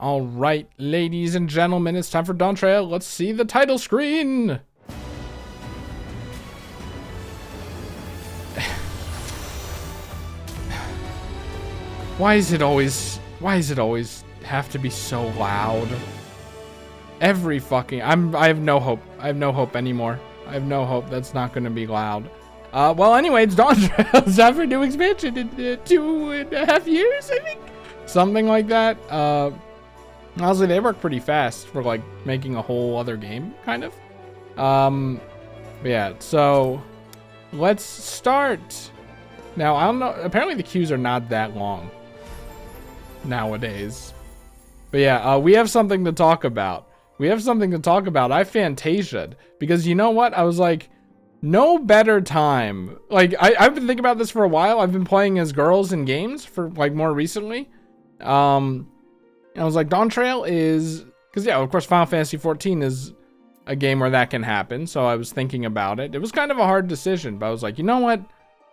All right, ladies and gentlemen, it's time for Dawntrail. Let's see the title screen. Why is it always have to be so loud? Every fucking, I have no hope. I have no hope anymore. I have no hope that's not going to be loud. Well, anyway, it's Dawntrail. It's time for a new expansion in 2.5 years, I think. Something like that. Honestly, they work pretty fast for like making a whole other game, kind of. But yeah, so let's start. Now, I don't know. Apparently, the queues are not that long nowadays. But yeah, we have something to talk about. I Fantasia'd because you know what? I was like, no better time. Like, I've been thinking about this for a while. I've been playing as girls in games for like more recently. And I was like, Dawntrail is, because yeah, of course, Final Fantasy 14 is a game where that can happen. So I was thinking about it. It was kind of a hard decision, but I was like, you know what?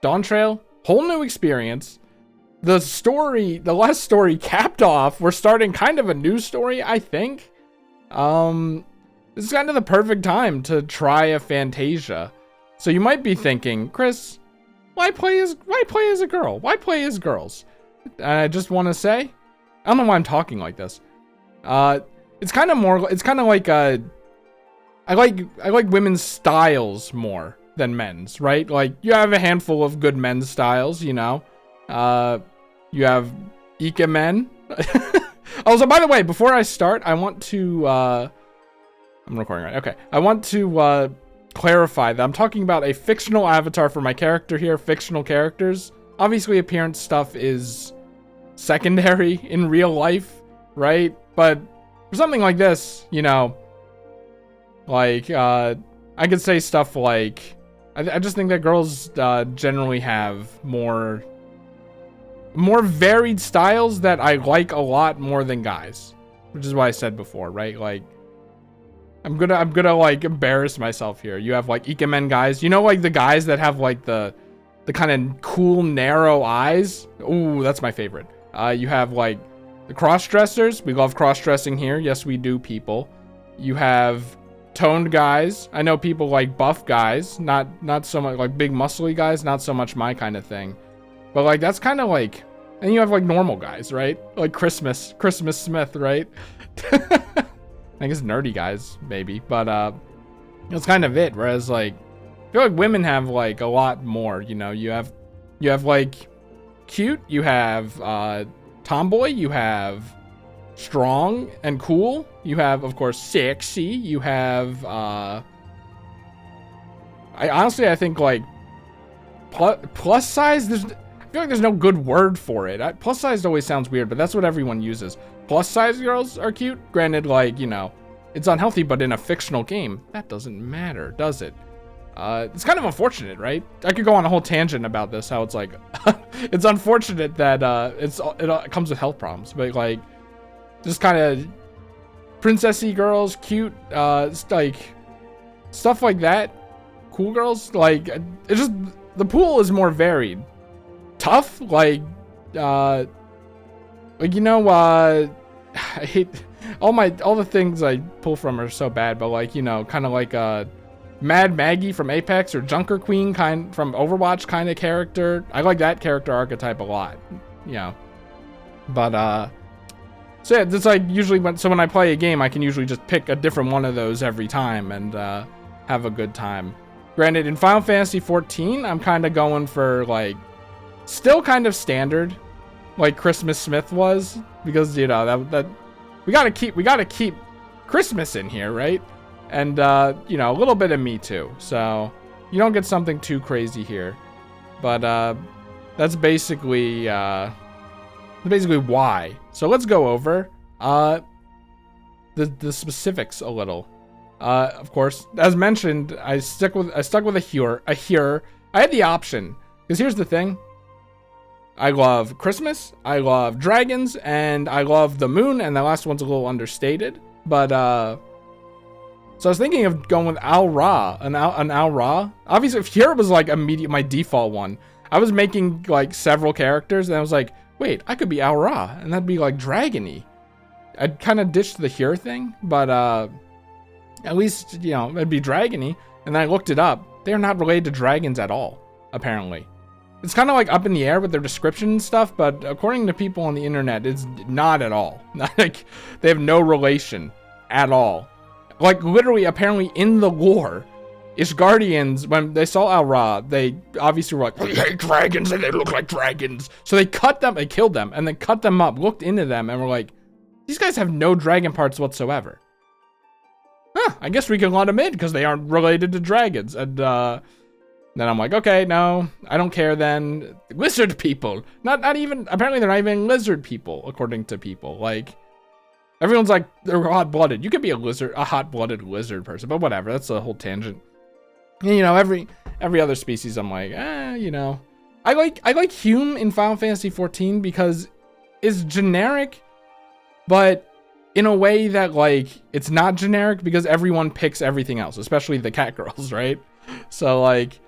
Dawntrail, whole new experience. The last story capped off. We're starting kind of a new story, I think. This is kind of the perfect time to try a Fantasia. So you might be thinking, Chris, why play as a girl? Why play as girls? And I just want to say, I don't know why I'm talking like this. It's kind of like I like women's styles more than men's, right? Like you have a handful of good men's styles, you know. You have Ika men. Also, by the way, before I start, I want to I'm recording right. Okay. I want to clarify that I'm talking about a fictional avatar for my character here, fictional characters. Obviously, appearance stuff is secondary in real life, right? But for something like this, you know, like I could say stuff like I just think that girls generally have more varied styles that I like a lot more than guys, which is why I said before, right? Like I'm gonna like embarrass myself here. You have like Ikemen guys, you know, like the guys that have like the kind of cool narrow eyes. Ooh, that's my favorite. You have like the cross-dressers. We love cross-dressing here. Yes, we do, people. You have toned guys. I know people like buff guys, not so much like big muscly guys, not so much my kind of thing. But like that's kind of like, and you have like normal guys, right? Like Christmas Smith, right? I guess nerdy guys maybe, but that's kind of it. Whereas like I feel like women have like a lot more, you know. You have like cute, you have tomboy, you have strong and cool, you have of course sexy, you have I think like plus size. I feel like there's no good word for it. Plus size always sounds weird, but that's what everyone uses. Plus size girls are cute. Granted, like, you know, it's unhealthy, but in a fictional game, that doesn't matter, does it? It's kind of unfortunate, right? I could go on a whole tangent about this, how it's like, it's unfortunate that it comes with health problems, but like, just kind of princessy girls, cute, like, stuff like that, cool girls, like, it's just, the pool is more varied. Tough, like, you know, I hate, all the things I pull from are so bad, but like, you know, kind of like, Mad Maggie from Apex or Junker Queen from Overwatch kind of character. I like that character archetype a lot, you know. But so yeah, it's like usually when I play a game, I can usually just pick a different one of those every time and have a good time. Granted, in Final Fantasy 14, I'm kind of going for like still kind of standard, like Christmas Smith was, because you know that we gotta keep Christmas in here, right? And, you know, a little bit of me too. So you don't get something too crazy here. But that's basically why. So let's go over the specifics a little. Of course, as mentioned, I stuck with a here. I had the option. Because here's the thing. I love Christmas, I love dragons, and I love the moon, and the last one's a little understated. But so I was thinking of going with Al Ra, an Al Ra. Obviously, if here was like my default one, I was making like several characters, and I was like, wait, I could be Al Ra, and that'd be like dragony. I'd kind of ditched the here thing, but at least, you know, it'd be dragony. And then I looked it up. They're not related to dragons at all, apparently. It's kind of like up in the air with their description and stuff, but according to people on the internet, it's not at all. Not like they have no relation at all. Like literally, apparently in the lore, Ishgardians, when they saw Al-Ra, they obviously were like, we hate dragons and they look like dragons. So they cut them, they killed them, and then cut them up, looked into them, and were like, these guys have no dragon parts whatsoever. Huh, I guess we can let them in because they aren't related to dragons. And then I'm like, okay, no, I don't care then. Lizard people. Not even, apparently they're not even lizard people, according to people. Like, everyone's like, they're hot-blooded. You could be a hot-blooded lizard person, but whatever, that's a whole tangent. And, you know, every other species, I'm like, you know. I like Hume in Final Fantasy XIV because it's generic, but in a way that, like, it's not generic because everyone picks everything else, especially the cat girls, right? So, like,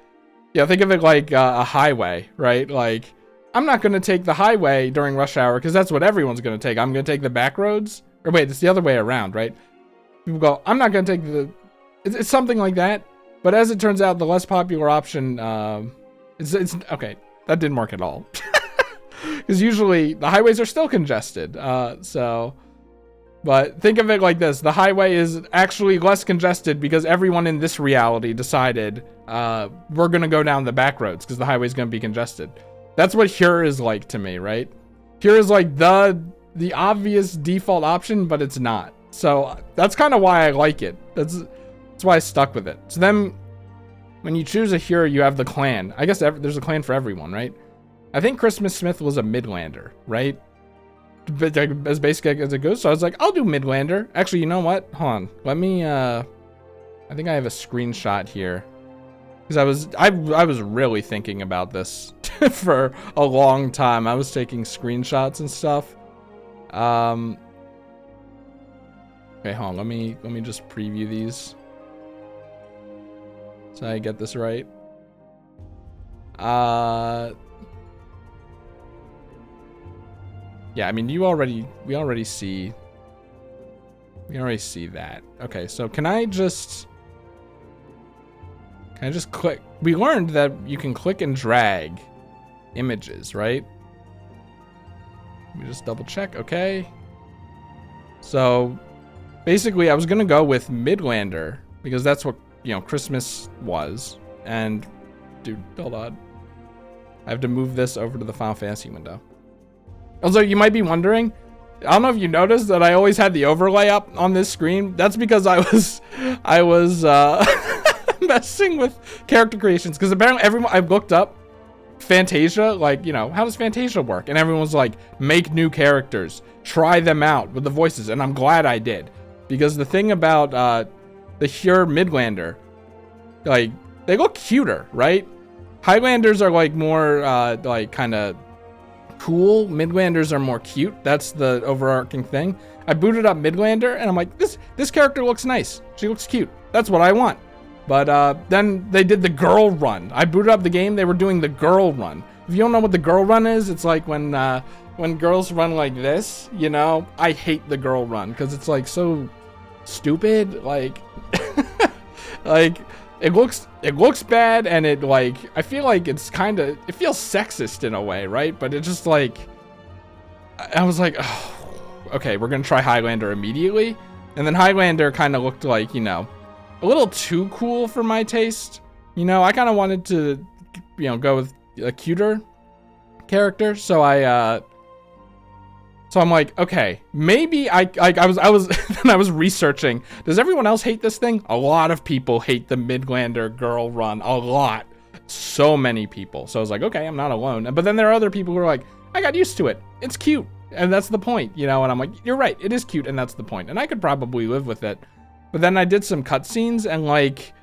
yeah, think of it like a highway, right? Like, I'm not going to take the highway during rush hour because that's what everyone's going to take. I'm going to take the back roads. Or wait, it's the other way around, right? People go, I'm not going to take the... It's something like that. But as it turns out, the less popular option... it's okay, that didn't work at all. Because usually the highways are still congested. But think of it like this. The highway is actually less congested because everyone in this reality decided we're going to go down the back roads because the highway's going to be congested. That's what here is like to me, right? Here is like the obvious default option, but it's not. So that's kind of why I like it. That's why I stuck with it. So then when you choose a hero, you have the clan. I guess there's a clan for everyone, right? I think Christmas Smith was a Midlander, right? But as basic as it goes. So I was like, I'll do Midlander. Actually, you know what? Hold on. Let me, I think I have a screenshot here. Because I was really thinking about this for a long time. I was taking screenshots and stuff. Okay, hold on. Let me just preview these. So I get this right. Yeah, I mean, we already see that. Okay, so can I just click? We learned that you can click and drag images, right? Let me just double check. Okay. So basically I was going to go with Midlander because that's what, you know, Christmas was. And dude, hold on. I have to move this over to the Final Fantasy window. Also, you might be wondering, I don't know if you noticed that I always had the overlay up on this screen. That's because I was messing with character creations because apparently I've looked up Fantasia, like, you know, how does Fantasia work? And everyone's like, make new characters, try them out with the voices, and I'm glad I did because the thing about the Hyur Midlander, like, they look cuter, right? Highlanders are like more like kind of cool. Midlanders are more cute. That's the overarching thing. I booted up Midlander and I'm like, this character looks nice. She looks cute. That's what I want. But then they did the girl run. I booted up the game. They were doing the girl run. If you don't know what the girl run is, it's like when girls run like this, you know. I hate the girl run because it's like so stupid. Like, like it looks bad, and it, like, I feel like it's kind of, it feels sexist in a way, right? But it just, like, I was like, oh, okay, we're gonna try Highlander immediately. And then Highlander kind of looked like, you know, a little too cool for my taste. You know, I kind of wanted to, you know, go with a cuter character. So I'm like, okay, maybe I was researching. Does everyone else hate this thing? A lot of people hate the Midlander girl run. A lot. So many people. So I was like, okay, I'm not alone. But then there are other people who are like, I got used to it. It's cute. And that's the point, you know? And I'm like, you're right. It is cute. And that's the point. And I could probably live with it. But then I did some cutscenes and, like,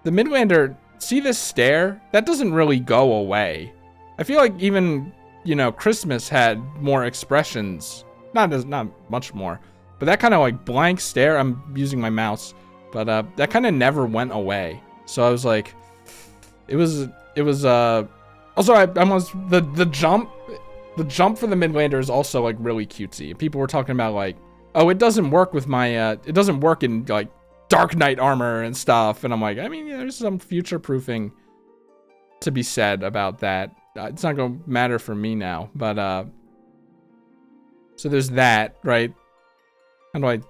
the Midlander, see this stare? That doesn't really go away. I feel like even, you know, Christmas had more expressions. Not much more. But that kind of, like, blank stare, I'm using my mouse. But that kind of never went away. So I was like, it was also I almost, the jump, the jump for the Midlander is also like really cutesy. People were talking about like, oh, it doesn't work with my, it doesn't work in like Dark Knight armor and stuff. And I'm like, I mean, yeah, there's some future proofing to be said about that. It's not gonna matter for me now, but so there's that, right? How do I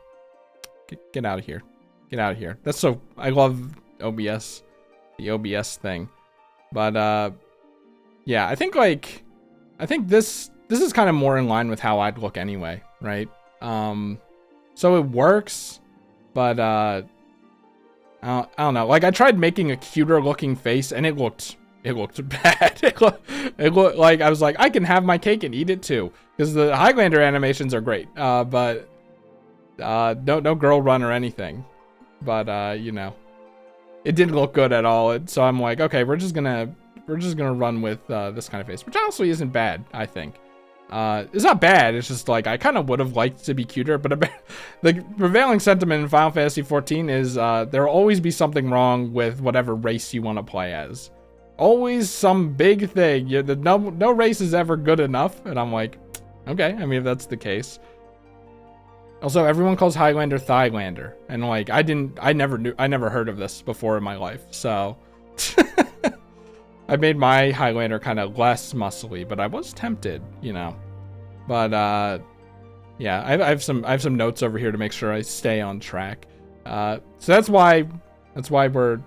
get out of here? Get out of here. That's so, I love OBS, the OBS thing, but yeah, I think this is kind of more in line with how I'd look anyway, right? So it works, but I don't know. Like I tried making a cuter looking face and it looked bad. It looked like I was like, I can have my cake and eat it too, because the Highlander animations are great, but no girl run or anything. But you know, it didn't look good at all. So I'm like, okay, we're just gonna run with this kind of face, which honestly isn't bad. I think it's not bad. It's just like I kind of would have liked to be cuter, but the prevailing sentiment in Final Fantasy 14 is there'll always be something wrong with whatever race you want to play as. Always some big thing. No race is ever good enough, and I'm like, okay. I mean, if that's the case. Also, everyone calls Highlander Thighlander, and like I never heard of this before in my life, so I made my Highlander kind of less muscly, but I was tempted, you know. But yeah, I have some notes over here to make sure I stay on track. So that's why we're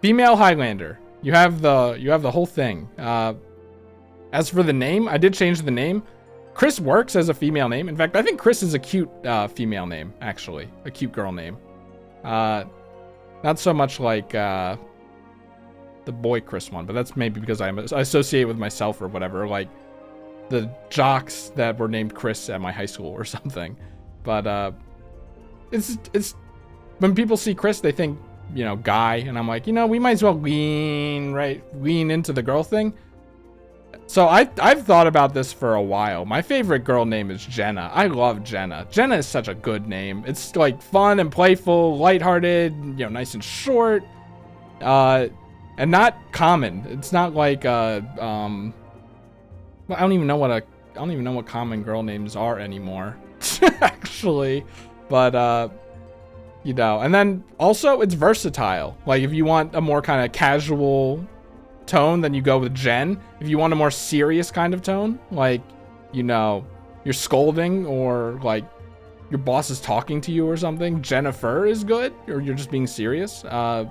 female Highlander. You have the whole thing. As for the name, I did change the name. Chris works as a female name. In fact, I think Chris is a cute female name, actually. A cute girl name. Not so much like the boy Chris one, but that's maybe because I associate with myself or whatever, like the jocks that were named Chris at my high school or something. But it's when people see Chris, they think, you know, guy, and I'm like, you know, we might as well lean into the girl thing. So I've thought about this for a while. My favorite girl name is Jenna. I love Jenna. Jenna is such a good name. It's like fun and playful, lighthearted, you know, nice and short, and not common. It's not like I don't even know what common girl names are anymore, actually. But you know, and then also it's versatile. Like if you want a more kind of casual tone, then you go with Jen. If you want a more serious kind of tone, like, you know, you're scolding or like your boss is talking to you or something, Jennifer is good, or you're just being serious. I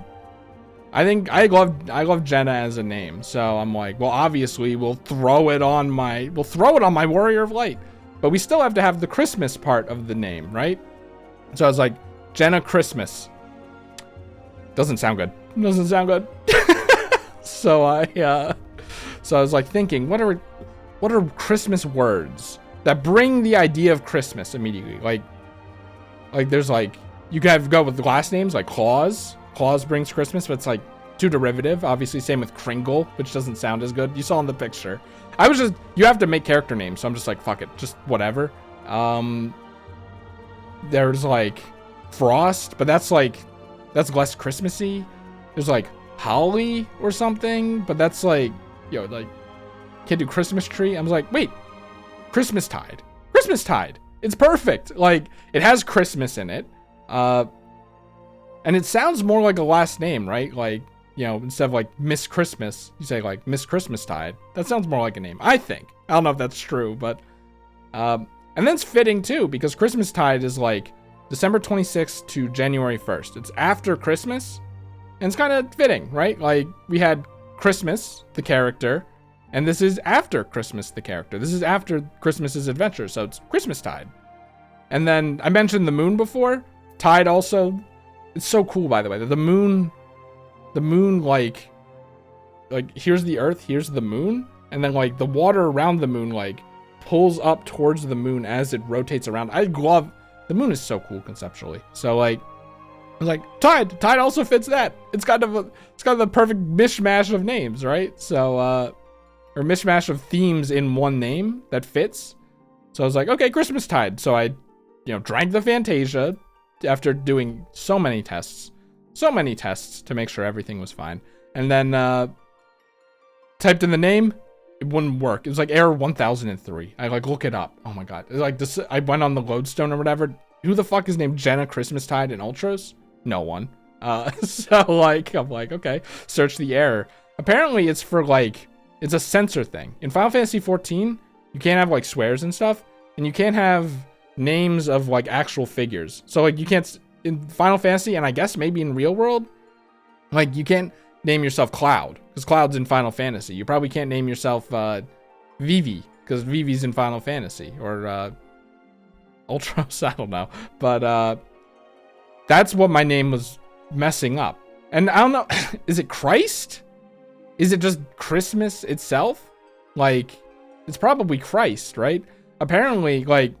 think I love Jenna as a name, so I'm like, well, obviously we'll throw it on my Warrior of Light, but we still have to have the Christmas part of the name, right? So I was like, Jenna Christmas. Doesn't sound good. So I was like thinking, what are Christmas words that bring the idea of Christmas immediately? Like there's like, you can go with last names like Claus. Claus brings Christmas, but it's like too derivative. Obviously, same with Kringle, which doesn't sound as good. You saw in the picture. You have to make character names, so I'm just like, fuck it, just whatever. There's like Frost, but that's less Christmassy. There's like Holly or something, but that's like, yo, like, can't do Christmas tree. I was like, wait, Christmastide. It's perfect. Like, it has Christmas in it. And it sounds more like a last name, right? Like, you know, instead of like Miss Christmas, you say like Miss Christmastide. That sounds more like a name, I think. I don't know if that's true, but and that's fitting too, because Christmastide is like December 26th to January 1st. It's after Christmas, and it's kind of fitting, right? Like, we had Christmas, the character, and this is after Christmas, the character. This is after Christmas's adventure, so it's Christmastide. And then I mentioned the moon before. Tide also, it's so cool, by the way. The moon, like here's the earth, here's the moon, and then like the water around the moon like pulls up towards the moon as it rotates around. I love, the moon is so cool conceptually. So like, I was like, Tide also fits that. It's got the perfect mishmash of names, right? So or mishmash of themes in one name that fits. So I was like, okay, Christmastide. So I, you know, drank the Fantasia after doing so many tests to make sure everything was fine. And then typed in the name. It wouldn't work. It was like error 1003. I like look it up. Oh my god. It's like this. I went on the lodestone or whatever. Who the fuck is named Jenna Christmastide in Ultros? No one. So like I'm like, okay, search the error. Apparently it's for like, it's a censor thing. In Final Fantasy 14, you can't have like swears and stuff, and you can't have names of like actual figures. So like you can't in Final Fantasy, and I guess maybe in real world, like you can't name yourself Cloud because Cloud's in Final Fantasy. You probably can't name yourself Vivi because Vivi's in Final Fantasy, or Ultros. I don't know, but that's what my name was messing up. And I don't know, is it Christ? Is it just Christmas itself? Like, it's probably Christ, right? Apparently, like,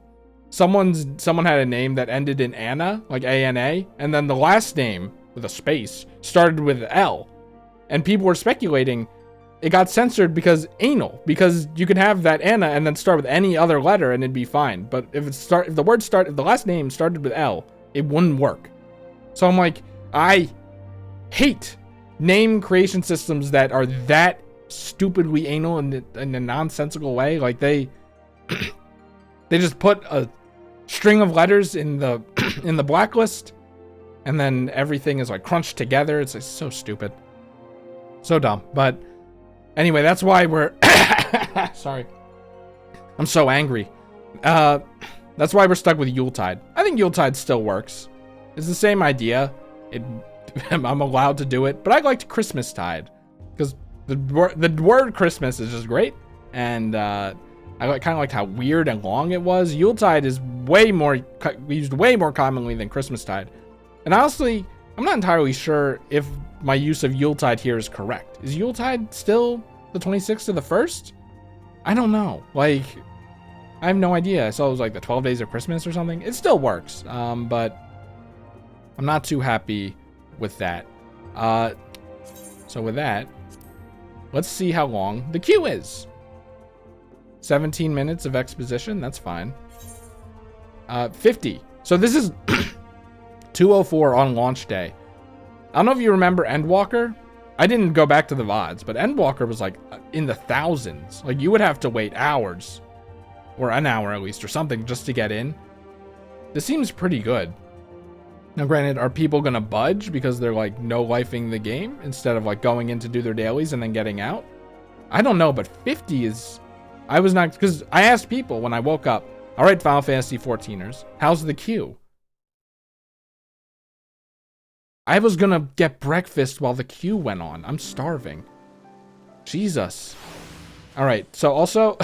someone had a name that ended in Anna, like A-N-A, and then the last name with a space started with L. And people were speculating it got censored because anal, because you could have that Anna and then start with any other letter and it'd be fine. But if if the last name started with L, it wouldn't work. So I'm like, I hate name creation systems that are that stupidly anal in a nonsensical way. Like they just put a string of letters in the in the blacklist, and then everything is like crunched together. It's like so stupid, so dumb. But anyway, that's why we're sorry, I'm so angry. That's why we're stuck with Yuletide. I think Yuletide still works. It's the same idea. I'm allowed to do it, but I liked Christmastide because the word Christmas is just great, and I kind of liked how weird and long it was. Yuletide is way more used way more commonly than Christmastide, and honestly, I'm not entirely sure if my use of Yuletide here is correct. Is Yuletide still the 26th to the 1st? I don't know. Like, I have no idea. I saw it was like the 12 days of Christmas or something. It still works, but I'm not too happy with that. So with that, let's see how long the queue is. 17 minutes of exposition, that's fine. 50. So this is 2:04 on launch day. I don't know if you remember Endwalker. I didn't go back to the VODs, but Endwalker was like in the thousands. Like you would have to wait hours, or an hour at least, or something just to get in. This seems pretty good. Now, granted, are people gonna budge because they're like no-lifing the game instead of like going in to do their dailies and then getting out? I don't know, but 50 is... I was not... Because I asked people when I woke up, all right, Final Fantasy 14ers, how's the queue? I was gonna get breakfast while the queue went on. I'm starving. Jesus. All right, so also,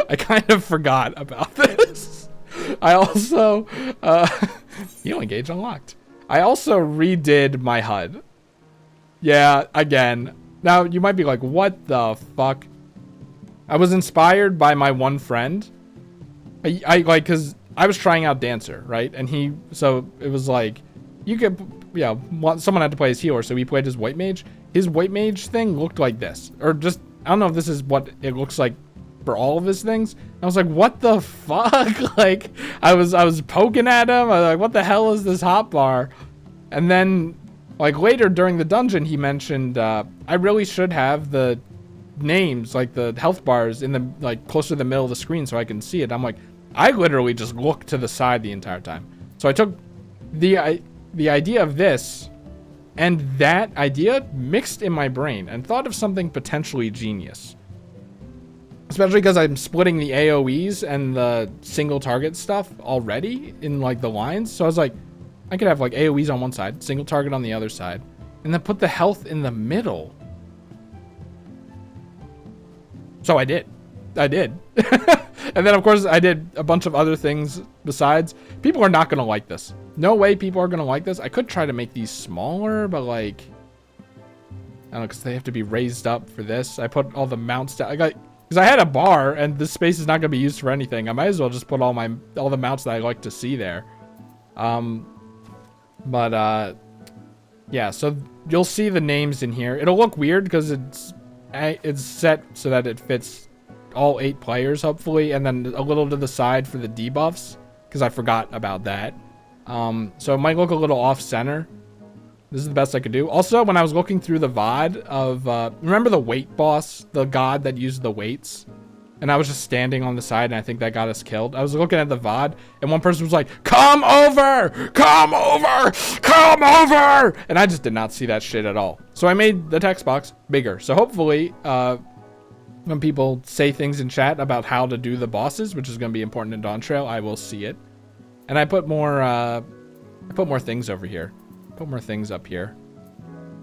I kind of forgot about this. I also... Heal engage unlocked. I also redid my HUD. Yeah, again. Now, you might be like, what the fuck? I was inspired by my one friend. I like, because I was trying out Dancer, right? And so it was like, you could, yeah, someone had to play his healer, so he played his white mage. His white mage thing looked like this. Or just, I don't know if this is what it looks like for all of his things. I was like, what the fuck? Like, I was poking at him. I was like, what the hell is this hotbar? And then, like, later during the dungeon, he mentioned, I really should have the names, like the health bars in the, like, closer to the middle of the screen so I can see it. I'm like, I literally just looked to the side the entire time. So I took the idea of this and that idea mixed in my brain and thought of something potentially genius. Especially because I'm splitting the AoEs and the single target stuff already in like the lines. So I was like, I could have like AoEs on one side, single target on the other side, and then put the health in the middle. So I did. And then of course I did a bunch of other things besides. People are not going to like this. No way people are going to like this. I could try to make these smaller, but like, I don't know, because they have to be raised up for this. I put all the mounts down. Because I had a bar, and this space is not going to be used for anything. I might as well just put all the mounts that I like to see there. Yeah, so you'll see the names in here. It'll look weird because it's set so that it fits all 8 players, hopefully, and then a little to the side for the debuffs, because I forgot about that. So it might look a little off-center. This is the best I could do. Also, when I was looking through the VOD of, remember the weight boss? The god that used the weights? And I was just standing on the side, and I think that got us killed. I was looking at the VOD, and one person was like, come over! Come over! Come over! And I just did not see that shit at all. So I made the text box bigger. So hopefully, when people say things in chat about how to do the bosses, which is going to be important in Dawntrail, I will see it. And I put more things over here. Put more things up here.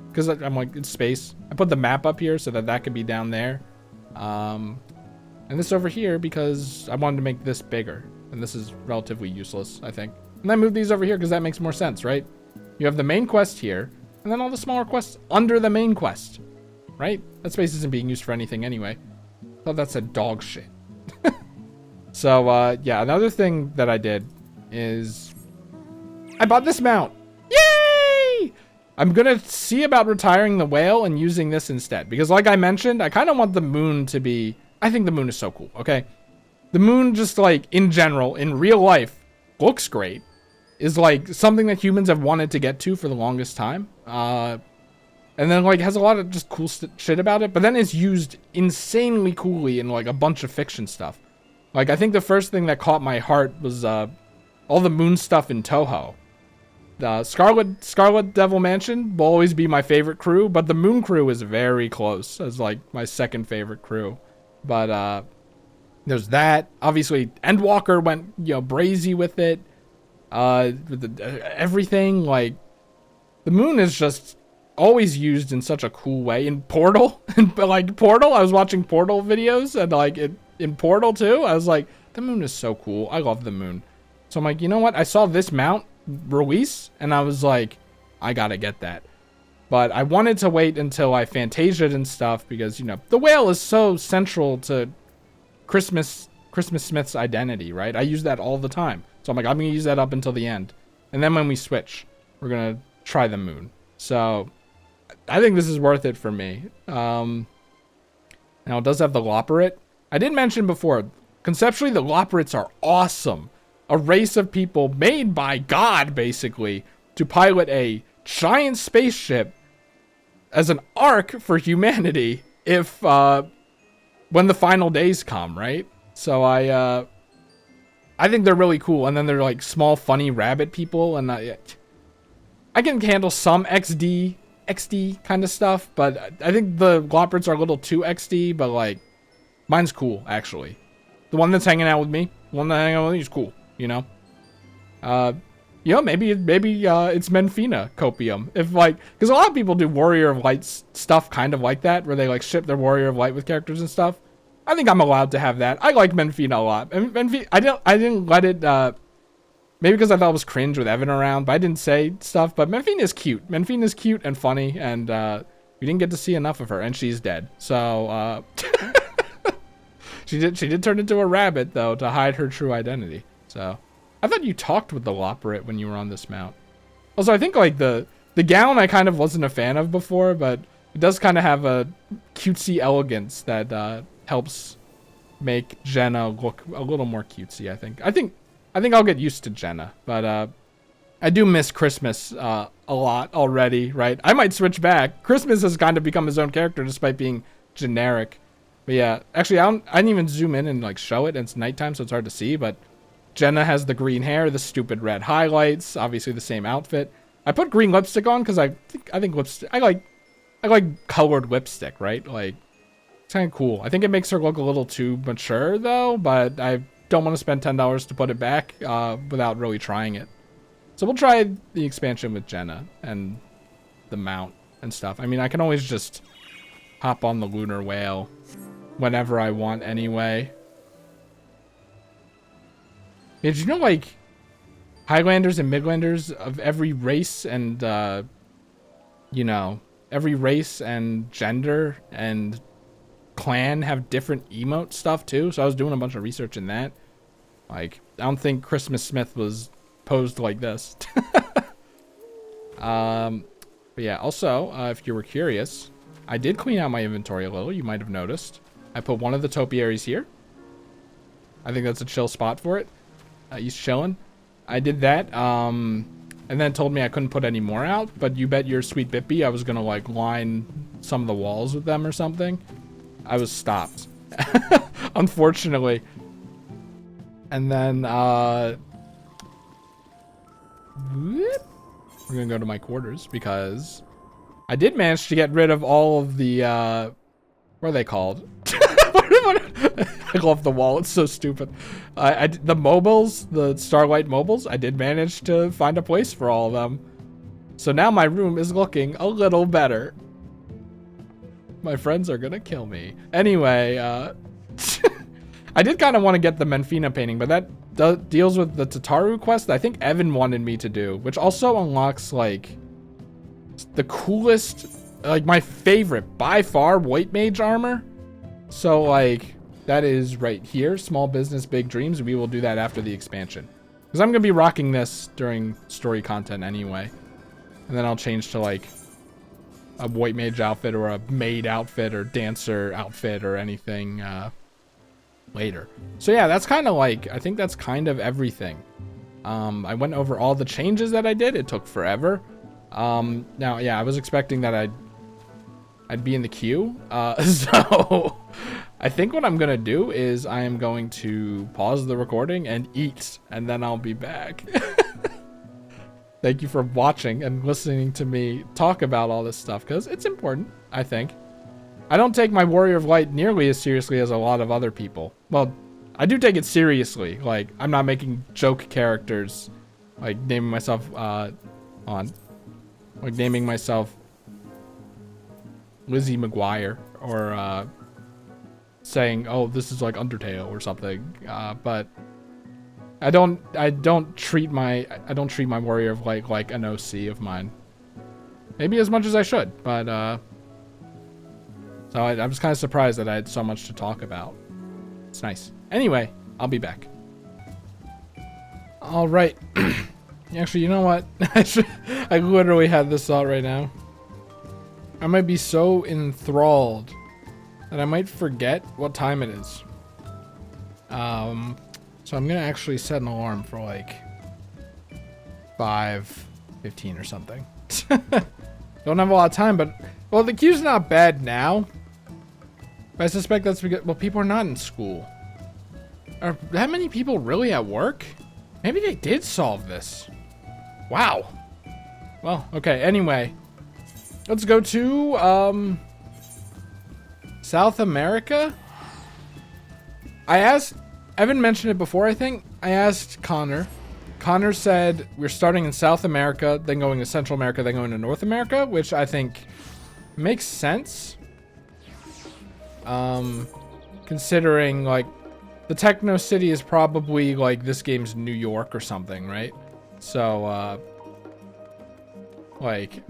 Because I'm like, it's space. I put the map up here so that could be down there. And this over here because I wanted to make this bigger. And this is relatively useless, I think. And then move these over here because that makes more sense, right? You have the main quest here, and then all the smaller quests under the main quest, right? That space isn't being used for anything anyway. I thought that said dog shit. So, yeah, another thing that I did is I bought this mount. Yay! I'm going to see about retiring the whale and using this instead. Because like I mentioned, I kind of want the moon to be... I think the moon is so cool, okay? The moon just, like, in general, in real life, looks great. Is, like, something that humans have wanted to get to for the longest time. And then, like, has a lot of just cool shit about it. But then it's used insanely coolly in, like, a bunch of fiction stuff. Like, I think the first thing that caught my heart was, all the moon stuff in Toho. Scarlet Devil Mansion will always be my favorite crew, but the Moon Crew is very close as, like, my second favorite crew. But, there's that. Obviously, Endwalker went, you know, brazy with it. Everything, like, the moon is just always used in such a cool way. In Portal, like, Portal, I was watching Portal videos, and, like, in Portal, too, I was like, the moon is so cool. I love the moon. So I'm like, you know what? I saw this mount release, and I was like, I gotta get that. But I wanted to wait until I Fantasia'd and stuff because, you know, the whale is so central to Christmas Smith's identity, right? I use that all the time. So I'm like, I'm going to use that up until the end. And then when we switch, we're going to try the moon. So I think this is worth it for me. Now it does have the Loporrit. I did mention before, conceptually, the Loporrits are awesome. A race of people made by God, basically, to pilot a giant spaceship as an ark for humanity if when the final days come, right? So I think they're really cool. And then they're like small funny rabbit people, and I can handle some XD kind of stuff, but I think the Loporrits are a little too XD, but like mine's cool actually. The one that's hanging out with me, is cool, you know. You know, maybe it's Menfina copium. If like, because a lot of people do Warrior of Light stuff kind of like that, where they like ship their Warrior of Light with characters and stuff. I think I'm allowed to have that. I like Menfina a lot. I didn't let it, maybe because I thought it was cringe with Evan around, but I didn't say stuff. But Menfina's cute. Menfina's cute and funny, and we didn't get to see enough of her, and she's dead. So she did turn into a rabbit though to hide her true identity. So. I thought you talked with the Loporrit when you were on this mount. Also, I think like the gown I kind of wasn't a fan of before, but it does kind of have a cutesy elegance that helps make Jenna look a little more cutesy, I think. I think I'll get used to Jenna, but I do miss Christmas a lot already, right? I might switch back. Christmas has kind of become his own character despite being generic. But yeah, actually I didn't even zoom in and like show it. It's nighttime, so it's hard to see, but Jenna has the green hair, the stupid red highlights, obviously the same outfit. I put green lipstick on because I think lipstick, I like colored lipstick, right? Like, it's kind of cool. I think it makes her look a little too mature though, but I don't want to spend $10 to put it back without really trying it. So we'll try the expansion with Jenna and the mount and stuff. I mean, I can always just hop on the lunar whale whenever I want anyway. Did you know, like, Highlanders and Midlanders of every race and, you know, every race and gender and clan have different emote stuff, too? So I was doing a bunch of research in that. Like, I don't think Christmas Smith was posed like this. But yeah, also, if you were curious, I did clean out my inventory a little. You might have noticed. I put one of the topiaries here. I think that's a chill spot for it. He's chilling. I did that. and then told me I couldn't put any more out, but you bet your sweet Bippy I was gonna like line some of the walls with them or something. I was stopped. Unfortunately. And then we're gonna go to my quarters because I did manage to get rid of all of the what are they called? I go off the wall. It's so stupid. The mobiles, the Starlight mobiles, I did manage to find a place for all of them. So now my room is looking a little better. My friends are gonna kill me. Anyway, I did kind of want to get the Menfina painting, but that deals with the Tataru quest that I think Evan wanted me to do, which also unlocks like the coolest, like my favorite by far, white mage armor. So like that is right here, small business, big dreams. We will do that after the expansion because I'm gonna be rocking this during story content anyway, and then I'll change to like a white mage outfit or a maid outfit or dancer outfit or anything later. So yeah, that's kind of like, I think that's kind of everything. I went over all the changes that I did. It took forever. Now, yeah, I was expecting that I'd be in the queue. So I think what I'm gonna do is I am going to pause the recording and eat, and then I'll be back. Thank you for watching and listening to me talk about all this stuff, because it's important, I think. I don't take my Warrior of Light nearly as seriously as a lot of other people. Well, I do take it seriously. Like, I'm not making joke characters, like naming myself, like naming myself Lizzie McGuire, or saying, oh, this is like Undertale or something. But I don't treat my Warrior of Light like an OC of mine. Maybe as much as I should, but so I was kind of surprised that I had so much to talk about. It's nice. Anyway, I'll be back. All right. Actually, you know what? I literally had this thought right now. I might be so enthralled that I might forget what time it is. So I'm gonna actually set an alarm for like 5:15 or something. Don't have a lot of time, but well, the queue's not bad now. But I suspect that's because, well, people are not in school. Are that many people really at work? Maybe they did solve this. Wow. Well, okay, anyway. Let's go to, South America? I asked, Evan mentioned it before, I think. I asked Connor. Connor said we're starting in South America, then going to Central America, then going to North America, which I think makes sense. Considering like the Techno City is probably like this game's New York or something, right? So like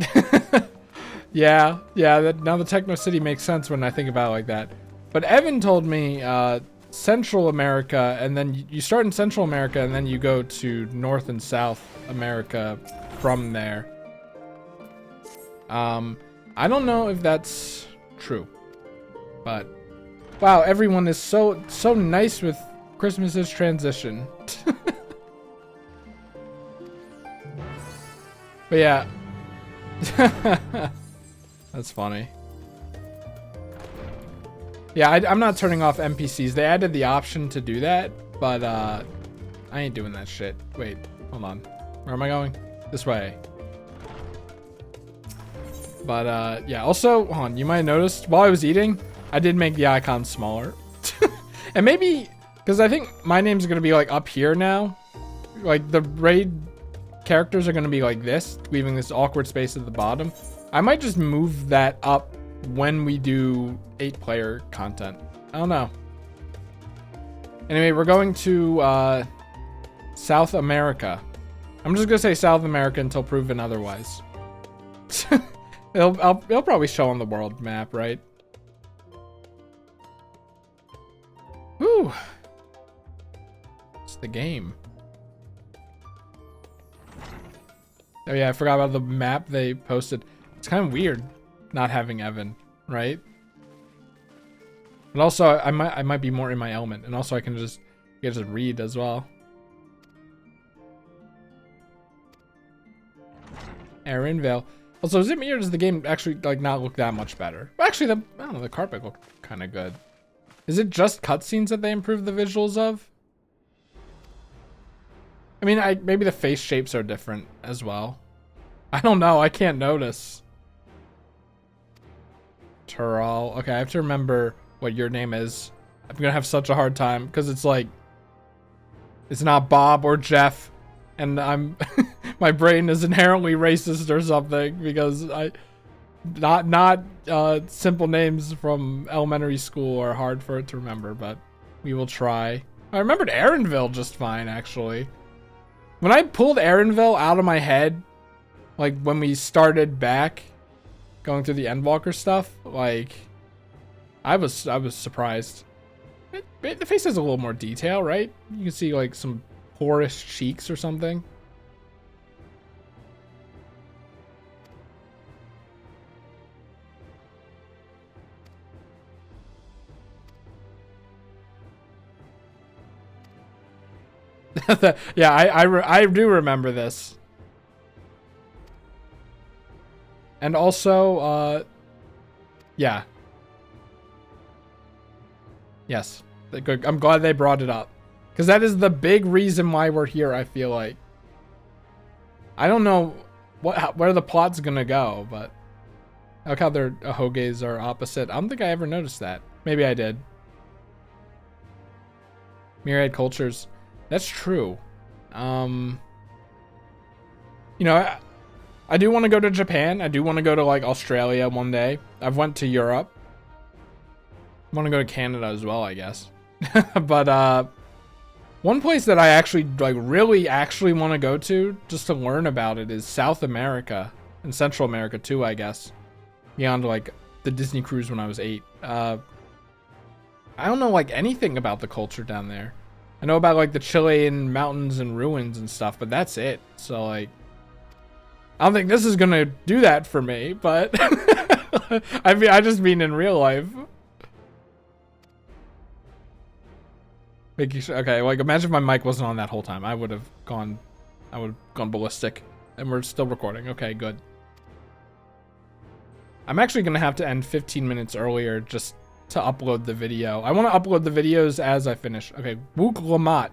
yeah, now the Techno City makes sense when I think about it like that. But Evan told me Central America, and then you start in Central America and then you go to North and South America from there. I don't know if that's true. But wow, everyone is so nice with Christmas's transition. But yeah. That's funny. Yeah, I'm not turning off NPCs. They added the option to do that, but I ain't doing that shit. Wait, hold on. Where am I going? This way. But yeah, also, hold on, you might have noticed while I was eating, I did make the icon smaller. And maybe, because I think my name's going to be like up here now. Like the raid characters are going to be like this, leaving this awkward space at the bottom. I might just move that up when we do 8-player content. I don't know. Anyway, we're going to South America. I'm just going to say South America until proven otherwise. It'll probably show on the world map, right? Whew. It's the game. Oh yeah, I forgot about the map they posted. It's kind of weird not having Evan, right? But also, I might be more in my element, and also I can just read as well. Erinville. Also, is it me or does the game actually like not look that much better? Actually, I don't know, the carpet looked kind of good. Is it just cutscenes that they improved the visuals of? I mean, maybe the face shapes are different as well. I don't know. I can't notice. Tural. Okay, I have to remember what your name is. I'm gonna have such a hard time because it's like it's not Bob or Jeff, and I'm my brain is inherently racist or something because not simple names from elementary school are hard for it to remember, but we will try. I remembered Erinville just fine actually. When I pulled Erinville out of my head, like when we started back going through the Endwalker stuff, like I was surprised. The face has a little more detail, right? You can see like some porous cheeks or something. Yeah, I do remember this. And also, yeah. Yes. Good. I'm glad they brought it up. Because that is the big reason why we're here, I feel like. I don't know where the plot's gonna go, but... I like how their Ahoges are opposite. I don't think I ever noticed that. Maybe I did. Myriad cultures. That's true. You know, I do want to go to Japan. I do want to go to like Australia one day. I've went to Europe. I want to go to Canada as well, I guess. But one place that I actually like really actually want to go to just to learn about it is South America and Central America too, I guess. Beyond like the Disney cruise when I was 8. I don't know like anything about the culture down there. I know about like the Chilean mountains and ruins and stuff, but that's it. So like, I don't think this is gonna do that for me, but I mean, I just mean in real life. Making sure, okay, like imagine if my mic wasn't on that whole time. I would have gone ballistic. And we're still recording. Okay, good. I'm actually gonna have to end 15 minutes earlier just to upload the video. I want to upload the videos as I finish. Okay, Wook Lamont.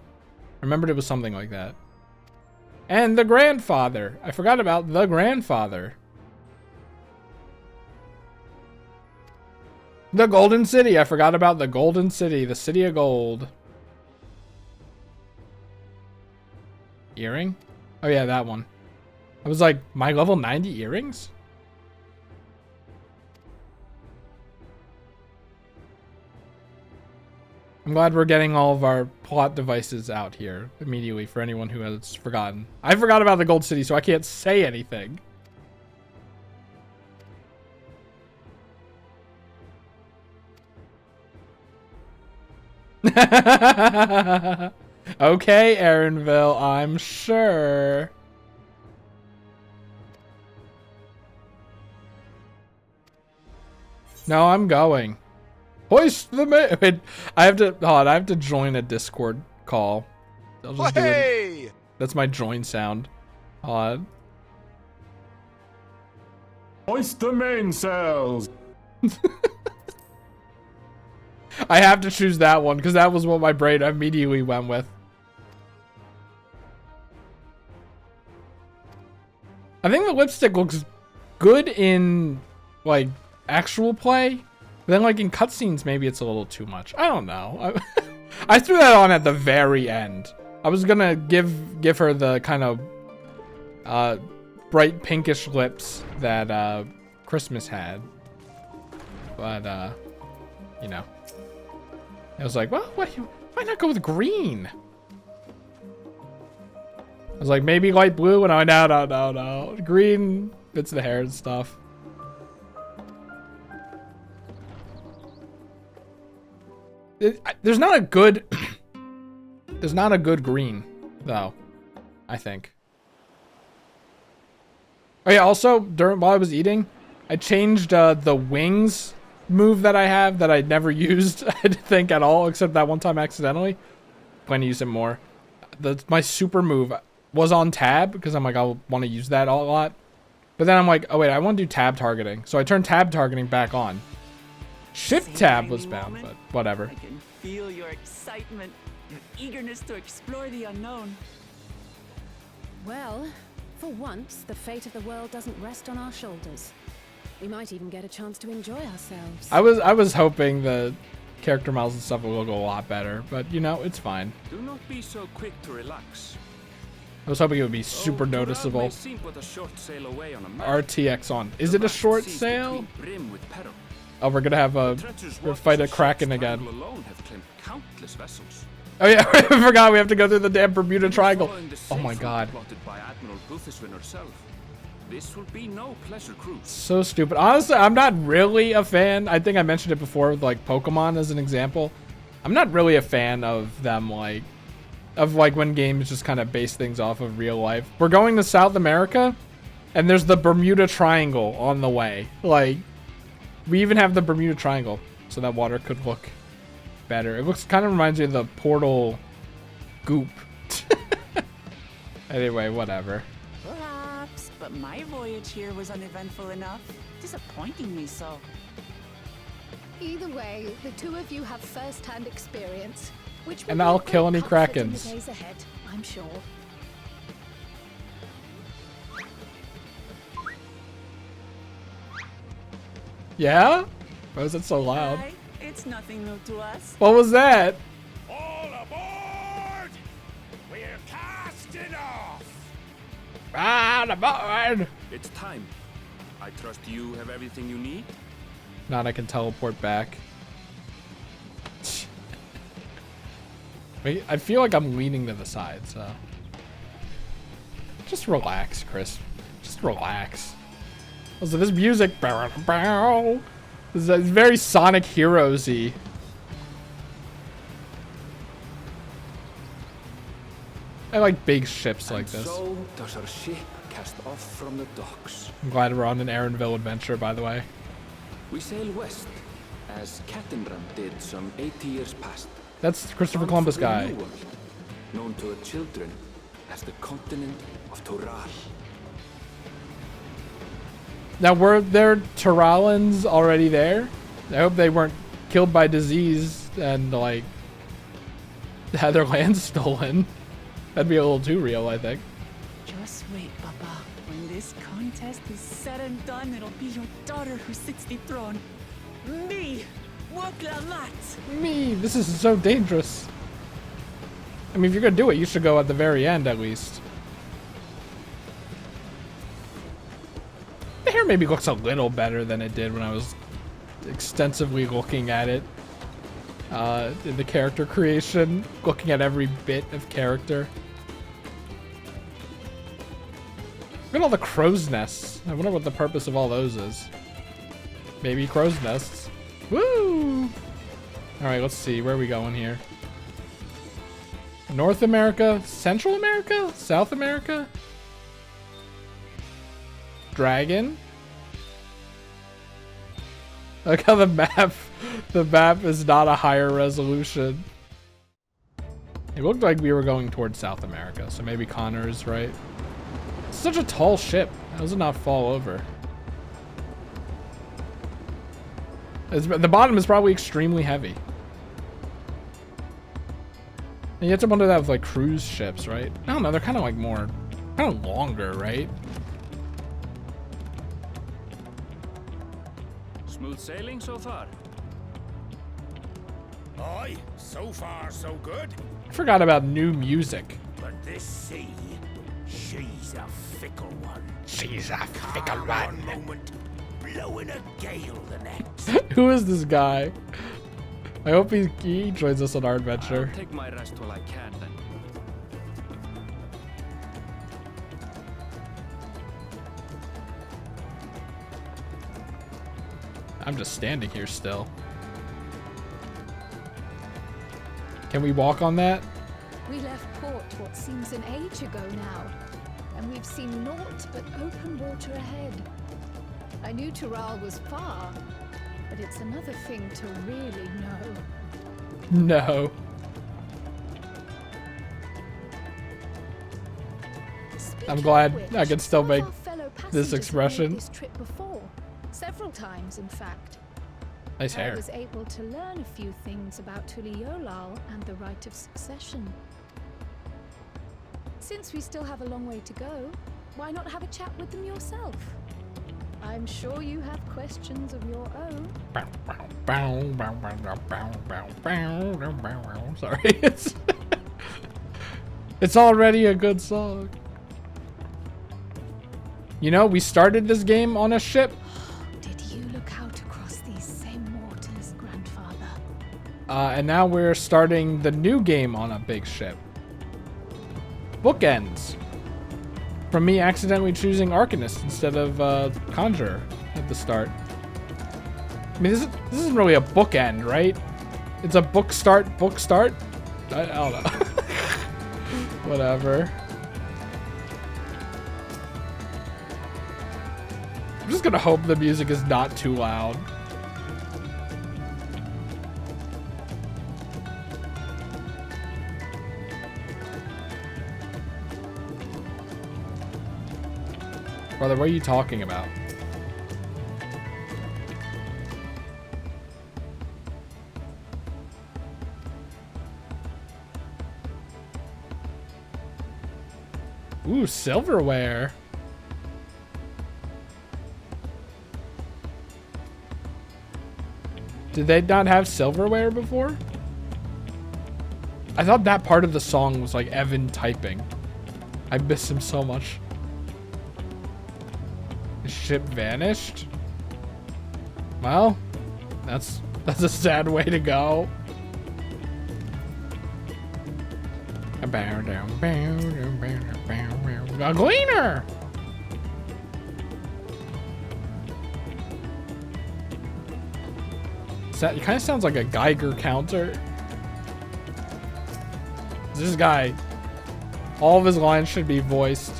Remembered it was something like that. And the grandfather. I forgot about the grandfather. The Golden City. I forgot about the Golden City. The City of Gold. Earring? Oh yeah, that one. I was like, my level 90 earrings? I'm glad we're getting all of our plot devices out here immediately for anyone who has forgotten. I forgot about the Gold City, so I can't say anything. Okay, Erinville, I'm sure. No, I'm going. Hoist the main. I have to join a Discord call. I'll just do it. That's my join sound. Hold on. Hoist the mainsails. I have to choose that one because that was what my brain immediately went with. I think the lipstick looks good in like actual play. But then, like, in cutscenes, maybe it's a little too much. I don't know. I threw that on at the very end. I was gonna give her the kind of bright pinkish lips that Christmas had. But, you know. I was like, well, why not go with green? I was like, maybe light blue, and I went, no. Green fits the hair and stuff. There's not a good green though, I think. Oh yeah, also while I was eating, I changed the wings move that I have that I'd never used, I think at all, except that one time accidentally. Plan to use it more. My super move was on tab because I'm like, I want to use that a lot. But then I'm like, oh wait, I want to do tab targeting. So I turned tab targeting back on. Shift tab was bound, but whatever. I can feel your excitement, your eagerness to explore the unknown. Well, for once, the fate of the world doesn't rest on our shoulders. We might even get a chance to enjoy ourselves. I was hoping the character models and stuff will go a lot better, but you know, it's fine. Do not be so quick to relax. I was hoping it would be super noticeable. RTX on. Is it a short sail? Oh, we're gonna have a fight a Kraken again. Oh yeah, I forgot we have to go through the damn Bermuda Triangle. Oh my god. This will be no pleasure cruise. So stupid. Honestly, I'm not really a fan. I think I mentioned it before with like Pokemon as an example. I'm not really a fan of them like when games just kind of base things off of real life. We're going to South America and there's the Bermuda Triangle on the way. Like, we even have the Bermuda Triangle so that water could look better. It looks kind of reminds me of the Portal goop. Anyway, whatever. Perhaps, but my voyage here was uneventful enough. Disappointingly so. Either way, the two of you have first-hand experience, which will And be I'll a great kill any comfort in the Krakens. days ahead, I'm sure. Yeah? Why is it so loud? Aye, it's nothing new to us. What was that? All aboard! We're casting off! Ah, the board! It's time. I trust you have everything you need. Not I can teleport back. Wait, I feel like I'm leaning to the side, so. Just relax, Chris. Just relax. Also, this music. This is very Sonic Heroes-y. I like big ships like this. So does our ship cast off from the docks. I'm glad we're on an Aaronville adventure, by the way. We sail west, as Cattenram did some 80 years past. That's the Christopher Bound Columbus for the guy. New World, known to our children as the continent of Toral. Now, were there Turalans already there? I hope they weren't killed by disease and, like, had their land stolen. That'd be a little too real, I think. Just wait, Papa. When this contest is said and done, it'll be your daughter who sits the throne. Me, Woklamat. Me, this is so dangerous. I mean, if you're gonna do it, you should go at the very end, at least. The hair maybe looks a little better than it did when I was extensively looking at it. In the character creation, looking at every bit of character. Look at all the crow's nests. I wonder what the purpose of all those is. Maybe crow's nests. Woo! Alright, let's see. Where are we going here? North America? Central America? South America? Dragon? Look how the map is not a higher resolution. It looked like we were going towards South America, so maybe Connor is right. It's such a tall ship. How does it not fall over? The bottom is probably extremely heavy. And you have to wonder that with like cruise ships, right? I don't know, they're kind of like more, kind of longer, right? Smooth sailing so far. Aye, so far so good. I forgot about new music. But this sea, she's a fickle one. She's a fickle Calm one. one moment, blowing a gale the next. Who is this guy? I hope he joins us on our adventure. I'll take my rest while I can then. I'm just standing here still. Can we walk on that? We left port what seems an age ago now, and we've seen naught but open water ahead. I knew Toral was far, but it's another thing to really know. No. Speaking I'm of glad which, I can still some make of our fellow passengers have expression. made this trip before. Several times, in fact. Nice I hair. was able to learn a few things about Tuliolal and the right of succession. Since we still have a long way to go, why not have a chat with them yourself? I'm sure you have questions of your own. Sorry, it's already a good song. You know, we started this game on a ship. Did you look out across these same waters, Grandfather? And now we're starting the new game on a big ship. Bookends. From me accidentally choosing Arcanist instead of Conjurer at the start. I mean, this isn't really a bookend, right? It's a book start. I don't know. Whatever. I'm just gonna hope the music is not too loud. Brother, what are you talking about? Ooh, silverware. Did they not have silverware before? I thought that part of the song was like Evan typing. I miss him so much. The ship vanished? Well, that's a sad way to go. A gleaner! It kind of sounds like a Geiger counter. This guy, all of his lines should be voiced.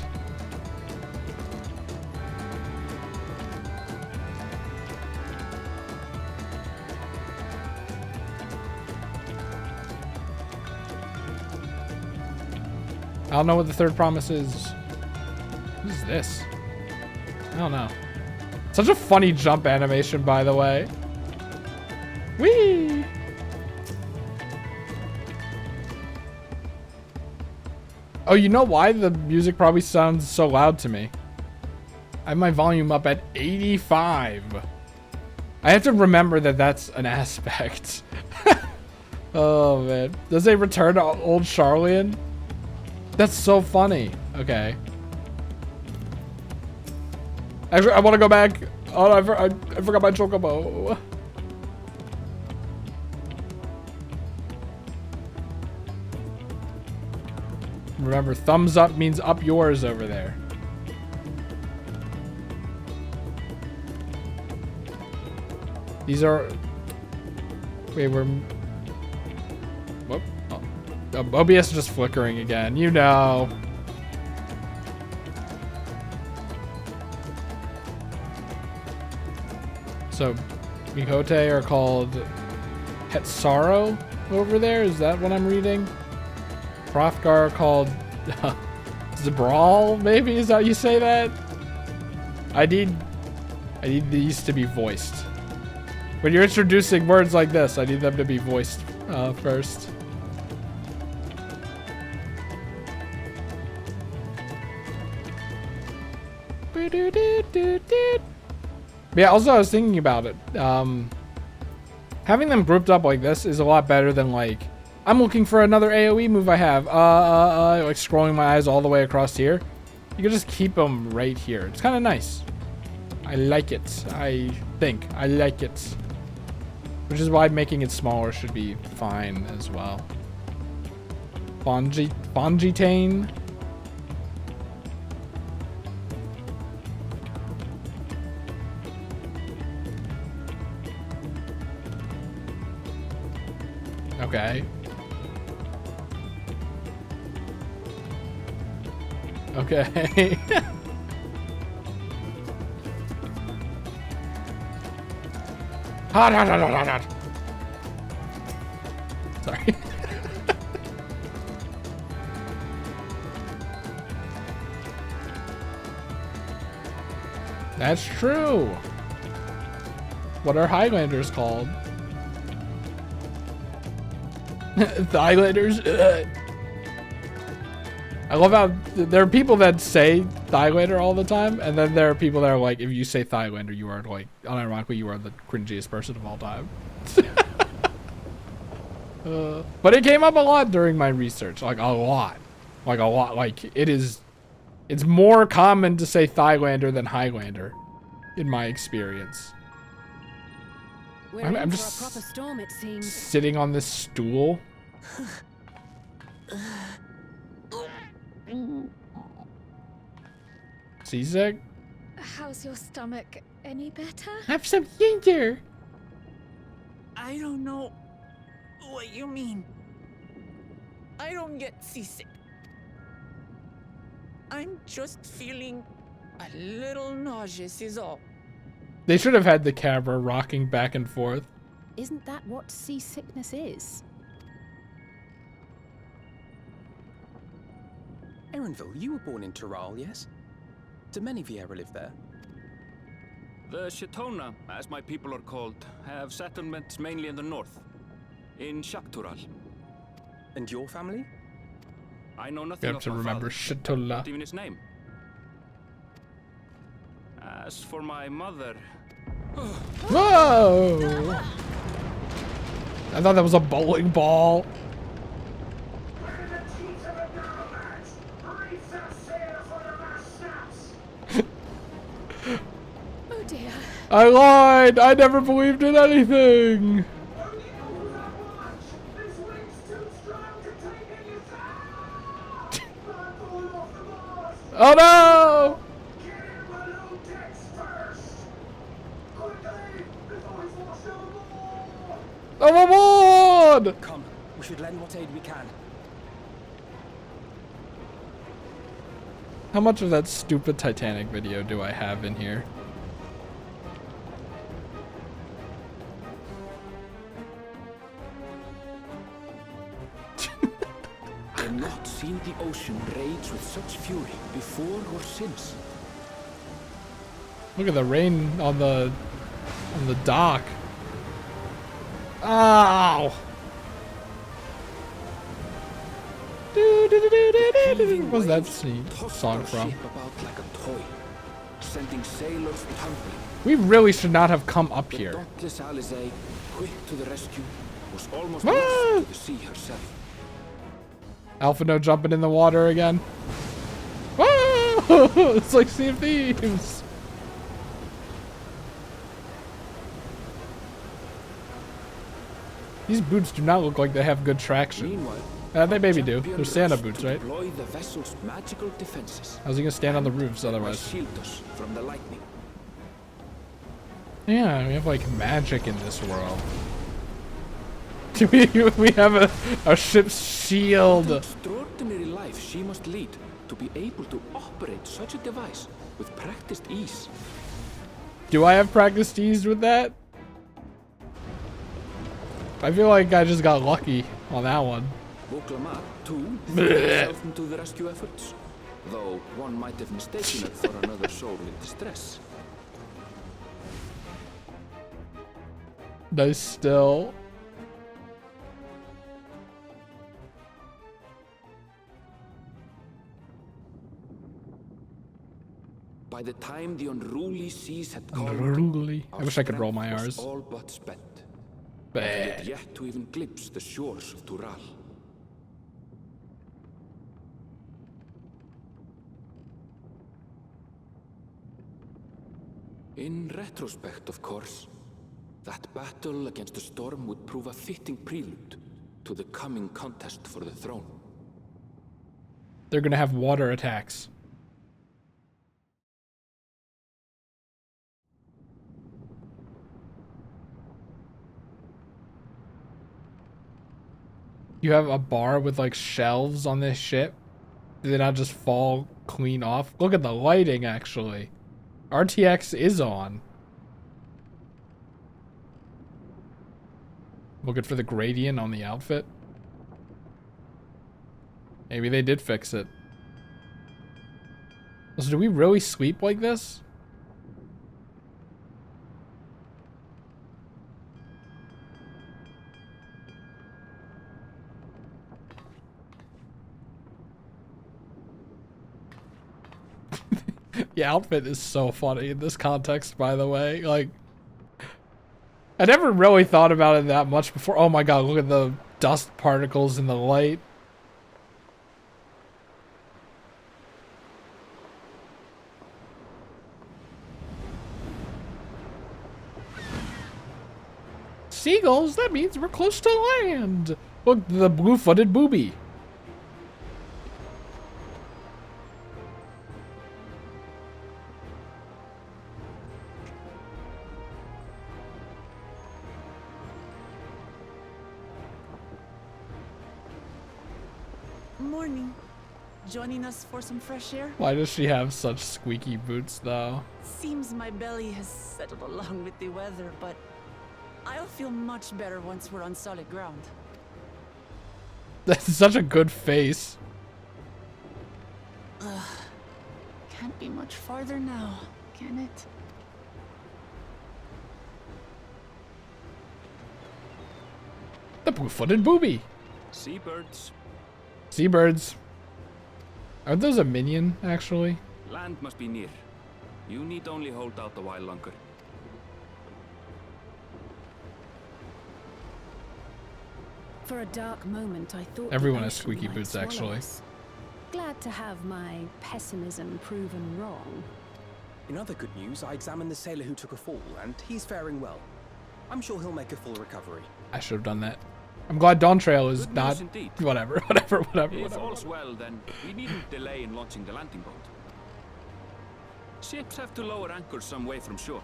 I don't know what the third promise is. What is this? I don't know. Such a funny jump animation, by the way. Whee! Oh, you know why the music probably sounds so loud to me? I have my volume up at 85. I have to remember that that's an aspect. Oh, man. Does they return to old Charlian? That's so funny. Okay. Actually, I want to go back. Oh, I forgot my chocobo. Remember, thumbs up means up yours over there. These are... Wait, we're... Whoop. Oh, OBS is just flickering again. You know. So, Mihote are called Hetsaro over there? Is that what I'm reading? Hrothgar called Zabral, maybe? Is that how you say that? I need these to be voiced. When you're introducing words like this, I need them to be voiced first. Yeah, also I was thinking about it. Having them grouped up like this is a lot better than like, I'm looking for another AoE move I have. Like scrolling my eyes all the way across here. You can just keep them right here. It's kind of nice. I like it. I think I like it. Which is why making it smaller should be fine as well. Bongitane. Okay. Okay. Hot. Sorry. That's true. What are Highlanders called? Highlanders. I love how there are people that say Thailander all the time, and then there are people that are like, if you say Thailander, you are like, unironically, you are the cringiest person of all time. But it came up a lot during my research, like a lot. Like it's more common to say Thailander than Highlander, in my experience. We're I'm in for just a proper storm, it seems. sitting on this stool. Seasick? How's your stomach? Any better? Have some ginger. I don't know what you mean. I don't get seasick. I'm just feeling a little nauseous is all. They should have had the camera rocking back and forth. Isn't that what seasickness is? Erenville, you were born in Tyrol, yes? Do many of you ever live there? The Shetona, as my people are called, have settlements mainly in the north, in Shaktural. And your family? I know nothing You have of to my remember father, Shatola. not even his name. As for my mother, Whoa! I thought that was a bowling ball. Oh dear. I lied. I never believed in anything. Oh no! Overboard! Come, we should lend what aid we can. How much of that stupid Titanic video do I have in here? I've not seen the ocean rage with such fury before or since. Look at the rain on the dock. Ow! What's that song from? Ship about like a toy, sending sailors tumbling. We really should not have come up The here. dauntless Alizé, quick to the rescue, was almost Ah! lost to the sea herself. Alphino jumping in the water again. Whoa! It's like Sea of Thieves. These boots do not look like they have good traction. Meanwhile, They maybe do. champion They're Santa rushed boots, to right? deploy the vessel's magical defenses. How's he gonna stand on the roofs They might otherwise? shield us from the lightning. Yeah, we have like magic in this world. we have a ship's shield. What an extraordinary life she must lead to be able to operate such a device with practiced ease. Do I have practiced ease with that? I feel like I just got lucky on that one. Voklamat, too, threw herself into the rescue efforts, though one might have mistaken it for another soul in distress. Nice still. By the time the unruly seas had called, Unruly. I our wish I could roll my strength was R's. all but spent. We had Bad. yet to even glimpse the shores of Tural. In retrospect, of course, that battle against the storm would prove a fitting prelude to the coming contest for the throne. They're gonna have water attacks. You have a bar with like shelves on this ship? Did they not just fall clean off? Look at the lighting actually. RTX is on. Looking for the gradient on the outfit. Maybe they did fix it. So do we really sleep like this? The outfit is so funny in this context, by the way. Like, I never really thought about it that much before. Oh my god, look at the dust particles in the light. Seagulls? That means we're close to land. Look, the blue-footed booby. Morning. Joining us for some fresh air? Why does she have such squeaky boots, though? Seems my belly has settled along with the weather, but I'll feel much better once we're on solid ground. That's such a good face. Can't be much farther now, can it? The blue-footed booby. Seabirds. Seabirds. Are those a minion, actually? Land must be near. You need only hold out a while longer. For a dark moment, I thought Everyone the has ocean squeaky might boots, swallow actually. us. Glad to have my pessimism proven wrong. In other good news, I examined the sailor who took a fall, and he's faring well. I'm sure he'll make a full recovery. I should have done that. I'm glad Dawntrail is Good not... news indeed. Whatever. If all's well, then we needn't delay in launching the landing boat. Ships have to lower anchors some way from shore.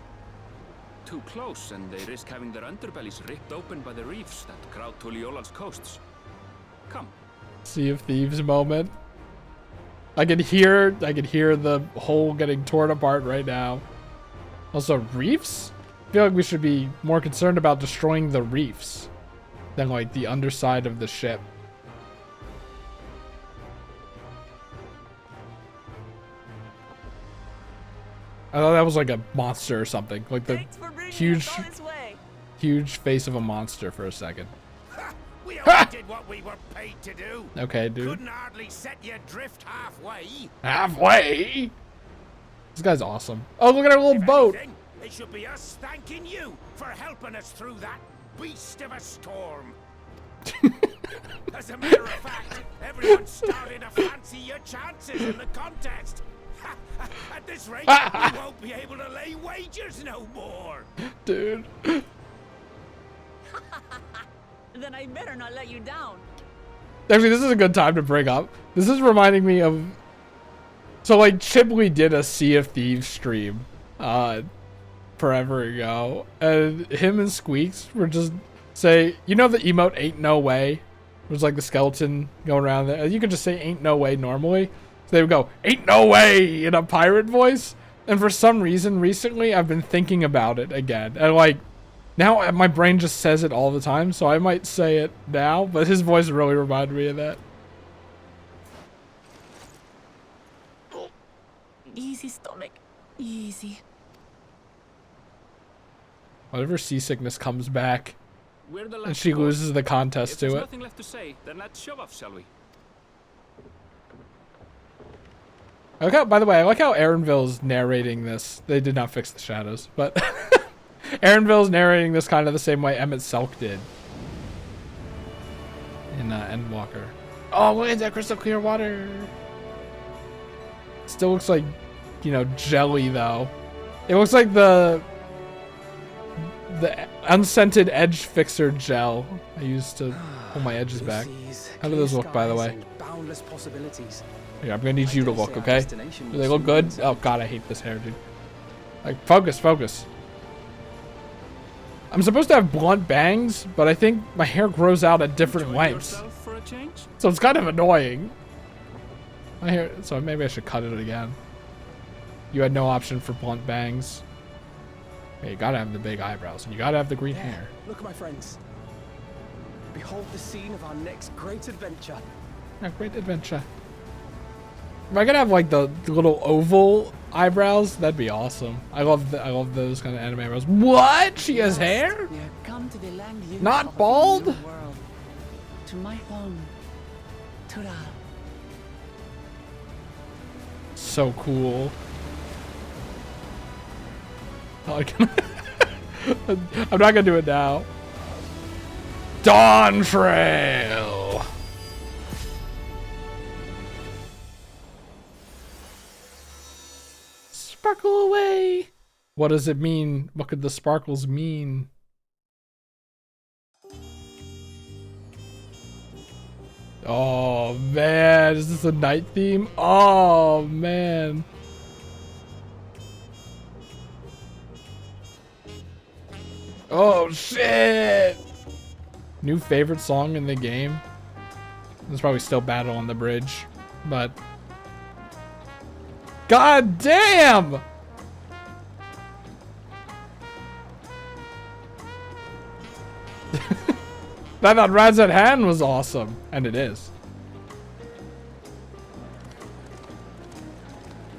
Too close, and they risk having their underbellies ripped open by the reefs that crowd Tuliola's coasts. Come. Sea of Thieves moment. I can hear the hole getting torn apart right now. Also, reefs? I feel like we should be more concerned about destroying the reefs than like the underside of the ship. I thought that was like a monster or something. Like the Thanks for bringing huge, us all this way. huge face of a monster for a second. We only did what we were paid to do. Okay, dude. Couldn't hardly set you adrift halfway. Halfway? This guy's awesome. Oh, look at our little If boat. anything, it should be us thanking you for helping us through that beast of a storm. As a matter of fact, everyone's starting to fancy your chances in the contest. At this rate, we won't be able to lay wagers no more. Dude. Then I better not let you down. Actually, this is a good time to bring up. This is reminding me of... So, like, Chibley did a Sea of Thieves stream forever ago. And him and Squeaks were just say, you know the emote ain't no way? It was like the skeleton going around there. You could just say ain't no way normally. So they would go, ain't no way, in a pirate voice. And for some reason, recently, I've been thinking about it again. And, like, now my brain just says it all the time, so I might say it now, but his voice really reminded me of that. Easy, stomach. Easy. Whatever seasickness comes back, We're the and last she port. loses the If contest there's to it. nothing left to say, then let's shove off, shall we? I like how, by the way, I like how Aaronville's narrating this. They did not fix the shadows, but Aaronville's narrating this kind of the same way Emmett Selk did in Endwalker. Oh, look at that crystal clear water. Still looks like, you know, jelly though. It looks like the unscented edge fixer gel I used to pull my edges back. How do those look, by the way? Boundless possibilities. Here, I'm gonna need you to look, okay? Do they look good? Oh god, I hate this hair, dude. Like, focus. I'm supposed to have blunt bangs, but I think my hair grows out at different Enjoy lengths. yourself for a change? So it's kind of annoying. My hair, so maybe I should cut it again. You had no option for blunt bangs. Yeah, you gotta have the big eyebrows, and you gotta have the green hair. Look at my friends. Behold the scene of our next great adventure. A great adventure. If I could have like the little oval eyebrows, that'd be awesome. I love those kind of anime eyebrows. What? She has hair? We have come to the land you Not of the bald? new world. To my home. Tural. So cool. I'm not gonna do it now. Dawntrail. Sparkle away. What does it mean? What could the sparkles mean? Oh man, is this a night theme? Oh man. Oh shit! New favorite song in the game? There's probably still Battle on the Bridge, but... God damn! I thought Rides at Hand was awesome, and it is.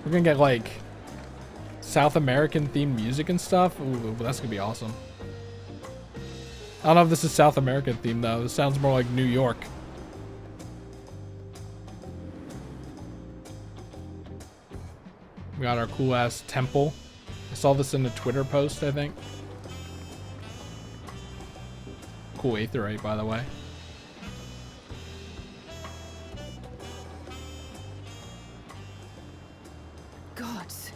We're gonna get like South American themed music and stuff. Ooh, that's gonna be awesome. I don't know if this is South American themed though. This sounds more like New York. We got our cool ass temple. I saw this in a Twitter post, I think. Cool aetherite, by the way. Gods.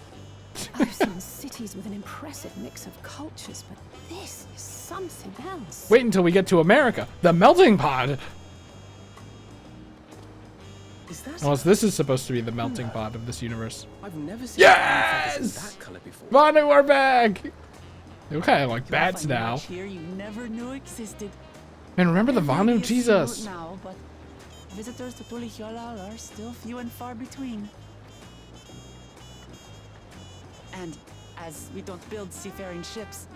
I've seen cities with an impressive mix of cultures, but this is something else. Wait until we get to America. The melting pot. Is that Unless this is supposed to be the melting pot of this universe. I've never seen Yes! that color before. Vanu are back. They look kind of like You'll bats find a now. match here you never knew existed. Man, remember the There may Vanu? be a Jesus. few now, but visitors to Tulihyolal are still few and far between. And as we don't build seafaring ships,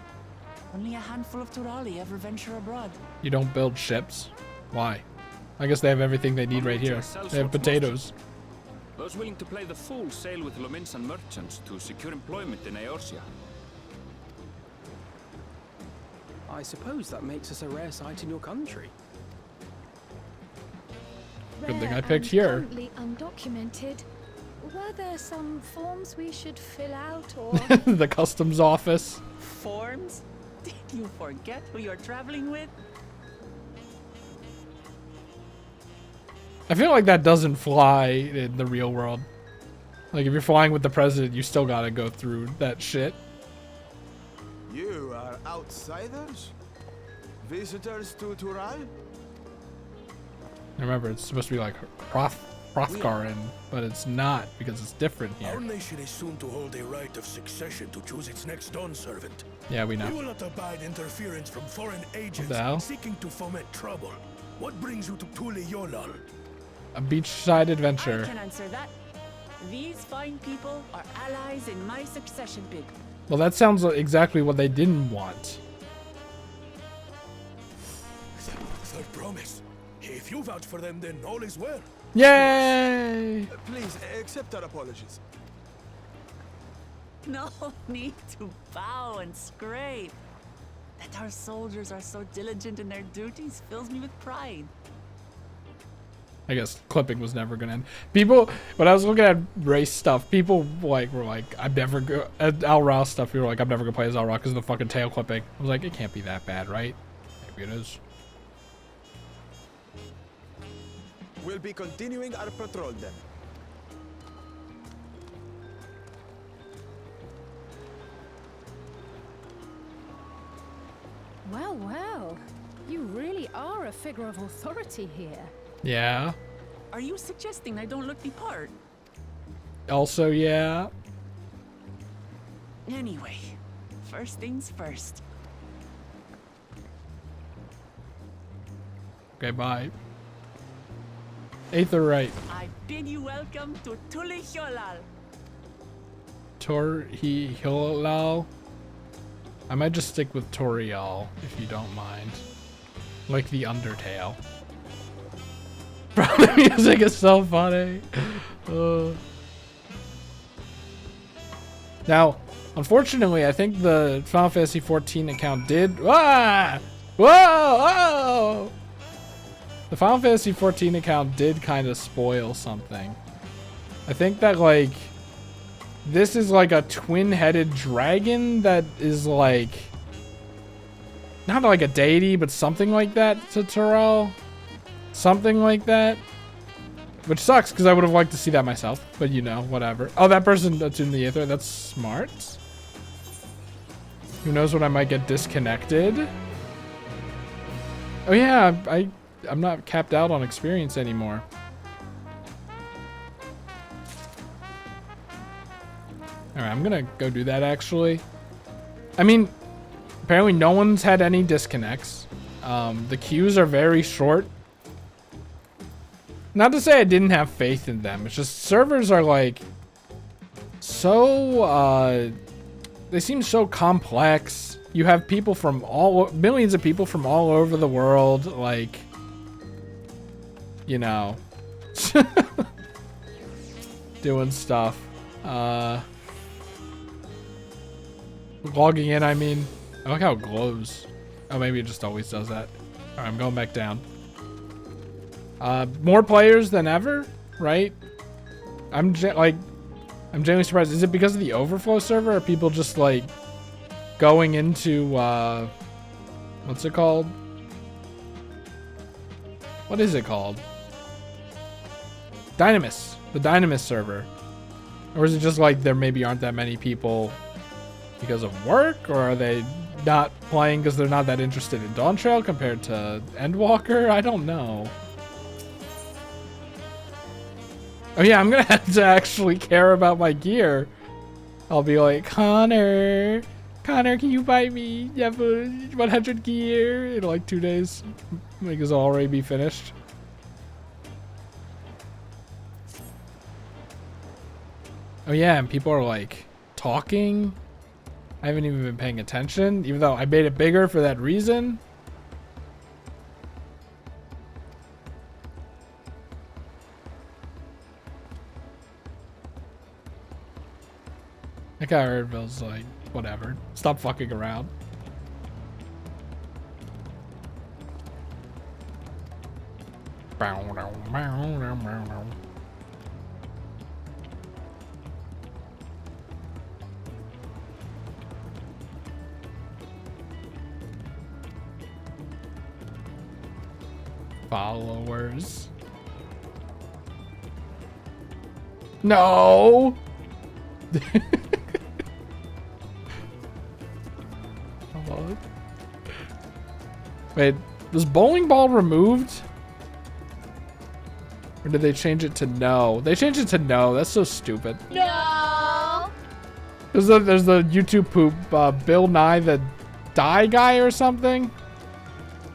only a handful of Turali ever venture abroad. You don't build ships? Why? I guess they have everything they need right here. They have potatoes. Those willing to play the fool sail with Lominsan merchants to secure employment in Eorzea. I suppose that makes us a rare sight in your country. Good thing I Rare picked and here. Currently undocumented. Were there some forms we should fill out or? The customs office. Forms? Did you forget who you're traveling with? I feel like that doesn't fly in the real world. Like if you're flying with the president, you still gotta go through that shit. You are outsiders? Visitors to Tural? Remember, it's supposed to be like Hrothgarin, but it's not because it's different Our here. nation is soon to hold a right of succession to choose its next dawn servant. Yeah, we We know. will not abide interference from foreign agents the hell? seeking to foment trouble. What brings you to Tulihyolal? A beachside I adventure. can answer that. These fine people are allies in my succession bid. Well, that sounds like exactly what they didn't want. Third promise. If you vouch for them, then all is well. Yay! Please, accept our apologies. No need to bow and scrape. That our soldiers are so diligent in their duties fills me with pride. I guess clipping was never gonna end. People, when I was looking at race stuff, people like were like, "I'm never go." At Al Rao stuff, people were like, "I'm never gonna play as Al Rao because of the fucking tail clipping." I was like, "It can't be that bad, right?" Maybe it is. We'll be continuing our patrol then. Well, well. You really are a figure of authority here. Yeah. Are you suggesting I don't look the part? Also, yeah. Anyway, first things first. Okay, bye. Aetherite. I bid you welcome to Tulihyolal. Hilal. I might just stick with Toriel, if you don't mind. Like the Undertale. Bro, the music is so funny. Now, unfortunately, I think the Final Fantasy XIV account did... Ah! Whoa! Whoa! The Final Fantasy XIV account did kind of spoil something. I think that, like, this is like a twin-headed dragon that is like not like a deity, but something like that to Terrell. Something like that. Which sucks because I would have liked to see that myself, but you know, whatever. Oh, that person that's in the ether, that's smart. Who knows when I might get disconnected? Oh yeah, I'm not capped out on experience anymore. Alright, I'm gonna go do that actually. I mean, apparently no one's had any disconnects. The queues are very short. Not to say I didn't have faith in them. It's just servers are like so they seem so complex. You have people from millions of people from all over the world, like, you know, doing stuff. Logging in, I mean. I like how it glows. Oh, maybe it just always does that. All right, I'm going back down. More players than ever, right? I'm genuinely surprised. Is it because of the overflow server? Or are people just like going into what's it called? What is it called? Dynamis, the Dynamis server. Or is it just like there maybe aren't that many people because of work, or are they not playing because they're not that interested in Dawntrail compared to Endwalker? I don't know. Oh yeah, I'm gonna have to actually care about my gear. I'll be like, Connor, can you buy me 100 gear in like 2 days? Because I'll already be finished. Oh yeah, and people are like talking. I haven't even been paying attention, even though I made it bigger for that reason. That guy Erdville's like, whatever. Stop fucking around. Followers. No. Wait, was bowling ball removed? Or did they change it to no? They changed it to no. That's so stupid. No. There's the YouTube poop, Bill Nye the Die Guy or something.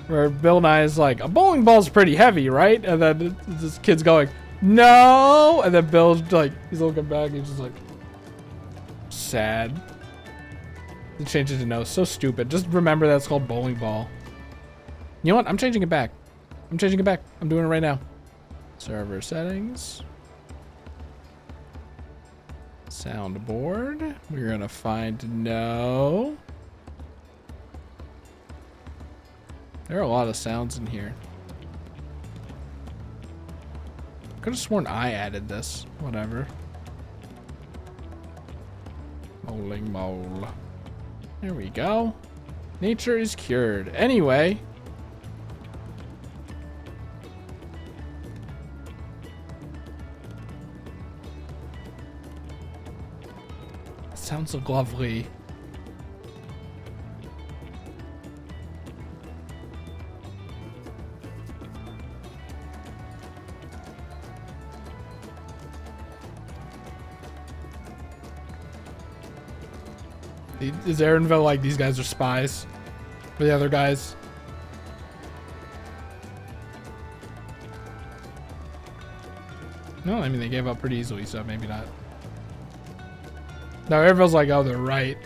Where Bill Nye is like, a bowling ball's pretty heavy, right? And then this kid's going, no. And then Bill's like, he's looking back. He's just like, sad. They changed it to no. So stupid. Just remember that's called bowling ball. You know what? I'm changing it back. I'm changing it back. I'm doing it right now. Server settings. Soundboard. We're going to find no. There are a lot of sounds in here. Could have sworn I added this. Whatever. Bowling mole. There we go. Nature is cured. Anyway. Sounds so lovely. Is Aaronville like, these guys are spies for the other guys? No, I mean, they gave up pretty easily, so maybe not. No, Aaronville's like, oh, they're right.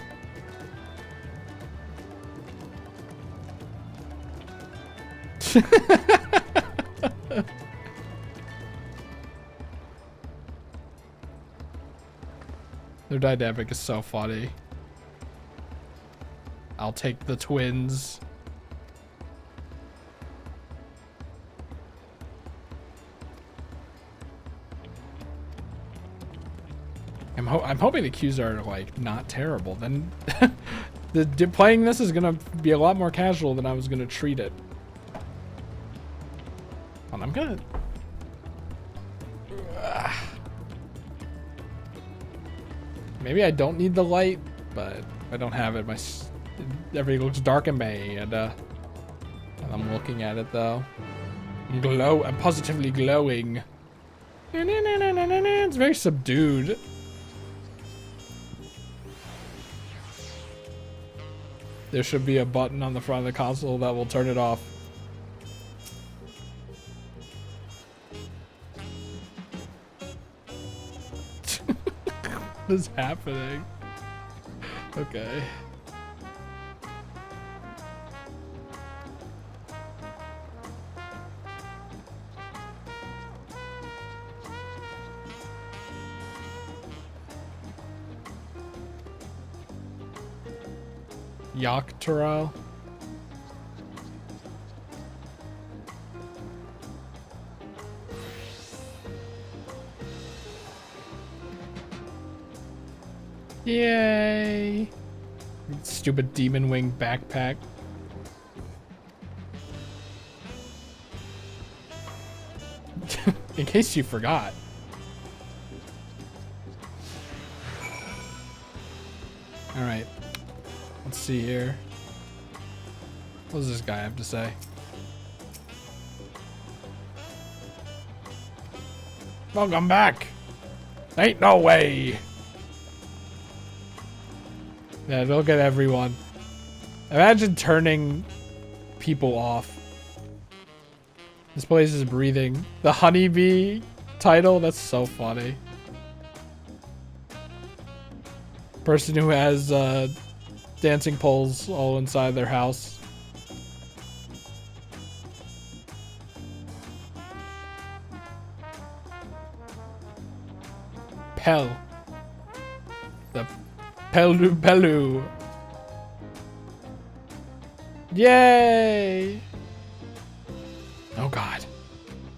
Their dynamic is so funny. I'll take the twins. I'm hoping the queues are like not terrible. Then playing this is gonna be a lot more casual than I was gonna treat it. And I'm gonna. Maybe I don't need the light, but I don't have it. Everything looks dark in me, and I'm looking at it though. I'm positively glowing. It's very subdued. There should be a button on the front of the console that will turn it off. What is happening? Okay. Dawntrail. Yay! Stupid demon wing backpack. In case you forgot. Alright. Let's see here. What does this guy have to say? Welcome back! Ain't no way! Yeah, look at everyone. Imagine turning people off. This place is breathing. The honeybee title? That's so funny. Person who has dancing poles all inside their house. Pell. The Pelu. Yay! Oh god.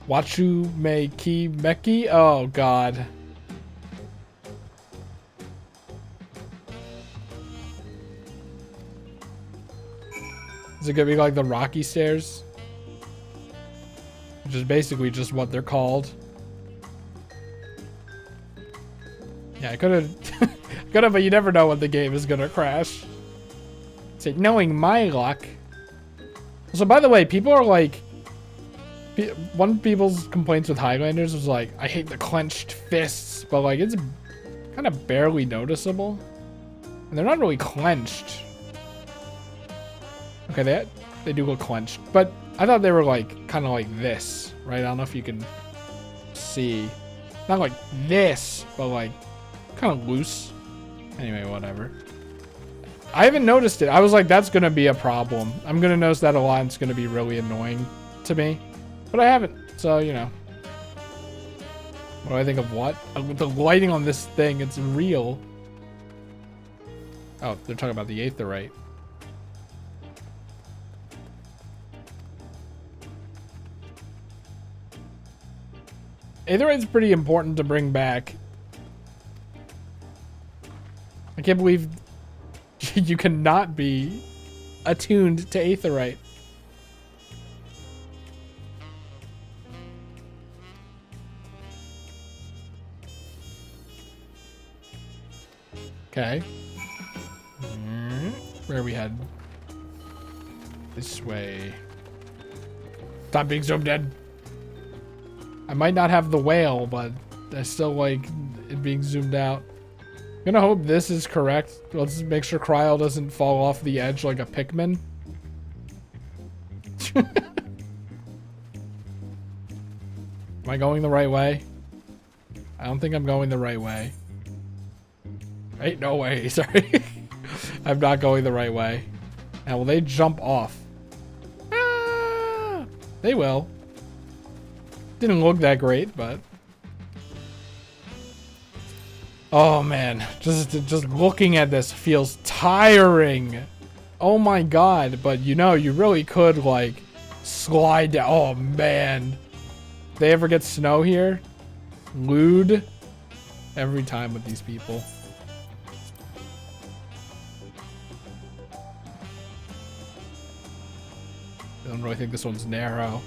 Wachu Meiki Meki? Oh god. Is it gonna be like the Rocky Stairs? Which is basically just what they're called. Yeah, I could have, but you never know when the game is gonna crash. Say, knowing my luck. So by the way, people are like, one of people's complaints with Highlanders was like, I hate the clenched fists, but like it's kind of barely noticeable. And they're not really clenched. Okay, they do look clenched, but I thought they were like kind of like this, right? I don't know if you can see. Not like this, but like kind of loose. Anyway, whatever. I haven't noticed it. I was like, that's gonna be a problem. I'm gonna notice that a lot. It's gonna be really annoying to me, but I haven't. So you know, what do I think of what? The lighting on this thing, it's real. Oh, they're talking about the Aetherite. Aetherite's pretty important to bring back. I can't believe you cannot be attuned to Aetherite. Okay. Where we head? This way. Stop being so dead. I might not have the whale, but I still like it being zoomed out. I'm gonna hope this is correct. Let's make sure Cryo doesn't fall off the edge like a Pikmin. Am I going the right way? I don't think I'm going the right way. Ain't no way, sorry. I'm not going the right way. Now, will they jump off? Ah, they will. Didn't look that great, but... Oh man, just looking at this feels tiring. Oh my god, but you know, you really could like slide down. Oh man. They ever get snow here? Lewd. Every time with these people. I don't really think this one's narrow.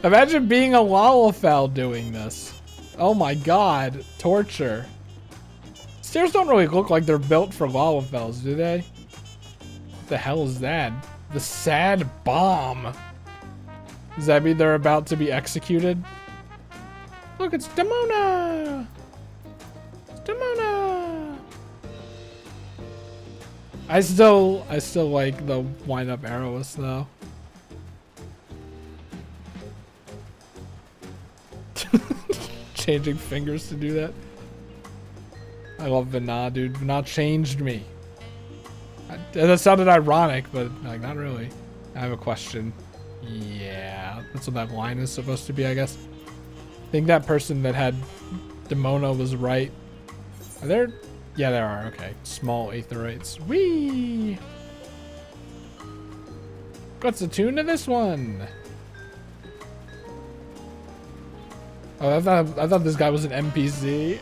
Imagine being a Lalafell doing this. Oh my god. Torture. Stairs don't really look like they're built for Lalafells, do they? What the hell is that? The sad bomb. Does that mean they're about to be executed? Look, it's Demona! It's Demona! I still like the wind-up arrowless though. Changing fingers to do that. I love Vina, dude. Vina changed me. That sounded ironic, but like not really. I have a question. Yeah, that's what that line is supposed to be, I guess. I think that person that had Demona was right. Are there? Yeah, there are. Okay. Small aetherites. Whee! What's the tune to this one? Oh, I thought this guy was an NPC.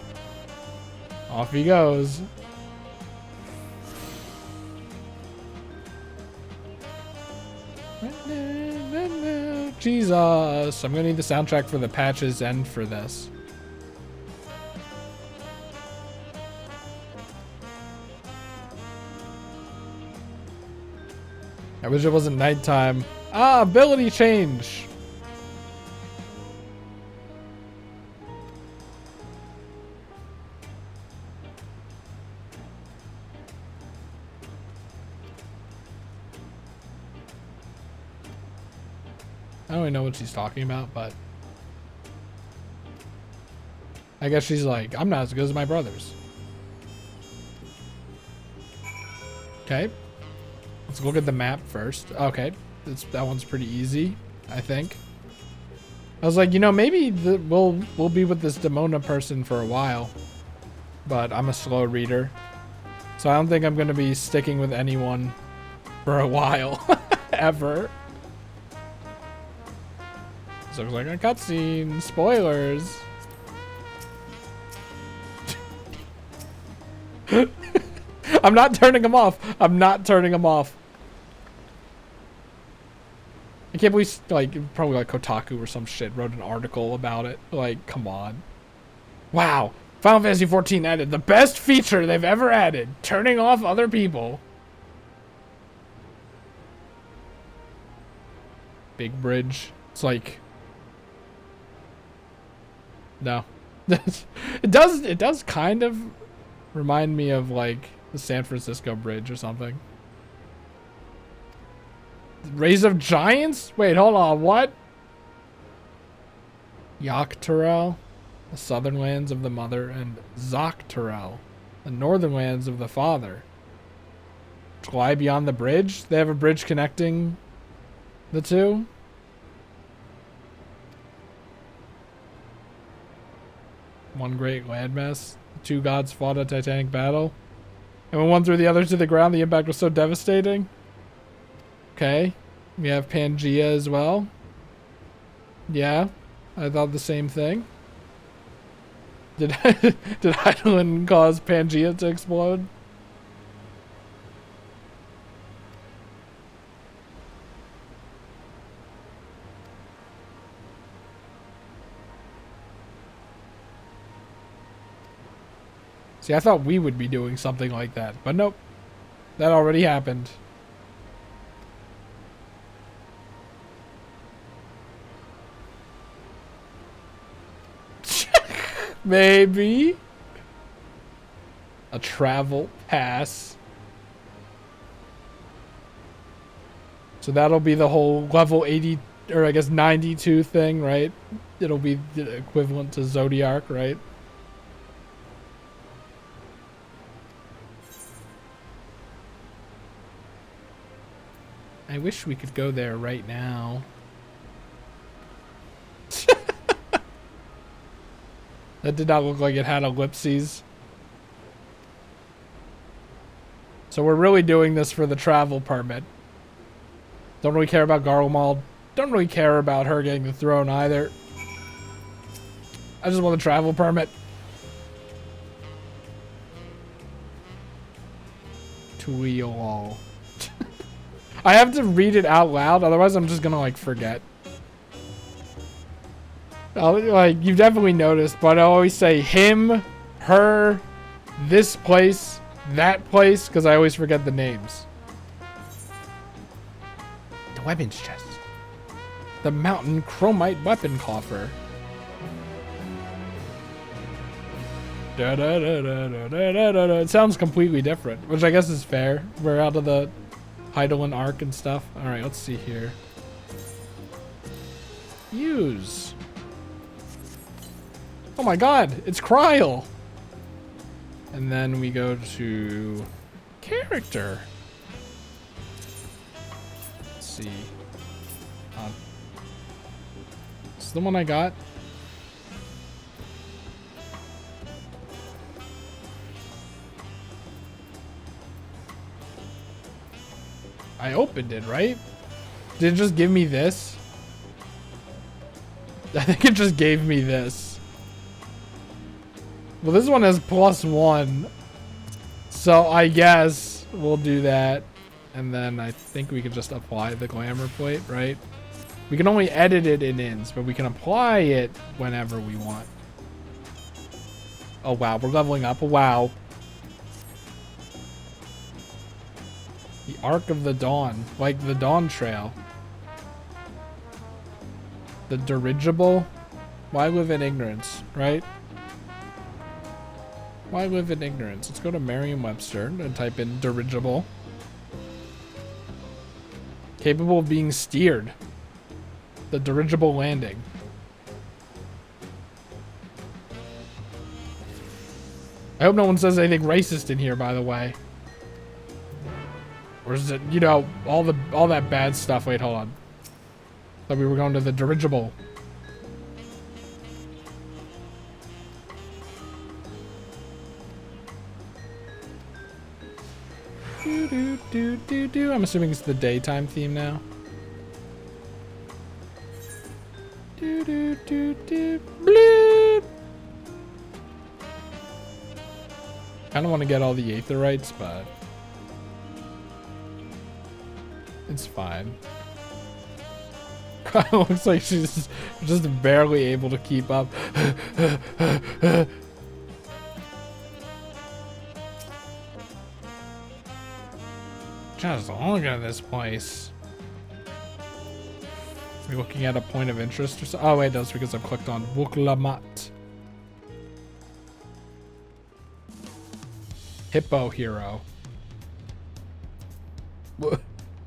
Off he goes. Jesus, I'm gonna need the soundtrack for the patches and for this. I wish it wasn't nighttime. Ah, ability change. I don't really know what she's talking about, but I guess she's like, I'm not as good as my brothers. Okay. Let's look at the map first. Okay. That one's pretty easy, I think. I was like, you know, maybe we'll be with this Demona person for a while, but I'm a slow reader. So I don't think I'm going to be sticking with anyone for a while, ever. This looks like a cutscene. Spoilers. I'm not turning them off. I'm not turning them off. I can't believe, like, probably like Kotaku or some shit wrote an article about it. Like, come on. Wow. Final Fantasy XIV added the best feature they've ever added. Turning off other people. Big bridge. It's like... No. It does kind of remind me of, like, the San Francisco Bridge or something. Rays of Giants? Wait, hold on, what? Yoctorel, the southern lands of the mother, and Zoctorel, the northern lands of the father. Fly beyond the bridge? They have a bridge connecting the two? One great landmass. The two gods fought a titanic battle. And when one threw the other to the ground, the impact was so devastating. Okay. We have Pangea as well. Yeah. I thought the same thing. Did Hydaelyn cause Pangea to explode? See, I thought we would be doing something like that, but nope. That already happened. Maybe. A travel pass. So that'll be the whole level 80, or I guess 92 thing, right? It'll be the equivalent to Zodiac, right? I wish we could go there right now. That did not look like it had ellipses. So we're really doing this for the travel permit. Don't really care about Garlemald. Don't really care about her getting the throne either. I just want the travel permit. Tuiol. I have to read it out loud, otherwise I'm just gonna like forget. Like you've definitely noticed, but I always say him, her, this place, that place, because I always forget the names. The weapons chest. The mountain chromite weapon coffer. Da, da, da, da, da, da, da, da. It sounds completely different, which I guess is fair. We're out of the Heidelin arc and stuff. All right, let's see here. Use. Oh my god, it's Kryl. And then we go to character. Let's see. This is the one I got. I opened it, right? Did it just give me this? I think it just gave me this. Well, this one has +1. So I guess we'll do that. And then I think we can just apply the glamour plate, right? We can only edit it in ins, but we can apply it whenever we want. Oh, wow. We're leveling up. Wow. The Arc of the Dawn. Like the Dawntrail. The dirigible. Why live in ignorance, right? Why live in ignorance? Let's go to Merriam-Webster and type in dirigible. Capable of being steered. The dirigible landing. I hope no one says anything racist in here, by the way. Or is it, you know, all that bad stuff? Wait, hold on. Thought we were going to the dirigible. Do, do, do, do, do. I'm assuming it's the daytime theme now. Do, do, do, do. Bloop. I don't want to get all the aetherites, but it's fine. Looks like she's just barely able to keep up. Just look at this place. Are we looking at a point of interest or so? Oh wait, that's because I've clicked on Wuklamat. Hippo Hero.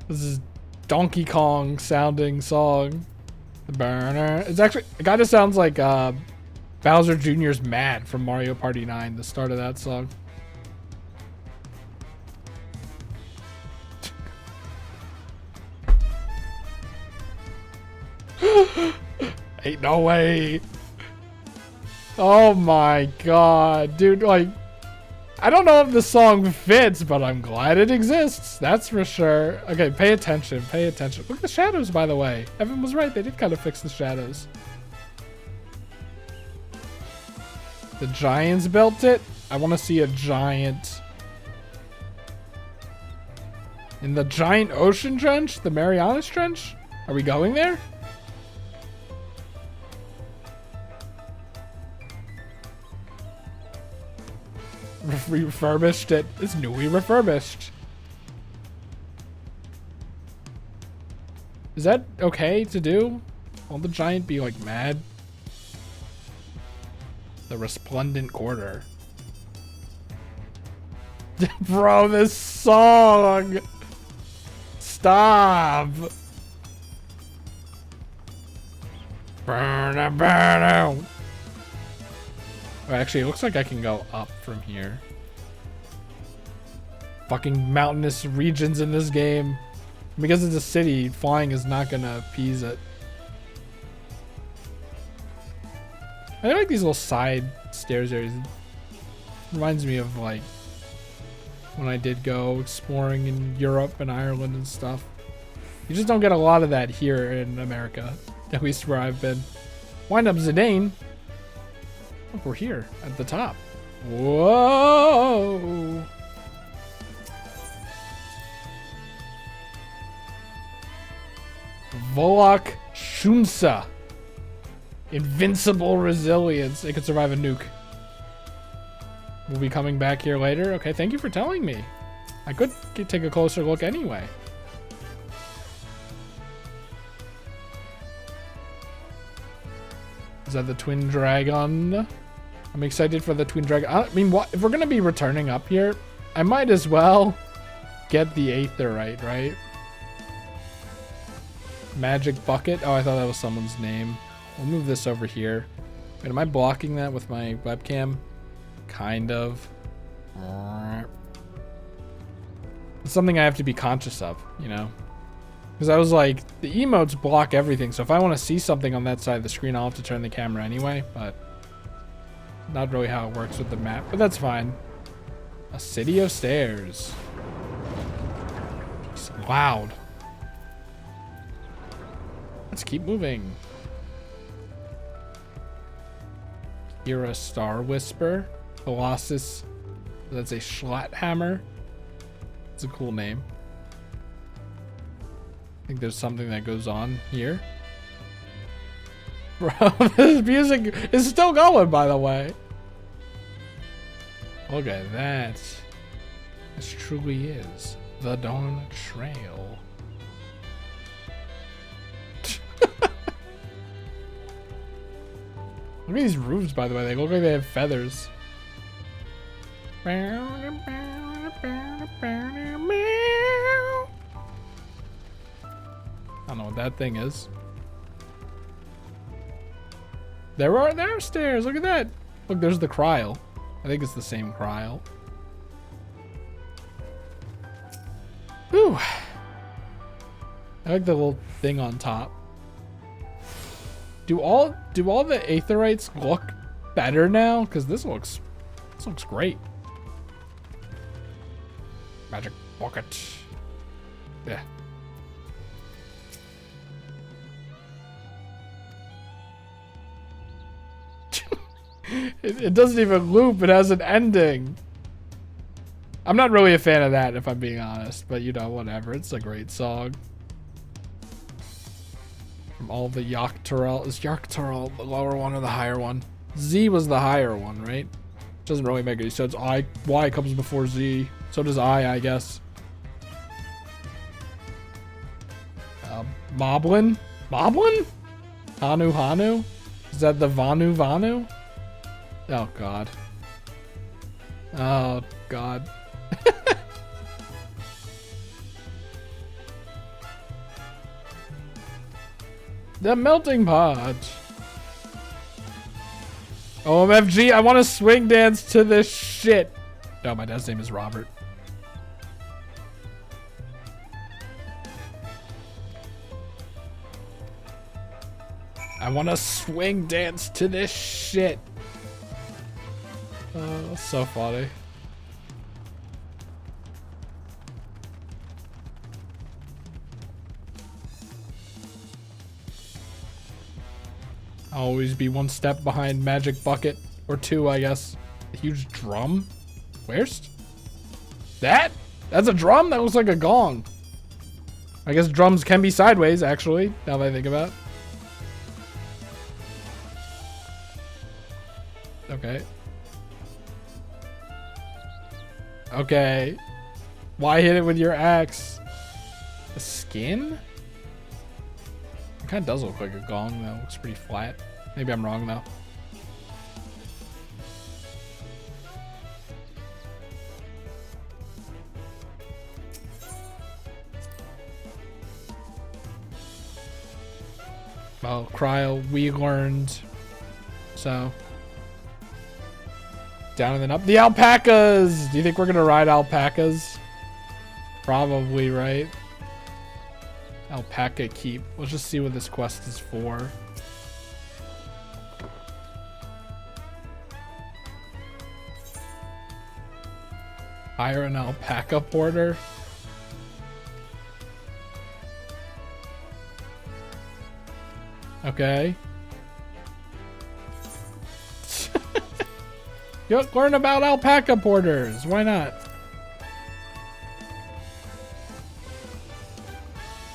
This is Donkey Kong sounding song. The burner. It's actually, it kind of sounds like Bowser Jr.'s Mad from Mario Party 9, the start of that song. Ain't no way. Oh my god, dude, like, I don't know if the song fits, but I'm glad it exists. That's for sure. Okay, pay attention, pay attention. Look at the shadows, by the way. Evan was right, they did kind of fix the shadows. The giants built it. I want to see a giant. In the giant ocean trench? The Marianas Trench? Are we going there? Refurbished it. It's newly refurbished. Is that okay to do? Won't the giant be like mad? The resplendent quarter. Bro, this song. Stop. Burn, burn out. Oh, actually, it looks like I can go up from here. Fucking mountainous regions in this game. Because it's a city, flying is not gonna appease it. I like these little side stairs areas. It reminds me of like when I did go exploring in Europe and Ireland and stuff. You just don't get a lot of that here in America, at least where I've been. Wind up Zidane. Look, we're here at the top. Whoa! Volok Shunsa. Invincible resilience. It could survive a nuke. We'll be coming back here later. Okay, thank you for telling me. I could take a closer look anyway. Is that the Twin Dragon? I'm excited for the Twin Dragon. I mean, what if we're gonna be returning up here? I might as well get the Aetherite, right? Magic Bucket. Oh, I thought that was someone's name. We'll move this over here. Wait, am I blocking that with my webcam? Kind of. It's something I have to be conscious of, you know? Because I was like, the emotes block everything, so if I want to see something on that side of the screen, I'll have to turn the camera anyway, but not really how it works with the map, but that's fine. A city of stairs. It's loud. Let's keep moving. Hear a Star Whisper. Colossus. That's a Schlatthammer. It's a cool name. I think there's something that goes on here. Bro, this music is still going, by the way. Look at that. This truly is the Dawntrail. Look at these roofs, by the way. They look like they have feathers. I don't know what that thing is. There are stairs. Look at that. Look, there's the Kryl. I think it's the same Kryl. Whew. I like the little thing on top. Do all the Aetherites look better now? Because this looks great. Magic bucket. Yeah. It doesn't even loop. It has an ending. I'm not really a fan of that, if I'm being honest. But, you know, whatever. It's a great song. From all the Dawntrail. Is Dawntrail the lower one or the higher one? Z was the higher one, right? Doesn't really make any sense. Y comes before Z. So does I guess. Moblin? Moblin? Hanu? Is that the Vanu? Oh, God. Oh, God. The melting pot. OMFG, I want to swing dance to this shit. No, my dad's name is Robert. I want to swing dance to this shit. Oh, so funny. I'll always be one step behind Magic Bucket. Or two, I guess. A huge drum? Where's that? That's a drum? That looks like a gong. I guess drums can be sideways, actually, now that I think about it. Okay. Okay. Why hit it with your axe? The skin? It kind of does look like a gong, though. It looks pretty flat. Maybe I'm wrong, though. Well, Kryl, we learned. So. Down and then up. The alpacas! Do you think we're going to ride alpacas? Probably, right? Alpaca Keep. Let's just see what this quest is for. Hire an alpaca porter. Okay. You learn about alpaca porters. Why not?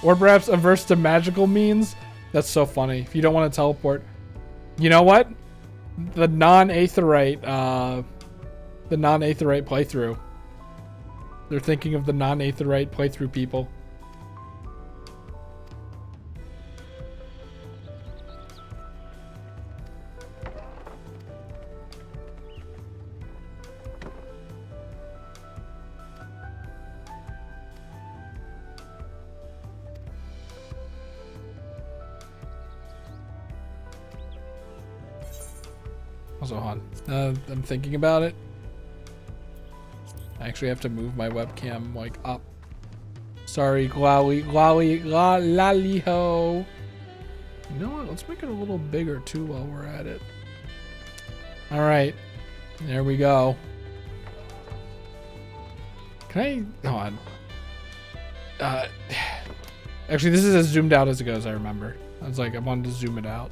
Or perhaps averse to magical means. That's so funny. If you don't want to teleport. You know what? The non-aetherite playthrough. They're thinking of the non-aetherite playthrough people. Also, hold on. I'm thinking about it. I actually have to move my webcam like up. Sorry, Laliho. You know what? Let's make it a little bigger too while we're at it. All right, there we go. Can I? Hold on. Actually, this is as zoomed out as it goes. I remember. I was like, I wanted to zoom it out.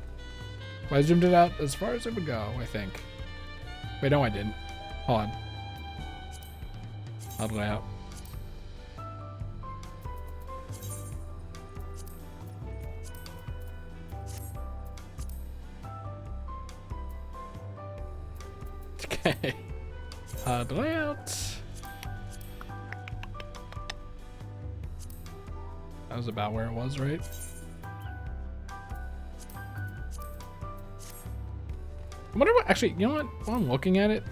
I zoomed it out as far as it would go, I think. Wait, no, I didn't. Hold on. I'll lay out. Okay. Layout. That was about where it was, right? I wonder what, actually, you know what? While I'm looking at it,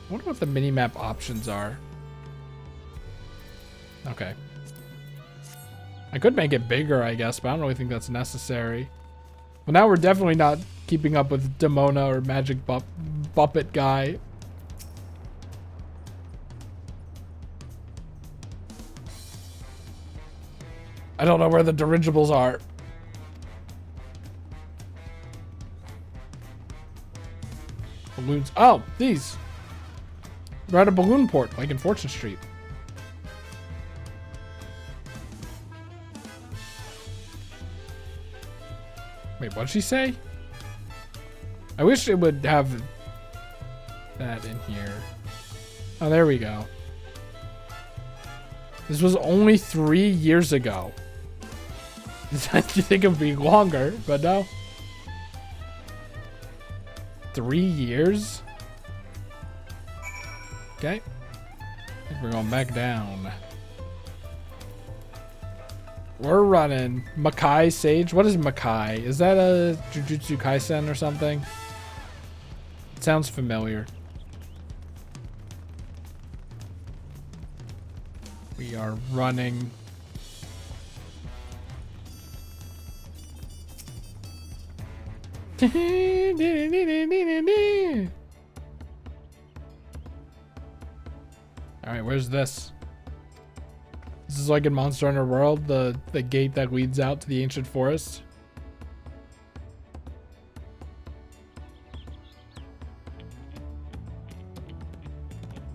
I wonder what the minimap options are. Okay. I could make it bigger, I guess, but I don't really think that's necessary. Well, now we're definitely not keeping up with Demona or Magic Buppet Guy. I don't know where the dirigibles are. Balloons. Oh, these. We're at a balloon port, like in Fortune Street. Wait, what'd she say? I wish it would have that in here. Oh, there we go. This was only 3 years ago. You think it would be longer, but no. 3 years? Okay. I think we're going back down. We're running. Makai Sage? What is Makai? Is that a Jujutsu Kaisen or something? It sounds familiar. We are running. Alright, where's this? This is like in Monster Hunter World, the gate that leads out to the ancient forest.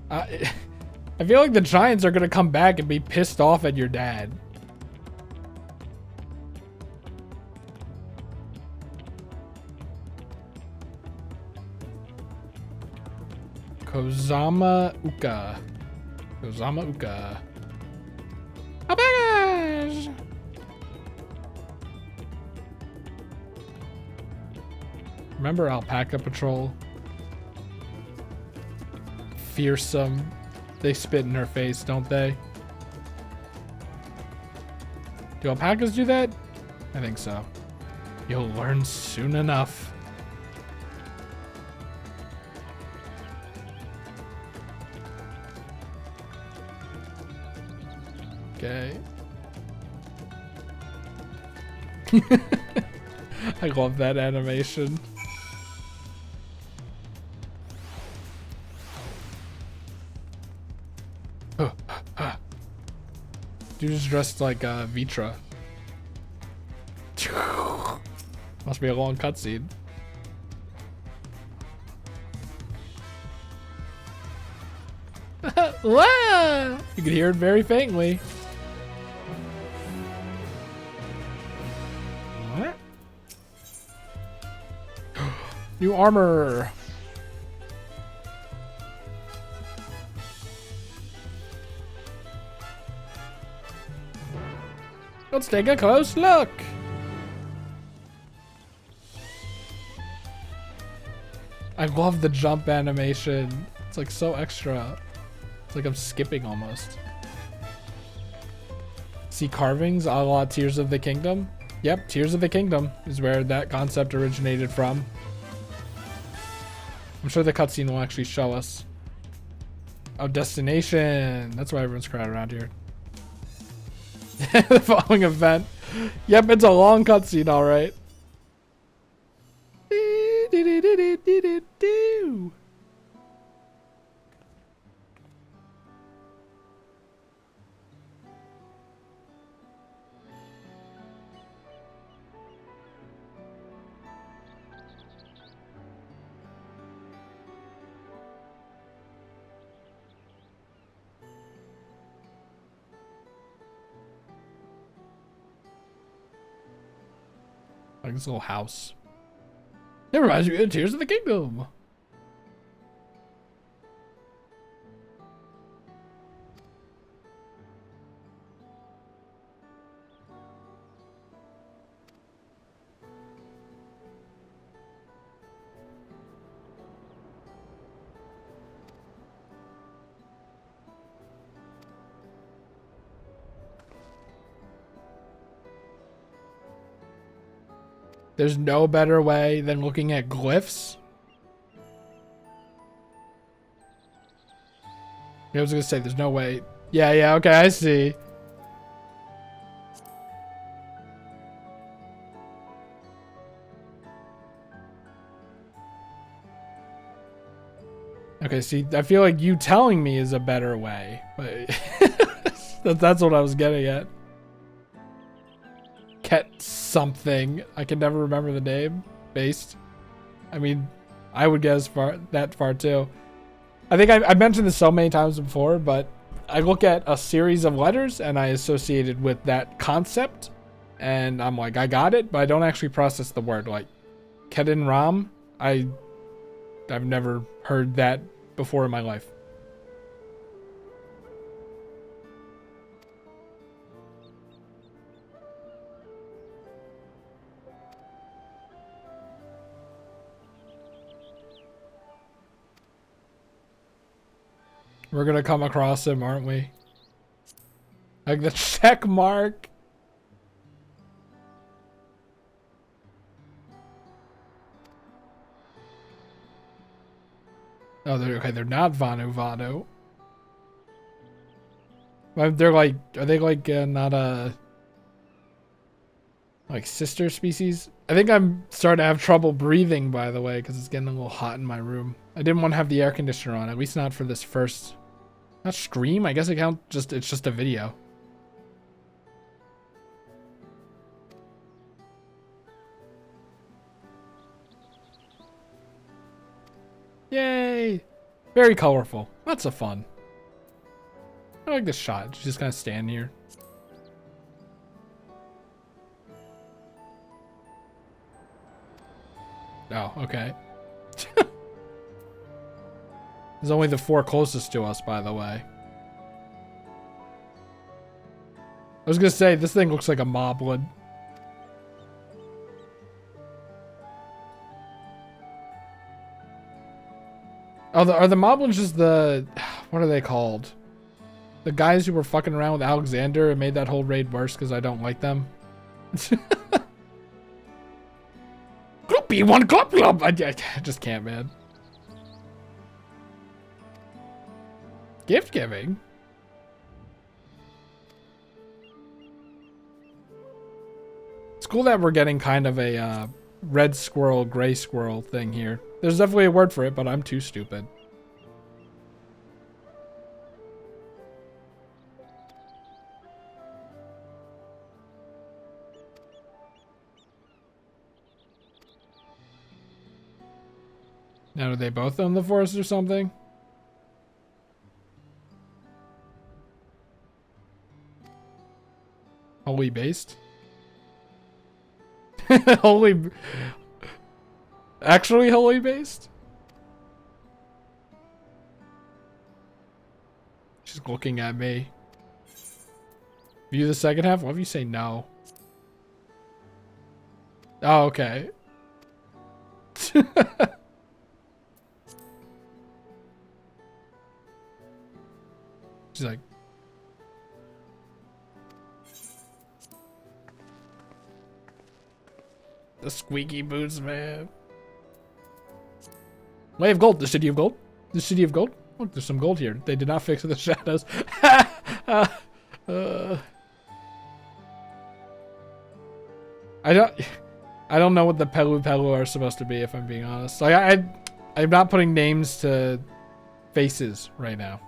I feel like the giants are gonna come back and be pissed off at your dad. Kozama Uka. Kozama Uka. Alpakas! Remember Alpaca Patrol? Fearsome. They spit in her face, don't they? Do alpacas do that? I think so. You'll learn soon enough. Okay. I love that animation. Dude is dressed like Vitra. Must be a long cutscene. Wah! You can hear it very faintly. What? New armor. Let's take a close look. I love the jump animation. It's like so extra. It's like I'm skipping almost. See carvings a la Tears of the Kingdom? Yep, Tears of the Kingdom is where that concept originated from. I'm sure the cutscene will actually show us. Oh, destination. That's why everyone's crowded around here. The following event. Yep, it's a long cutscene, alright. Like this little house. It reminds me of Tears of the Kingdom. There's no better way than looking at glyphs. I was gonna say there's no way. Yeah, okay, I see. Okay, see, I feel like you telling me is a better way, but that's what I was getting at. Ket something. I can never remember the name. Based. I mean, I would guess that far too. I think I mentioned this so many times before, but I look at a series of letters and I associate it with that concept, and I'm like, I got it, but I don't actually process the word. Like, Kedin Ram, I've never heard that before in my life. We're gonna come across him, aren't we? Like the check mark. Oh, they're not Vanu. They're like, are they like not a like sister species? I think I'm starting to have trouble breathing, by the way, because it's getting a little hot in my room. I didn't want to have the air conditioner on, at least not for this first. Not stream. I guess it counts. It's just a video. Yay! Very colorful. Lots of fun. I like this shot. Just kind of stand here. Oh, okay. There's only the 4 closest to us, by the way. I was gonna say, this thing looks like a moblin. Oh, are the moblins just the... What are they called? The guys who were fucking around with Alexander and made that whole raid worse because I don't like them? Gloopy, one glop. I just can't, man. Gift giving? It's cool that we're getting kind of a red squirrel, gray squirrel thing here. There's definitely a word for it, but I'm too stupid. Now, do they both own the forest or something? Holy based. Holy. Actually holy based? She's looking at me. View the second half? What if you say no? Oh, okay. She's like, the squeaky boots, man. Way of gold. The city of gold. The city of gold. Look, there's some gold here. They did not fix the shadows. I don't know what the Pelu Pelu are supposed to be, if I'm being honest. Like I'm not putting names to faces right now.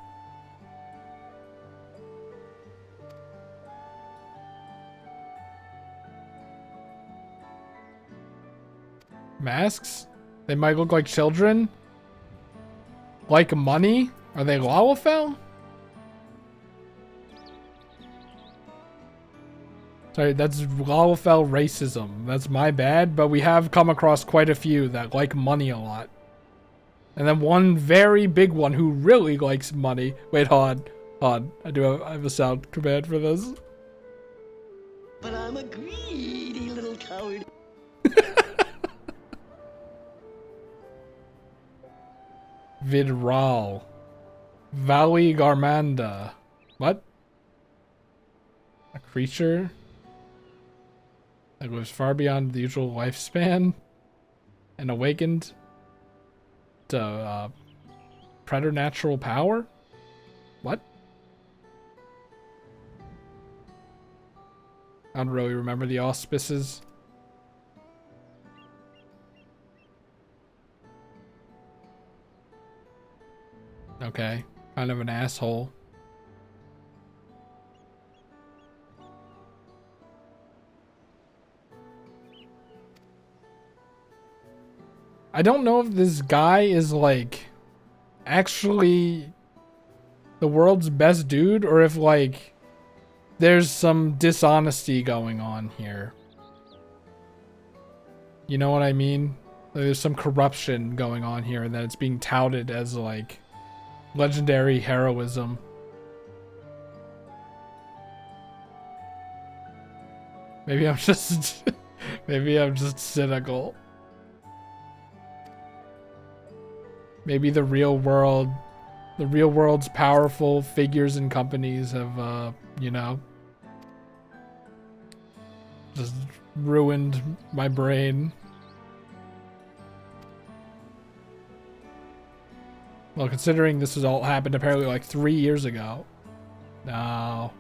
Masks? They might look like children. Like money? Are they Lalafell? Sorry, that's Lalafell racism. That's my bad, but we have come across quite a few that like money a lot. And then one very big one who really likes money. Wait, hold on. I have a sound command for this. But I'm a greedy little coward. Vidral. Valley Garmanda. What? A creature that goes far beyond the usual lifespan and awakened to preternatural power? What? I don't really remember the auspices. Okay, kind of an asshole. I don't know if this guy is like actually the world's best dude or if like there's some dishonesty going on here. You know what I mean? Like, there's some corruption going on here and that it's being touted as like legendary heroism. Maybe I'm just maybe I'm just cynical. Maybe the real world's powerful figures and companies have you know, just ruined my brain. Well, considering this has all happened apparently like 3 years ago. No.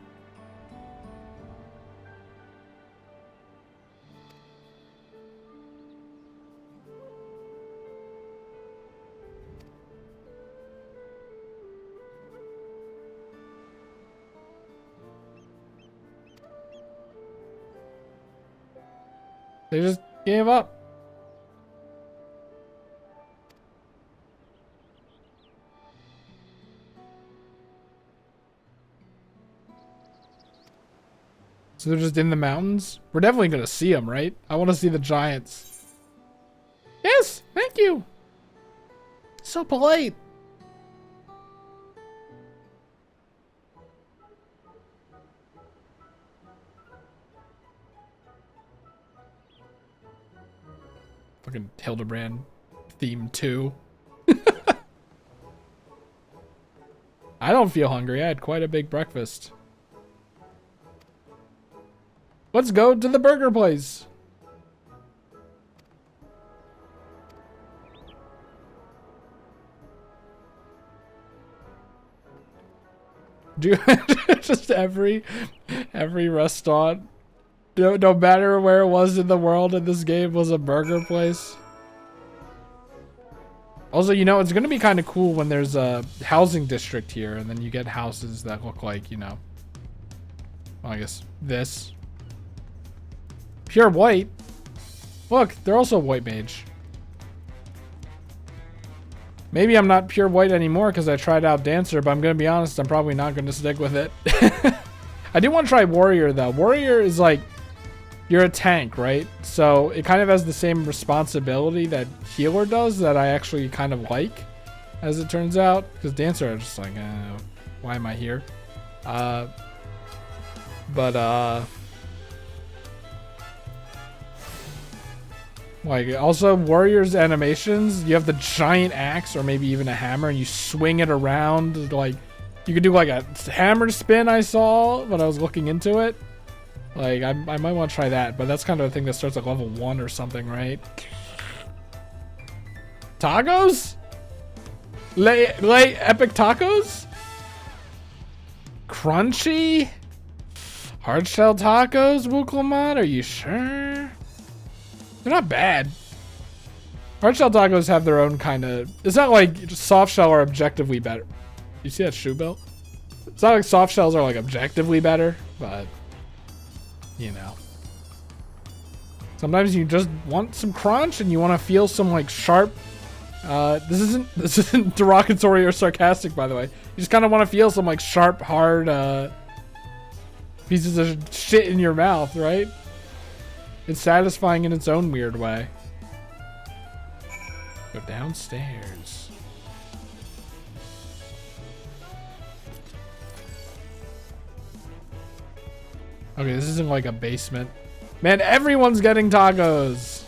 They just gave up. So they're just in the mountains? We're definitely going to see them, right? I want to see the giants. Yes, thank you. So polite. Fucking Hildebrand theme 2. I don't feel hungry. I had quite a big breakfast. Let's go to the burger place. Do just every restaurant, no matter where it was in the world in this game, was a burger place. Also, you know, it's gonna be kind of cool when there's a housing district here, and then you get houses that look like, you know, well, I guess this. Pure white. Look, they're also white mage. Maybe I'm not pure white anymore because I tried out Dancer, but I'm going to be honest, I'm probably not going to stick with it. I do want to try Warrior though. Warrior is like, you're a tank, right? So it kind of has the same responsibility that Healer does that I actually kind of like, as it turns out. Because Dancer, I'm just like, why am I here? Like, also, Warrior's animations, you have the giant axe or maybe even a hammer, and you swing it around. Like, you could do like a hammer spin, I saw when I was looking into it. Like, I might want to try that, but that's kind of a thing that starts at level 1 or something, right? Tacos? Lay epic tacos? Crunchy? Hard shell tacos, Wooklamat? Are you sure? They're not bad. Hard shell tacos have their own kind of... It's not like soft shell are objectively better. You see that shoe belt? It's not like soft shells are like objectively better, but... You know. Sometimes you just want some crunch and you want to feel some like sharp... This isn't derogatory or sarcastic, by the way. You just kind of want to feel some like sharp, hard pieces of shit in your mouth, right? It's satisfying in its own weird way. Go downstairs. Okay, this isn't like a basement. Man, everyone's getting tacos.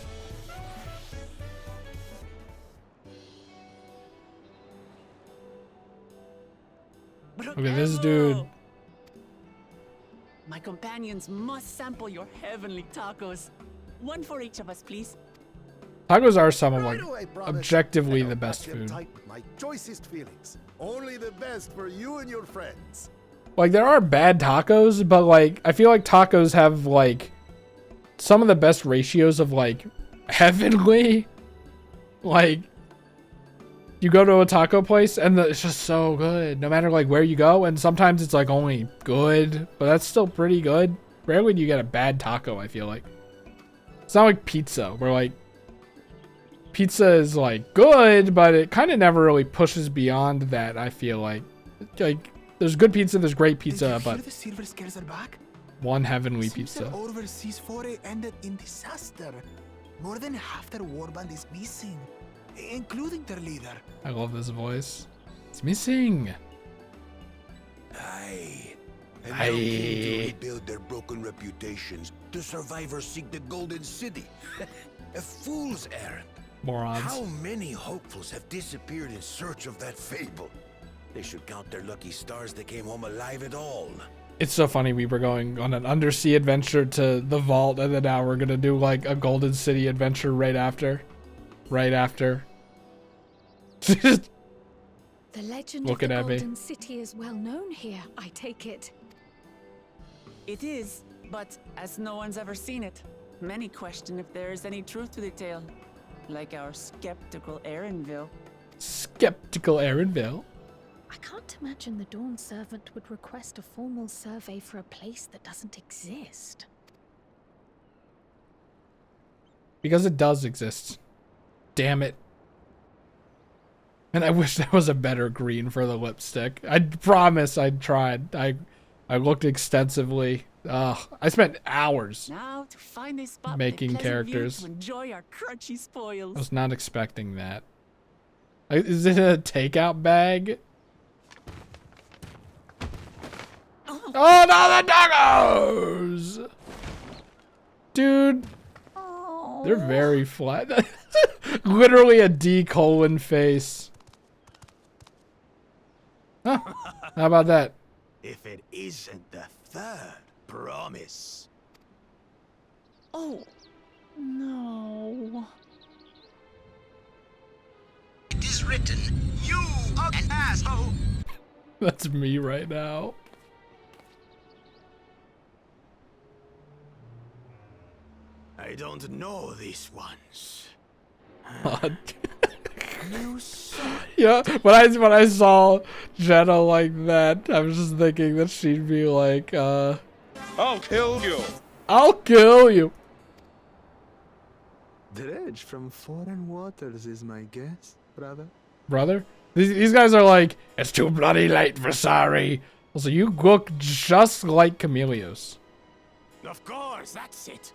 Okay, this dude. My companions must sample your heavenly tacos. One for each of us, please. Tacos are some of like objectively the best food. My choicest feelings. Only the best for you and your friends. Like, there are bad tacos, but like I feel like tacos have like some of the best ratios of like heavenly. Like, you go to a taco place and it's just so good no matter like where you go, and sometimes it's like only good, but that's still pretty good. Rarely do you get a bad taco, I feel like. It's not like pizza where like pizza is like good, but it kind of never really pushes beyond that. I feel like there's good pizza, there's great pizza, but the silver scales are back? one heavenly Seems pizza. their overseas foray ended in disaster. More than half their warband is missing, including their leader. I love this voice. It's missing. Aye. And now came to rebuild their broken reputations. The survivors seek the Golden City. A fool's errand. Morons. How many hopefuls have disappeared in search of that fable? They should count their lucky stars they came home alive at all. It's so funny, we were going on an undersea adventure to the vault, and then now we're gonna do like a Golden City adventure right after. Right after. The legend Looking of at the me. Golden City is well known here, I take it. It is, but as no one's ever seen it, many question if there is any truth to the tale. Like our skeptical Erinville. Skeptical Erinville? I can't imagine the Dawn Servant would request a formal survey for a place that doesn't exist. Because it does exist. Damn it. And I wish there was a better green for the lipstick. I promise I tried. I looked extensively. I spent hours Now to find a spot making with a pleasant view characters. to enjoy our crunchy spoils. I was not expecting that. Is it a takeout bag? Oh no, the doggos! Dude. They're very flat. Literally a D colon face. Huh. How about that? If it isn't the third promise. Oh, no. It is written, you are an asshole. That's me right now. I don't know these ones. Yeah, when I saw Jenna like that, I was just thinking that she'd be like, I'll kill you. I'll kill you. Dredge from foreign waters is my guess, brother. Brother? These guys are like, it's too bloody late for sorry. Also, you look just like Chameleos. Of course, that's it.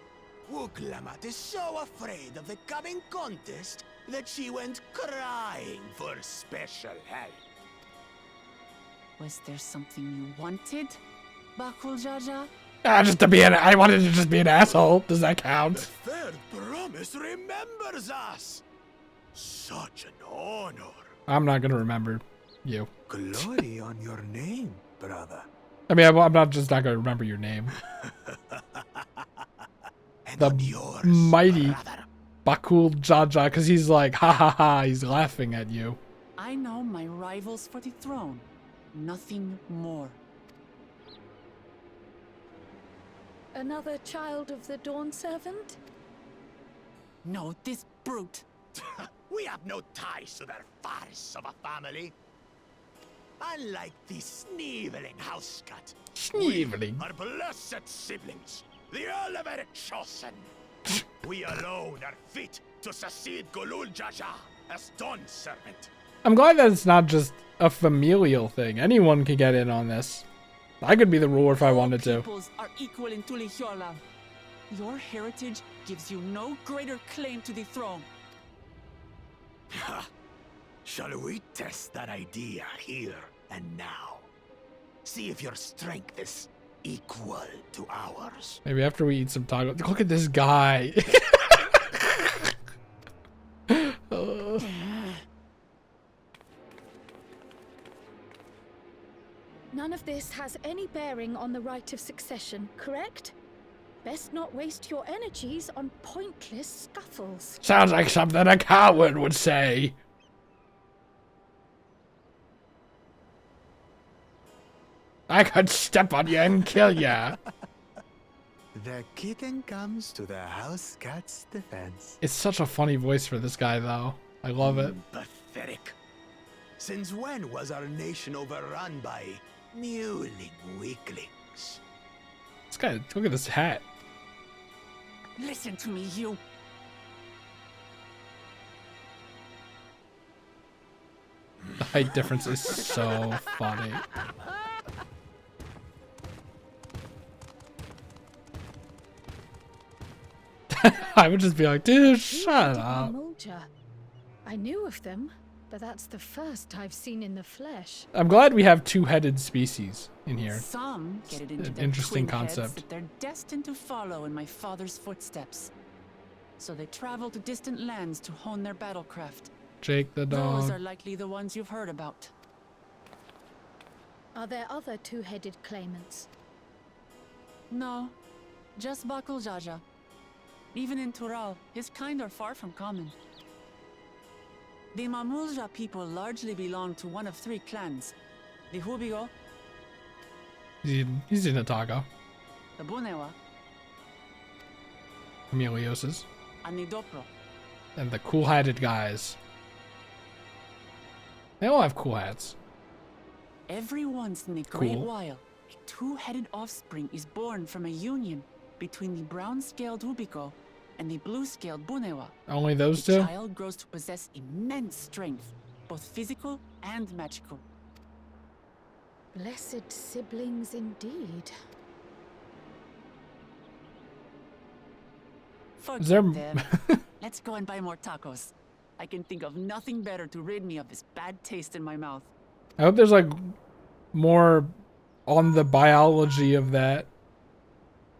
Wooglamat is so afraid of the coming contest that she went crying for special help. Was there something you wanted, Bakul Jaja? Just to be I wanted to just be an asshole. Does that count? The third promise remembers us. Such an honor. I'm not gonna remember you. Glory on your name, brother. I mean, I'm not just not gonna remember your name. The mighty Bakul Jaja, because he's like, ha ha ha, he's laughing at you. I know my rivals for the throne. Nothing more. Another child of the Dawn Servant? No, this brute. We have no ties to their farce of a family. Unlike the sneevling house cut. Sneevling? Our blessed siblings, the elevated chosen. We alone are fit to succeed Golul Jaja as Dawn Servant. I'm glad that it's not just a familial thing. Anyone can get in on this. I could be the ruler if I wanted to. Peoples are equal in Tulihiola. Your heritage gives you no greater claim to the throne. Shall we test that idea here and now? See if your strength is equal to ours. Maybe after we eat some taco. Look at this guy. None of this has any bearing on the right of succession, correct? Best not waste your energies on pointless scuffles. Sounds like something a coward would say. I could step on you and kill ya. The kitten comes to the house cat's defense. It's such a funny voice for this guy, though. I love it. Pathetic. Since when was our nation overrun by mewling weaklings? This guy, look at this hat. Listen to me, you. The height difference is so funny. I would just be like, dude, shut up. I knew of them, but that's the first I've seen in the flesh. I'm glad we have two-headed species in here. Some get it into An their interesting twin heads concept. that they're destined to follow in my father's footsteps. So they travel to distant lands to hone their battlecraft. Jake the dog. Those are likely the ones you've heard about. Are there other two-headed claimants? No, just Bakul Jaja. Even in Tural, his kind are far from common. The Mamulja people largely belong to one of three clans. The Hubigo, He's in Otago. the Bunewa, Chameleoses. and the Dopro. And the cool-hatted guys. They all have cool hats. Every once in a great Cool. while, a two-headed offspring is born from a union between the brown-scaled Hubigo and the blue-scaled Bunewa. Only those the two? child grows to possess immense strength, both physical and magical. Blessed siblings indeed. Forget there- them. Let's go and buy more tacos. I can think of nothing better to rid me of this bad taste in my mouth. I hope there's like more on the biology of that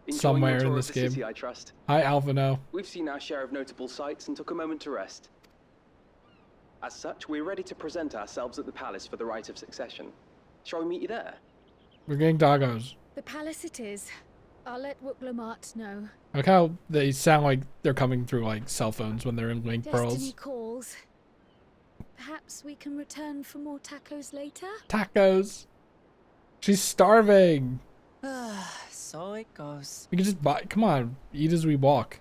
Enjoying somewhere your tour in of this the game. city, I trust. Hi, Alvino. We've seen our share of notable sights and took a moment to rest. As such, we're ready to present ourselves at the palace for the rite of succession. Shall we meet you there? We're getting doggos. The palace it is. I'll let Wooklamart know. Look how they sound like they're coming through like cell phones when they're in Link Destiny Pearls. calls. Perhaps we can return for more tacos later? Tacos. She's starving. So it goes. We can just buy. Come on, eat as we walk.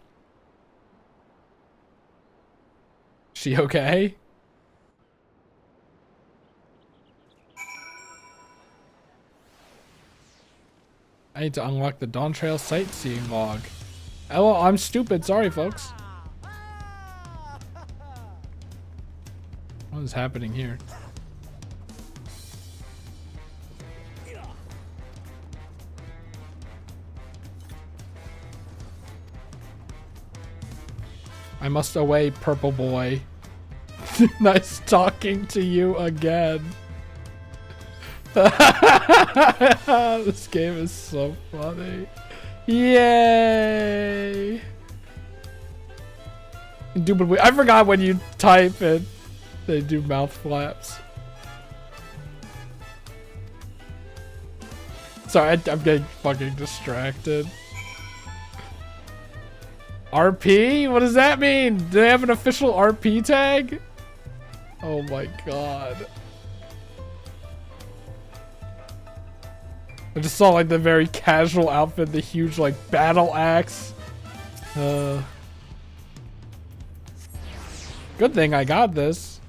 She okay? I need to unlock the Dawntrail sightseeing log. Oh, well, I'm stupid. Sorry, folks. What is happening here? I must away, purple boy. Nice talking to you again. This game is so funny. Yay! Indubitably. I forgot when you type it, they do mouth flaps. Sorry, I'm getting fucking distracted. RP? What does that mean? Do they have an official RP tag? Oh my god. I just saw like the very casual outfit, the huge like battle axe. Good thing I got this.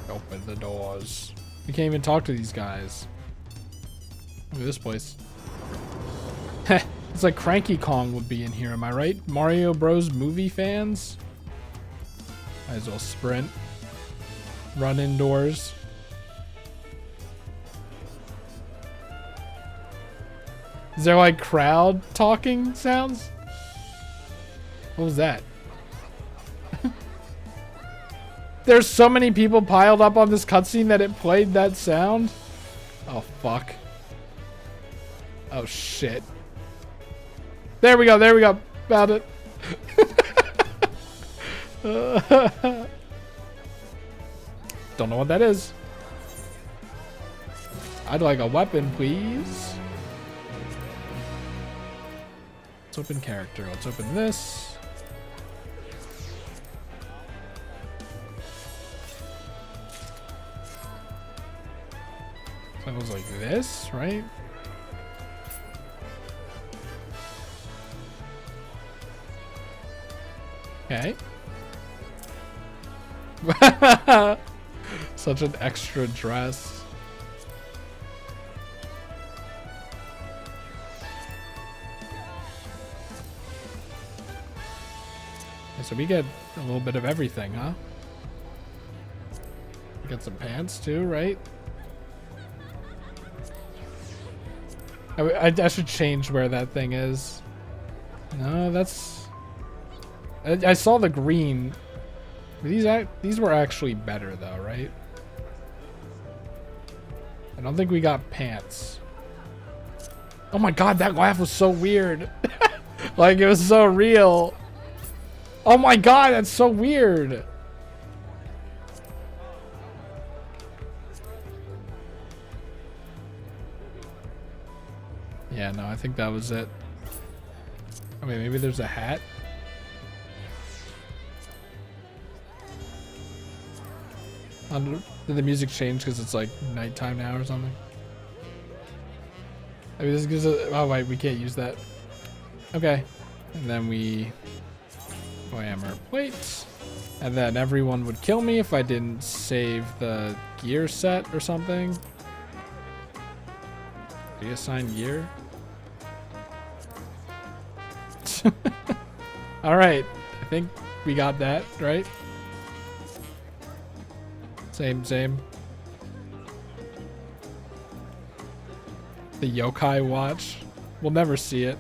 Open the doors. We can't even talk to these guys. Look at this place. It's like Cranky Kong would be in here, am I right? Mario Bros. Movie fans? Might as well sprint. Run indoors. Is there like crowd talking sounds? What was that? There's so many people piled up on this cutscene that it played that sound. Oh fuck. Oh shit. There we go, there we go. Found it. Don't know what that is. I'd like a weapon, please. Let's open character. Let's open this. That was like this, right? Okay. Such an extra dress. So we get a little bit of everything, huh? We got some pants too, right? I should change where that thing is. No, that's... I saw the green. These were actually better though, right? I don't think we got pants. Oh my god, that laugh was so weird. Like it was so real. Oh my god, that's so weird. Yeah, no, I think that was it. I mean, maybe there's a hat. Did the music change because it's like nighttime now or something? I mean, this gives us... Oh, wait, we can't use that. Okay. And then we... Hammer plates. And then everyone would kill me if I didn't save the gear set or something. Reassign gear? Alright. I think we got that, right? Same. The yokai watch. We'll never see it.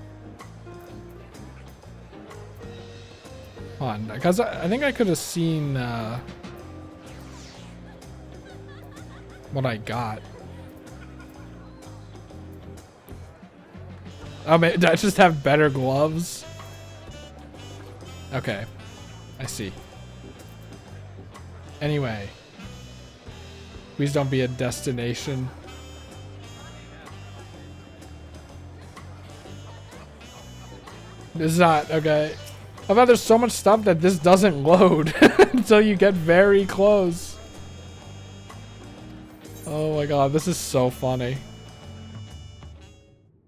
Hold on, because I think I could have seen what I got. Oh, man, did I just have better gloves? Okay, I see. Anyway. Please don't be a destination. It's not, okay. I thought there's so much stuff that this doesn't load until you get very close. Oh my god, this is so funny.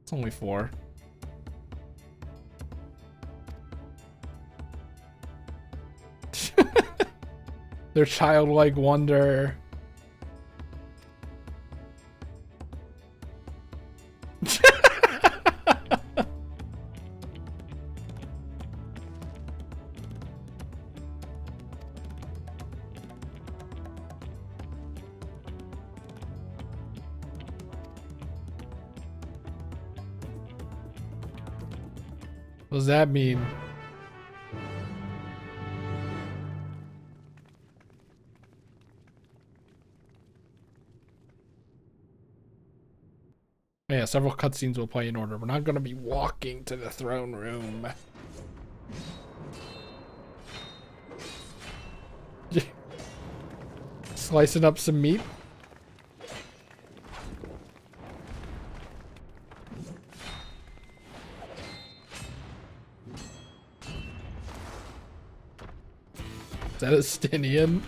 It's only 4. Their childlike wonder. What does that mean? Yeah, several cutscenes will play in order. We're not going to be walking to the throne room. Slicing up some meat. Is that a Stinian?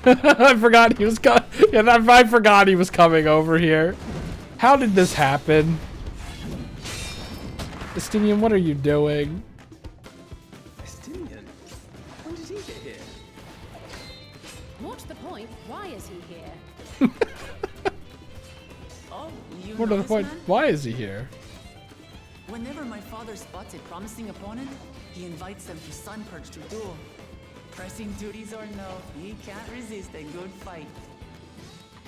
I forgot he was coming. Yeah, I forgot he was coming over here. How did this happen? Estinian, what are you doing? Estinian? When did he get here? What's the point? Why is he here? Oh, you What know the this point? man? Why is he here? Whenever my father spots a promising opponent, he invites them to Sun Perch to duel. Pressing duties or no, he can't resist a good fight.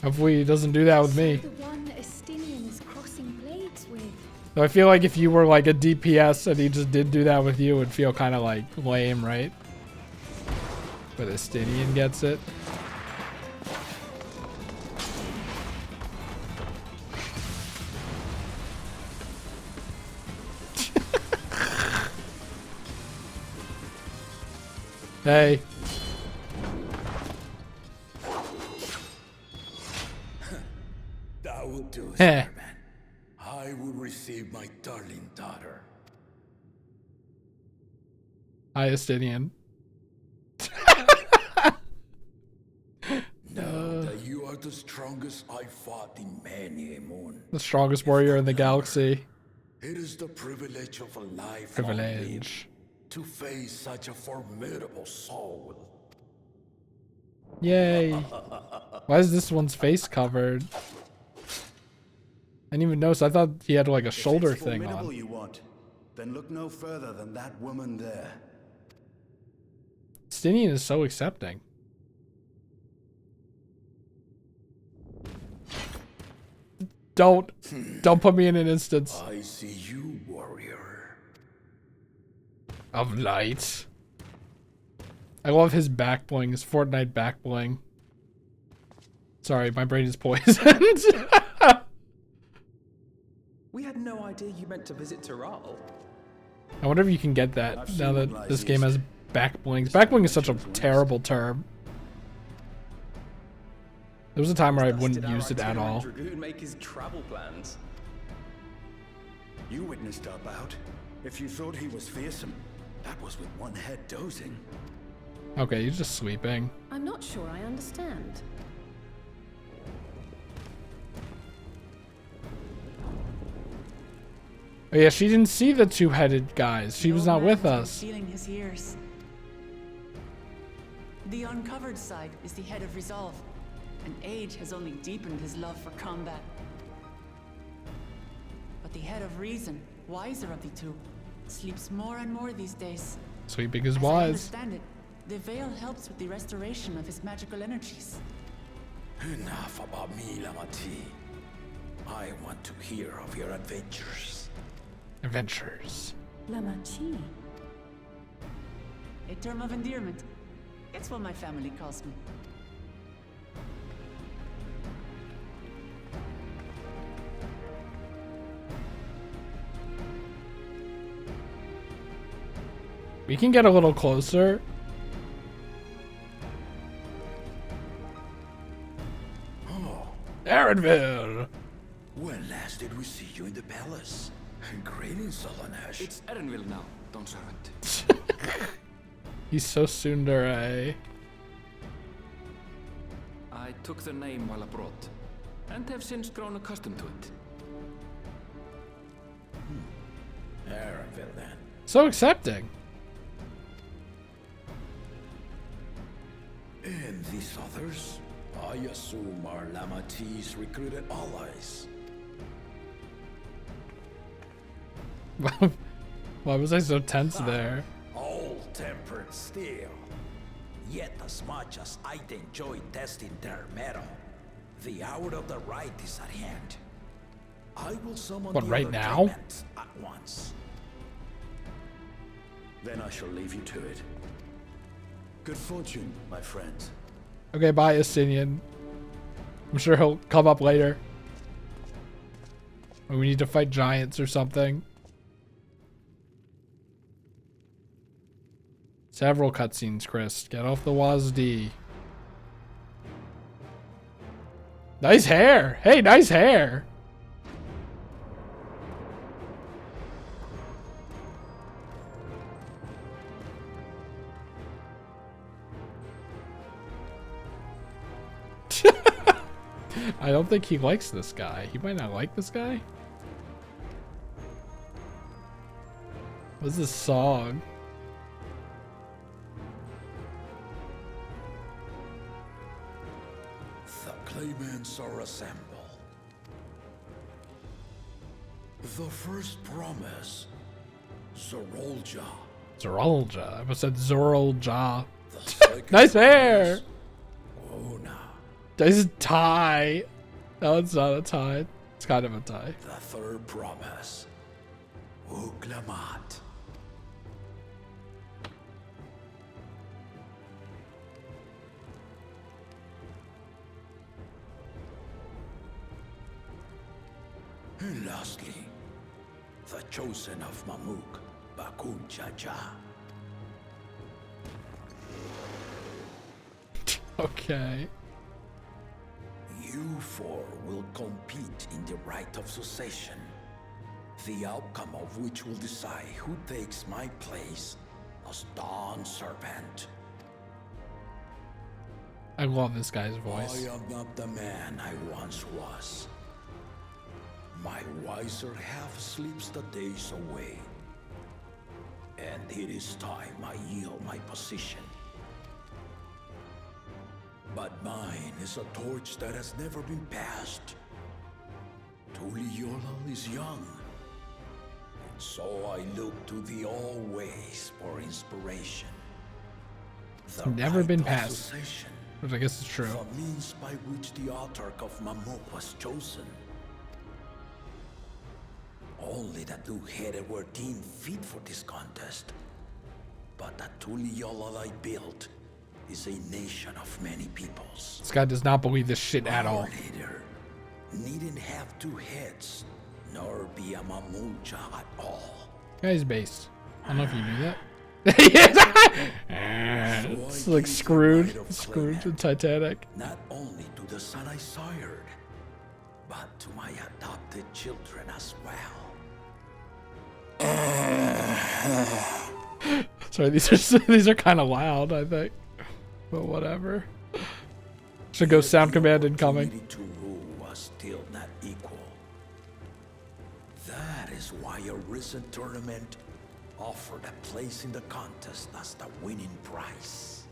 Hopefully he doesn't do that with me. The one Estinian is crossing blades with. So I feel like if you were like a DPS and he just did do that with you, it would feel kind of like lame, right? But Estinian gets it. Hey. That will do, Heh. Spider-Man. I will receive my darling daughter. Hi, Estinian. Know that you are the strongest I fought in many a moon. The strongest warrior in the galaxy. It is the privilege of a life Privilege. to face such a formidable soul. Yay. Why is this one's face covered? I didn't even notice. I thought he had like a shoulder If it's thing formidable on. you want, then look no further than that woman there. Stinian is so accepting. Don't put me in an instance I see you, warrior. of light. I love his back bling, his Fortnite back bling. Sorry, my brain is poisoned. We had no idea you meant to visit Toral. I wonder if you can get that now that this game has back blings. Back bling is such a terrible term. There was a time where I wouldn't use it at all. Dragoon make his travel plans. You witnessed our bout. If you thought he was fearsome, that was with one head dozing. Okay, you're just sweeping. I'm not sure I understand. Oh yeah, she didn't see the two-headed guys. She was not with us. Feeling his ears. The uncovered side is the head of resolve, and age has only deepened his love for combat. But the head of reason, wiser of the two, sleeps more and more these days. Sweeping is As I wise. understand it, the veil helps with the restoration of his magical energies. Enough about me, Lamati. I want to hear of your adventures. Adventures. Lamachi. A term of endearment. It's what my family calls me. We can get a little closer. Oh, Erenville. when last did we see you in the palace? Greetings, Solonash. It's Erenville now, Dawn Servant. He's so tsundere. I took the name while abroad, and have since grown accustomed to it. Erenville, then. So accepting. And these others? I assume are Lamati's recruited allies. Why was I so tense there? All tempered steel. Yet as much as I'd enjoy testing their metal, the hour of the right is at hand. I will summon What, the right other now? claimants at once. Then I shall leave you to it. Good fortune, my friends. Okay, bye, Estinian. I'm sure he'll come up later. When we need to fight giants or something. Several cutscenes, Chris. Get off the WASD. Nice hair. Hey, nice hair. I don't think he likes this guy. He might not like this guy. What's this song? The claimants are assembled. The first promise, Zorolja. Zorolja. I almost said Zorolja. Nice hair. Ona. Nice tie. No, it's not a tie. It's kind of a tie. The third promise, Uklamat. And lastly, the chosen of Mamuk, Bakun Jaja. Okay. You four will compete in the rite of succession, the outcome of which will decide who takes my place as Dawn Serpent. I love this guy's voice. I am not the man I once was. My wiser half sleeps the days away, and it is time I yield my position. But mine is a torch that has never been passed. Tuliyola is young, and so I look to thee always for inspiration. It's never been passed, which I guess is true. The means by which the autarch of Mamuk was chosen. Only the two-headed were deemed fit for this contest. But the Tuliyola I built is a nation of many peoples. This guy does not believe this shit at all. Our leader needn't have two heads, nor be a Mamulja at all. Guy's based. I don't know if you knew that. It's like Scrooge and Titanic. Not only to the son I sired, but to my adopted children as well. Sorry, these are kind of loud, I think. But whatever. Should go sound command incoming. To rule was still not equal. That is why a recent tournament offered a place in the contest as the winning prize.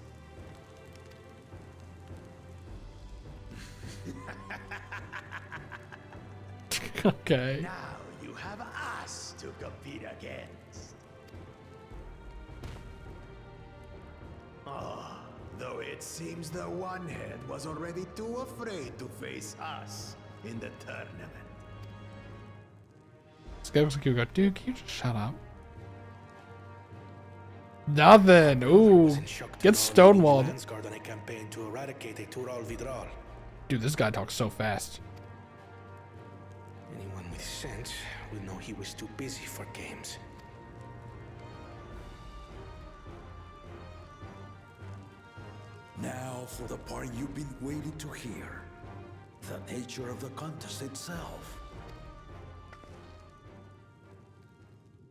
Okay. Now you have us to compete against. Oh, though it seems the one head was already too afraid to face us in the tournament. This guy looks like you go, dude, can you just shut up? Nothing. Ooh. Get stonewalled. Dude, this guy talks so fast. Anyone with sense will know he was too busy for games. Now for the part you've been waiting to hear. The nature of the contest itself.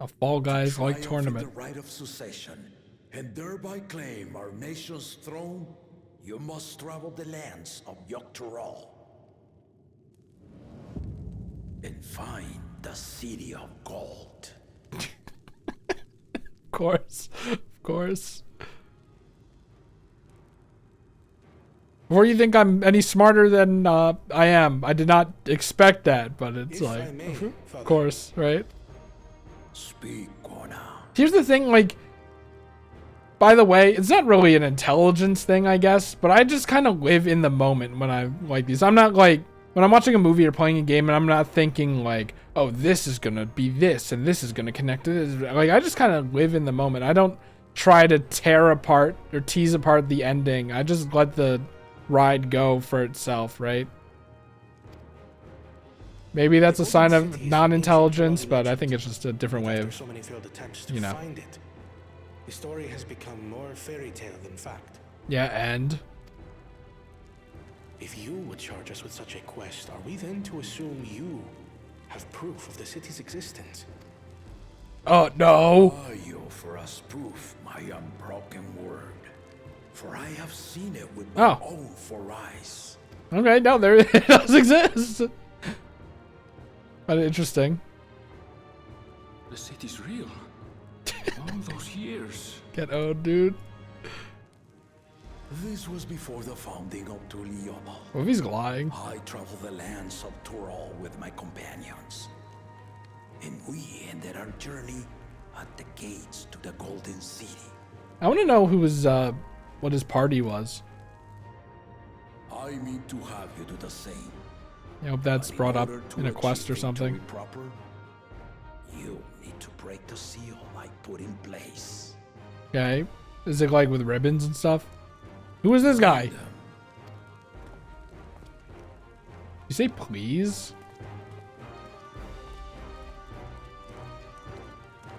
A Fall Guys like tournament. The right of succession, and thereby claim our nation's throne, you must travel the lands of Yogg-Turaul and find the City of Gold. Of course. Of course. Before you think I'm any smarter than I am, I did not expect that, but it's like, of course, right? Speak, Gona. Here's the thing, like, by the way, it's not really an intelligence thing, I guess, but I just kind of live in the moment when I like these. I'm not like when I'm watching a movie or playing a game and I'm not thinking like, oh, this is gonna be this and this is gonna connect to this. Like, I just kind of live in the moment. I don't try to tear apart or tease apart the ending. I just let the ride go for itself, right? Maybe that's a sign of non-intelligence, but I think it's just a different way of, so many failed attempts to you know. find it. The story has become more fairy tale than fact. Yeah, and If you would charge us with such a quest, are we then to assume you have proof of the city's existence? oh no. Are you for us proof, my unbroken word? For I have seen it with my Oh. own four eyes. Okay, no, there it does exist. But interesting. The city's real. All those years. Get owned, dude. This was before the founding of Tulioba. What if he's lying? I traveled the lands of Tural with my companions. And we ended our journey at the gates to the Golden City. I want to know who was, what his party was. I mean to have you do the same. I hope that's brought up in a quest or achieve something. victory proper, you need to break the seal I put in place. Okay. Is it like with ribbons and stuff? Who is this guy? You say please?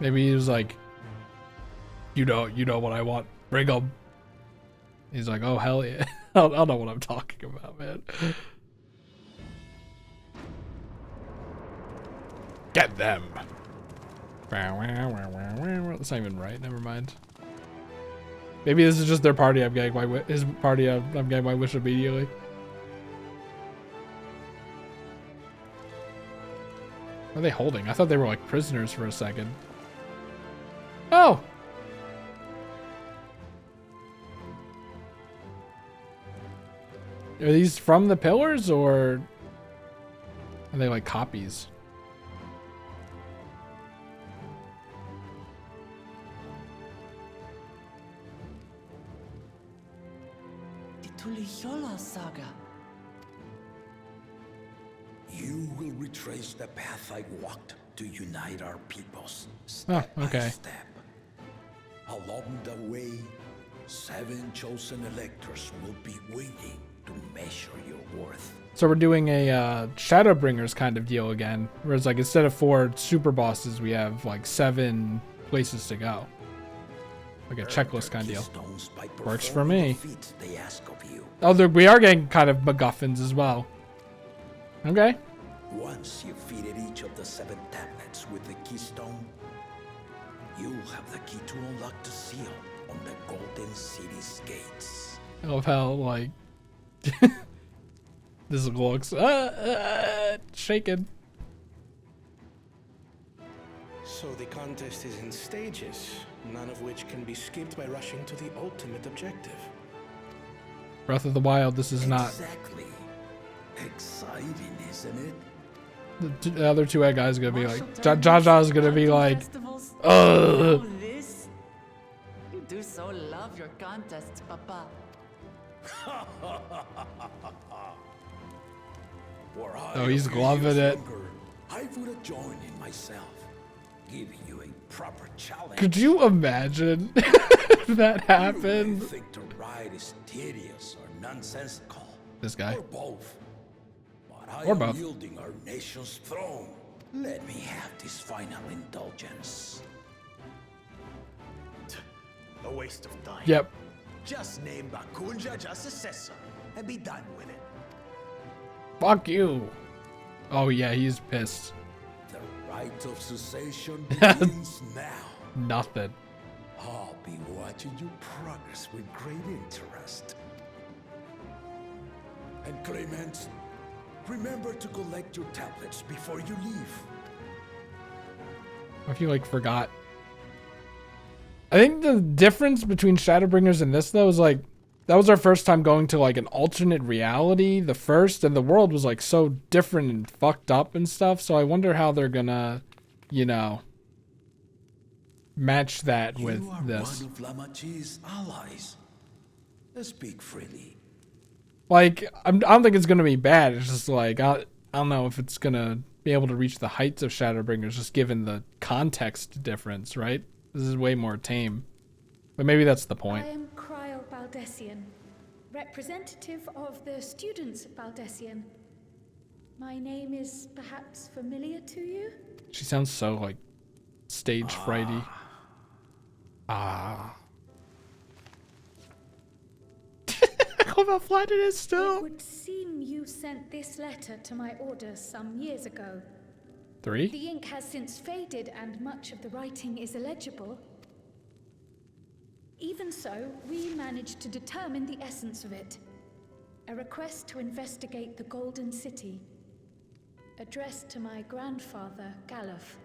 Maybe he was like, you know what I want. Bring 'em. He's like, oh hell yeah. I don't know what I'm talking about, man. Get them. That's not even right. Never mind. Maybe this is just their party. I'm getting my his party. I'm getting my wish immediately. What are they holding? I thought they were like prisoners for a second. Oh. Are these from the pillars or are they like copies? Tuliyola saga. You will retrace the path I walked to unite our peoples, step Oh, okay. by step. Along the way, 7 chosen electors will be waiting to measure your worth. So we're doing a Shadowbringers kind of deal again, whereas like instead of 4 super bosses, we have like 7 places to go. Like a checklist kind of deal. Works for me. They ask of you. Oh, we are getting kind of MacGuffins as well. Okay. Once you've fitted each of the 7 tablets with the keystone, you'll have the key to unlock the seal on the Golden City's gates. I love how like this looks shaken. So the contest is in stages, none of which can be skipped by rushing to the ultimate objective. Breath of the Wild. This is not. Exactly. Exciting, isn't it? The other 2 guys are gonna be like, Jaja's gonna be like, ugh. This? You do so love your contests, Papa. Oh, he's gloving it. I would have joined in myself, giving you a proper challenge. Could you imagine if that happened? You may think the ride is tedious or nonsensical. This guy. Or both. But I Or am both. wielding our nation's throne. Let me have this final indulgence. A waste of time. Yep. Just name Bakunja just successor and be done with it. Fuck you. Oh yeah, he's pissed. The right of cessation begins now. Nothing. I'll be watching your progress with great interest. And Clemens, remember to collect your tablets before you leave. If you like forgot. I think the difference between Shadowbringers and this though is like that was our first time going to like an alternate reality, the first, and the world was like so different and fucked up and stuff. So I wonder how they're gonna, you know, match that with You are this. one of Lamachi's allies. Speak freely. Like, I don't think it's gonna be bad. It's just like I don't know if it's gonna be able to reach the heights of Shadowbringers, just given the context difference, right? This is way more tame, but maybe that's the point. I am Cryle Baldessian, representative of the students of Baldessian. My name is perhaps familiar to you? She sounds so like stage frighty. Ah. Look how flat it is still. It would seem you sent this letter to my orders some years ago. 3? The ink has since faded and much of the writing is illegible. Even so, we managed to determine the essence of it. A request to investigate the Golden City, addressed to my grandfather, Galuf.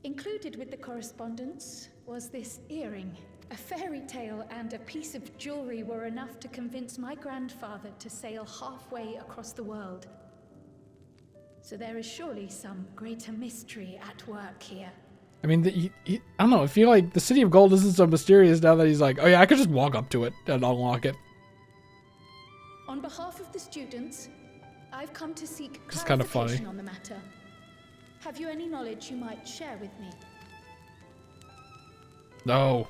Included with the correspondence was this earring. A fairy tale and a piece of jewelry were enough to convince my grandfather to sail halfway across the world. So there is surely some greater mystery at work here. I mean, I don't know. I feel like the City of Gold isn't so mysterious now that he's like, oh yeah, I could just walk up to it and unlock it. On behalf of the students, I've come to seek It's kind of funny. clarification on the matter. Have you any knowledge you might share with me? No.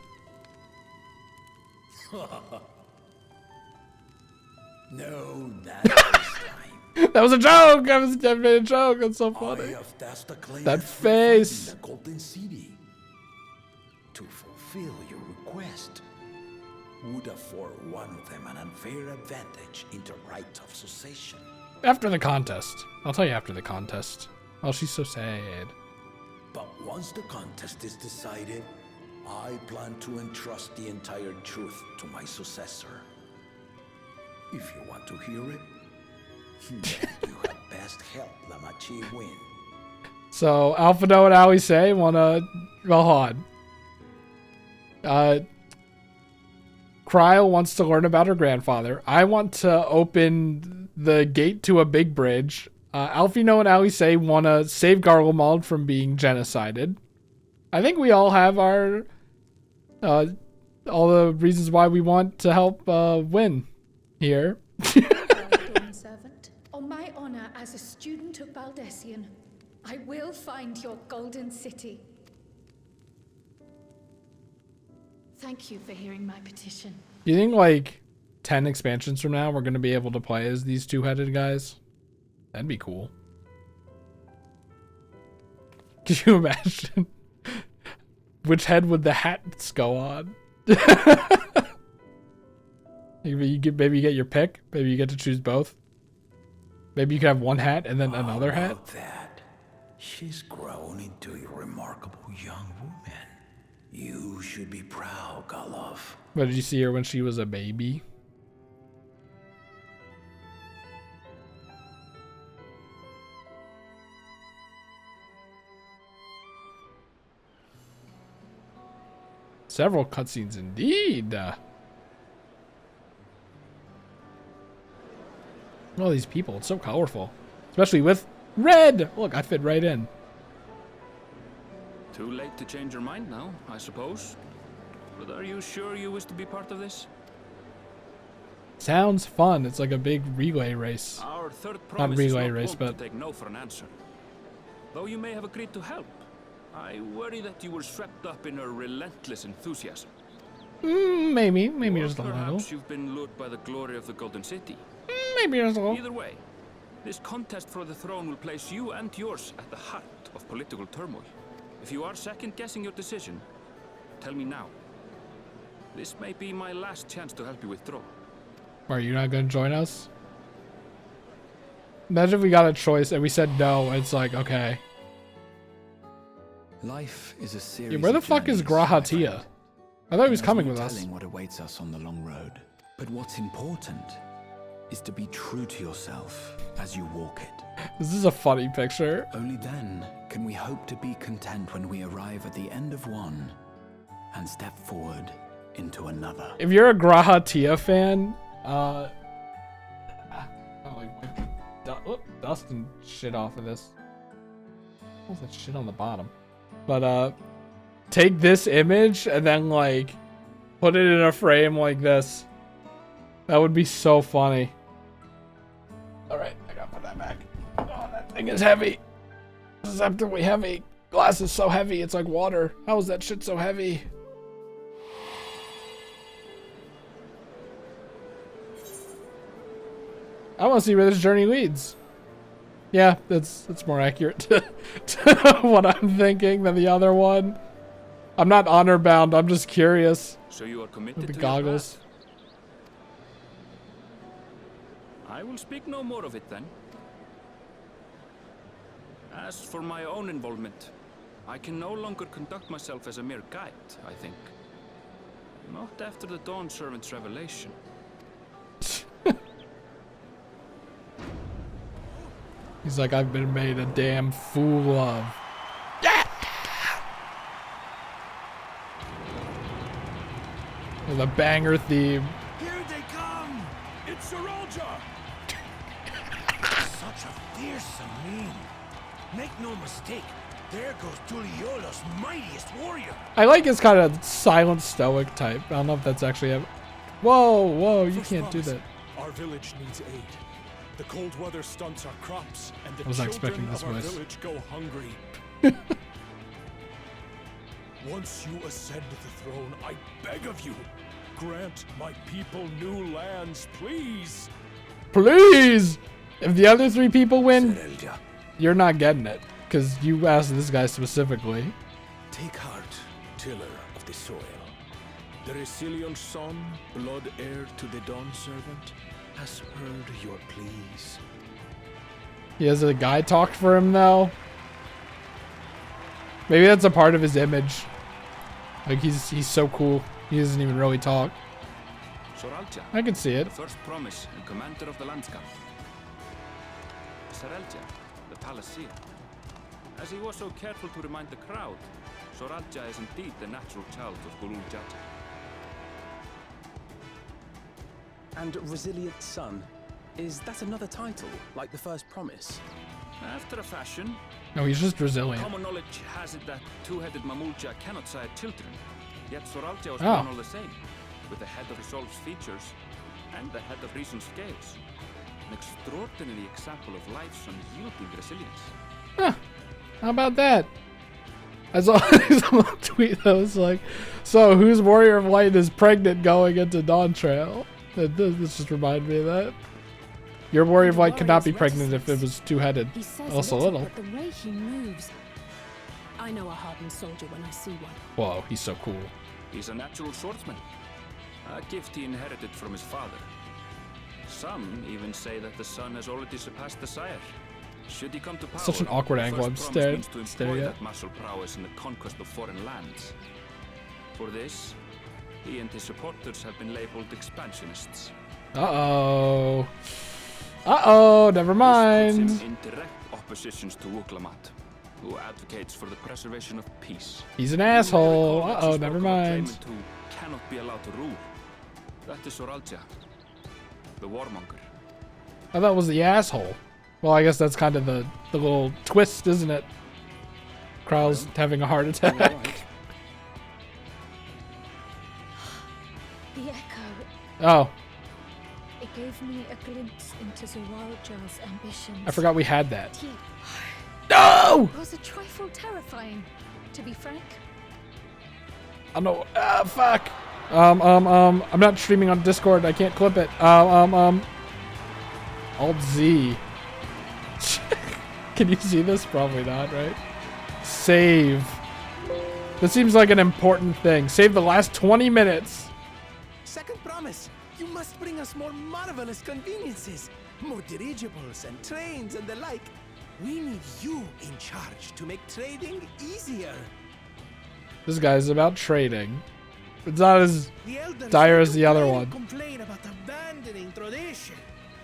No, not this time. That was a joke. That was definitely a joke. That's so funny. That face. The Golden City. To fulfill your request, would afford one of them an unfair advantage in the right of succession. After the contest. I'll tell you after the contest. Oh, she's so sad. But once the contest is decided, I plan to entrust the entire truth to my successor. If you want to hear it, then you had best help Lamachi win. So, Alphado and Ali say wanna... Well, hold on. Cryle wants to learn about her grandfather. I want to open the gate to a big bridge. Alphino and Ali say want to save Garlemald from being genocided. I think we all have our... all the reasons why we want to help win here. Servant, on my honor as a student of Baldessian, I will find your Golden City. Thank you for hearing my petition. Do you think like 10 expansions from now we're going to be able to play as these two-headed guys? That'd be cool. Could you imagine? Which head would the hats go on? Maybe you get your pick. Maybe you get to choose both. Maybe you could have one hat and then another hat. About that, she's grown into a remarkable young woman. You should be proud, Galuf. But did you see her when she was a baby? Several cutscenes indeed. All these people, it's so colorful. Especially with red! Look, I fit right in. Too late to change your mind now, I suppose. But are you sure you wish to be part of this? Sounds fun. It's like a big relay race. Our third Not promise relay is not race, wont but to take no for an answer. Though you may have agreed to help, I worry that you were swept up in her relentless enthusiasm. Maybe just a little. Perhaps you've been lured by the glory of the Golden City. Maybe just a little. Either way, this contest for the throne will place you and yours at the heart of political turmoil. If you are second-guessing your decision, tell me now. This may be my last chance to help you withdraw. Are you not going to join us? Imagine if we got a choice and we said no, and it's like, okay. Life is a series. Yeah, where the fuck is Grahatia? I thought he was coming with us. Telling what awaits us on the long road. But what's important is to be true to yourself as you walk it. This is a funny picture. Only then can we hope to be content when we arrive at the end of one and step forward into another. If you're a Grahatia fan, dust and shit off of this. What's that shit on the bottom? But take this image and then like put it in a frame like this. That would be so funny. Alright, I gotta put that back. Oh, that thing is heavy. Deceptively heavy. Glass is so heavy, it's like water. How is that shit so heavy? I want to see where this journey leads. Yeah, that's more accurate to what I'm thinking than the other one. I'm not honor bound, I'm just curious. So you are committed With the to goggles. Your path? I will speak no more of it then. As for my own involvement, I can no longer conduct myself as a mere guide, I think. Not after the Dawn Servant's revelation. He's like, I've been made a damn fool of. Yeah! The banger theme. Here they come! It's Saralja! Such a fearsome mien. Make no mistake, there goes Tuliola's mightiest warrior. I like his kind of silent stoic type. I don't know if that's actually a... Whoa, you can't do that. Our village needs aid. The cold weather stunts our crops, and the I was not expecting children this of our voice. village go hungry. Once you ascend the throne, I beg of you, grant my people new lands, please. Please! If the other 3 people win, you're not getting it. Because you asked this guy specifically. Take heart, tiller of the soil. The Resilion's son, blood heir to the Dawn Servant, has heard your pleas. He has a guy talk for him though. Maybe that's a part of his image. Like he's so cool. He doesn't even really talk. Soralja, I can see it. The first promise and commander of the Landscape. Sarelja, the Palaceer. As he was so careful to remind the crowd, Soralja is indeed the natural child of Gulul Jaja. And Resilient Son, is that another title, like the first promise? After a fashion. No, he's just resilient. Common knowledge has it that two-headed Mamulja cannot sire children. Yet Soralja was Oh. born all the same, with the head of Resolve's features and the head of Reason's scales. An extraordinary example of life's unyielding resilience. Huh. How about that? I saw a tweet that was like, so whose Warrior of Light is pregnant going into Dawntrail? This just reminded me of that. Your Warrior of Light could not be pregnant if it was two-headed. He says Also little. but the way he moves. I know a hardened soldier when I see one. Whoa, he's so cool. He's a natural swordsman, a gift he inherited from his father. Some even say that the son has already surpassed the sire. Should he come to power, Such an awkward the angle first I'm promise means to staring employ at. that martial prowess in the conquest of foreign lands. For this, he and his supporters have been labeled expansionists. Uh-oh. Uh-oh, never mind. This puts him in direct opposition to Wuklamat, who advocates for the preservation of peace. He's an asshole. You may recall that Uh-oh, she never spoke of a mind. claimant who cannot be allowed to rule. That is Soralja, the warmonger. I thought it was the asshole. Well, I guess that's kind of the little twist, isn't it? Krau's having a heart attack. The echo. Oh, It gave me a glimpse into Zawalja's ambitions. I forgot we had that. He No! was a trifle terrifying, to be frank. I know. Fuck. I'm not streaming on Discord. I can't clip it. Alt Z. Can you see this? Probably not, right? Save. This seems like an important thing. Save the last 20 minutes. Second promise. You must bring us more marvelous conveniences. More dirigibles and trains and the like. We need you in charge to make trading easier. This guy's about trading. It's not as dire as the other one. Complain about abandoning tradition,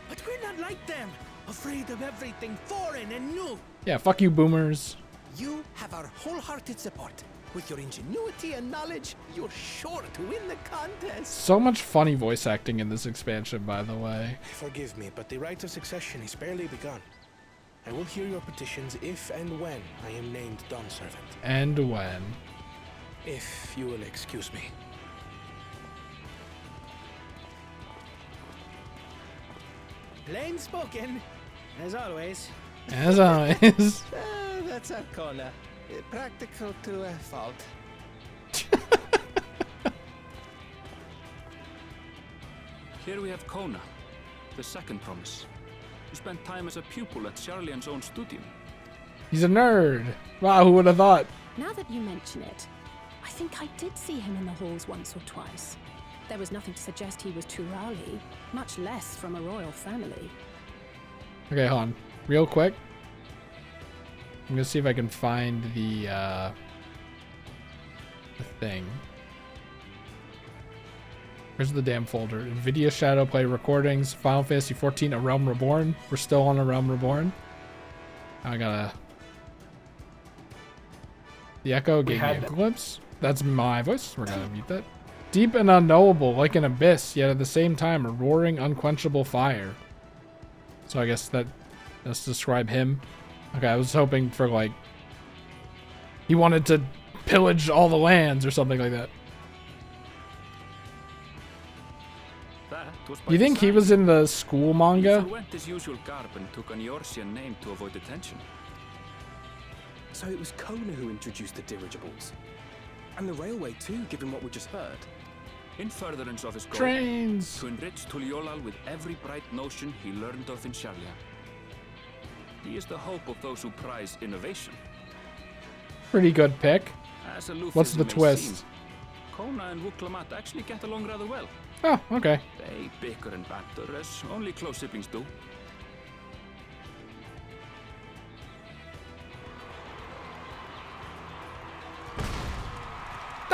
but we're not like them, afraid of everything foreign and new. Yeah, fuck you, boomers. You have our wholehearted support. With your ingenuity and knowledge, you're sure to win the contest. So much funny voice acting in this expansion, by the way. Forgive me, but the right of succession is barely begun. I will hear your petitions if and when I am named Dawn Servant. And when. If you will excuse me. Plain spoken, as always. As always. That's Arcona. Practical to a fault. Here we have Kona, the second promise. He spent time as a pupil at Charlian's own studio. He's a nerd. Wow, who would have thought? Now that you mention it, I think I did see him in the halls once or twice. There was nothing to suggest he was Turali, much less from a royal family. Okay, hold on. Real quick. I'm gonna see if I can find the thing. Where's the damn folder? NVIDIA Shadowplay recordings, Final Fantasy 14, A Realm Reborn. We're still on A Realm Reborn. I gotta... The Echo gave me a glimpse. That's my voice. We're gonna mute that. Deep and unknowable, like an abyss, yet at the same time a roaring, unquenchable fire. So I guess let's describe him. Okay, I was hoping for like... He wanted to pillage all the lands or something like that. Do you think he was in the school manga? He forwent his usual garb and took an Eorzean name to avoid attention. So it was Kona who introduced the dirigibles. And the railway too, given what we just heard. In furtherance of his goal, Trains! to enrich Tuliolal with every bright notion he learned of in Sharlia. He is the hope of those who prize innovation. Pretty good pick. As aloof What's as the he may twist? seem, Kona and Wuklamat actually get along rather well. Oh, okay. They bicker and banter as only close siblings do.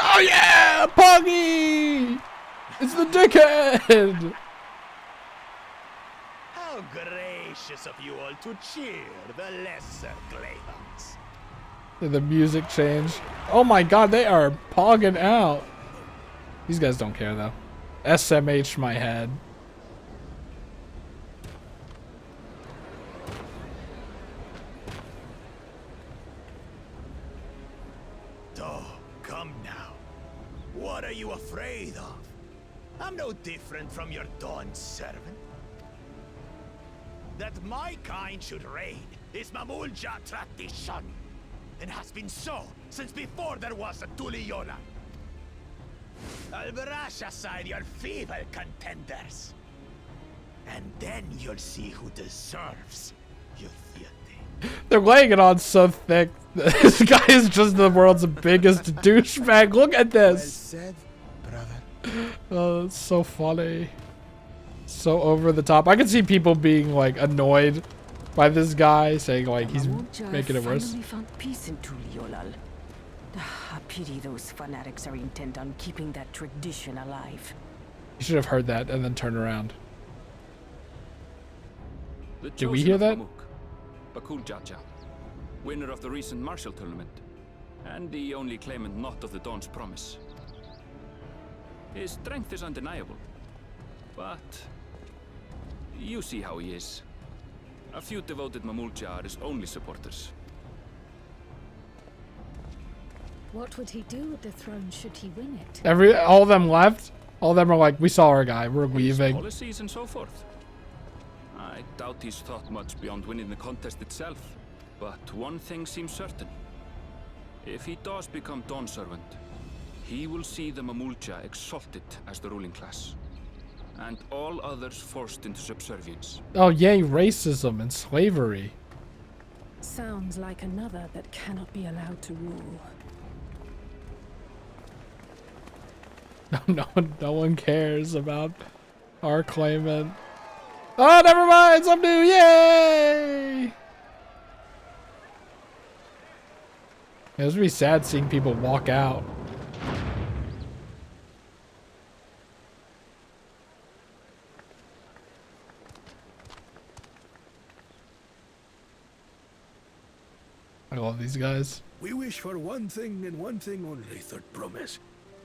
Oh yeah! Poggy! It's the dickhead! How gracious of you all to cheer the lesser Claymans. Did the music change? Oh my god, they are pogging out. These guys don't care though. SMH my head. Oh, come now. What are you afraid of? I'm no different from your Dawn servant. That my kind should reign is Mamulja tradition, and has been so since before there was a Tuliyola. I'll brush aside your feeble contenders, and then you'll see who deserves your fealty. They're laying it on so thick. This guy is just the world's biggest douchebag. Look at this. Well said, brother. Oh, that's so funny. So over the top. I can see people being like annoyed by this guy, saying like he's making it worse. Finally found peace in Tuliolal. I pity those fanatics are intent on keeping that tradition alive. You should have heard that and then turn around. The Did we chosen hear of that? Mamuk, Bakul Jaja, winner of the recent martial tournament, and the only claimant not of the Dawn's promise. His strength is undeniable, but you see how he is. A few devoted Mamulja are his only supporters. What would he do with the throne should he win it? All of them left. All of them are like, we saw our guy. We're His leaving. policies and so forth. I doubt he's thought much beyond winning the contest itself. But one thing seems certain. If he does become Dawn Servant, he will see the Mamulja exalted as the ruling class, and all others forced into subservience. Oh yay, racism and slavery. Sounds like another that cannot be allowed to rule. No one cares about our claimant. Oh, never mind. Some new. Yay! It was really sad seeing people walk out. I love these guys. We wish for one thing and one thing only, third promise.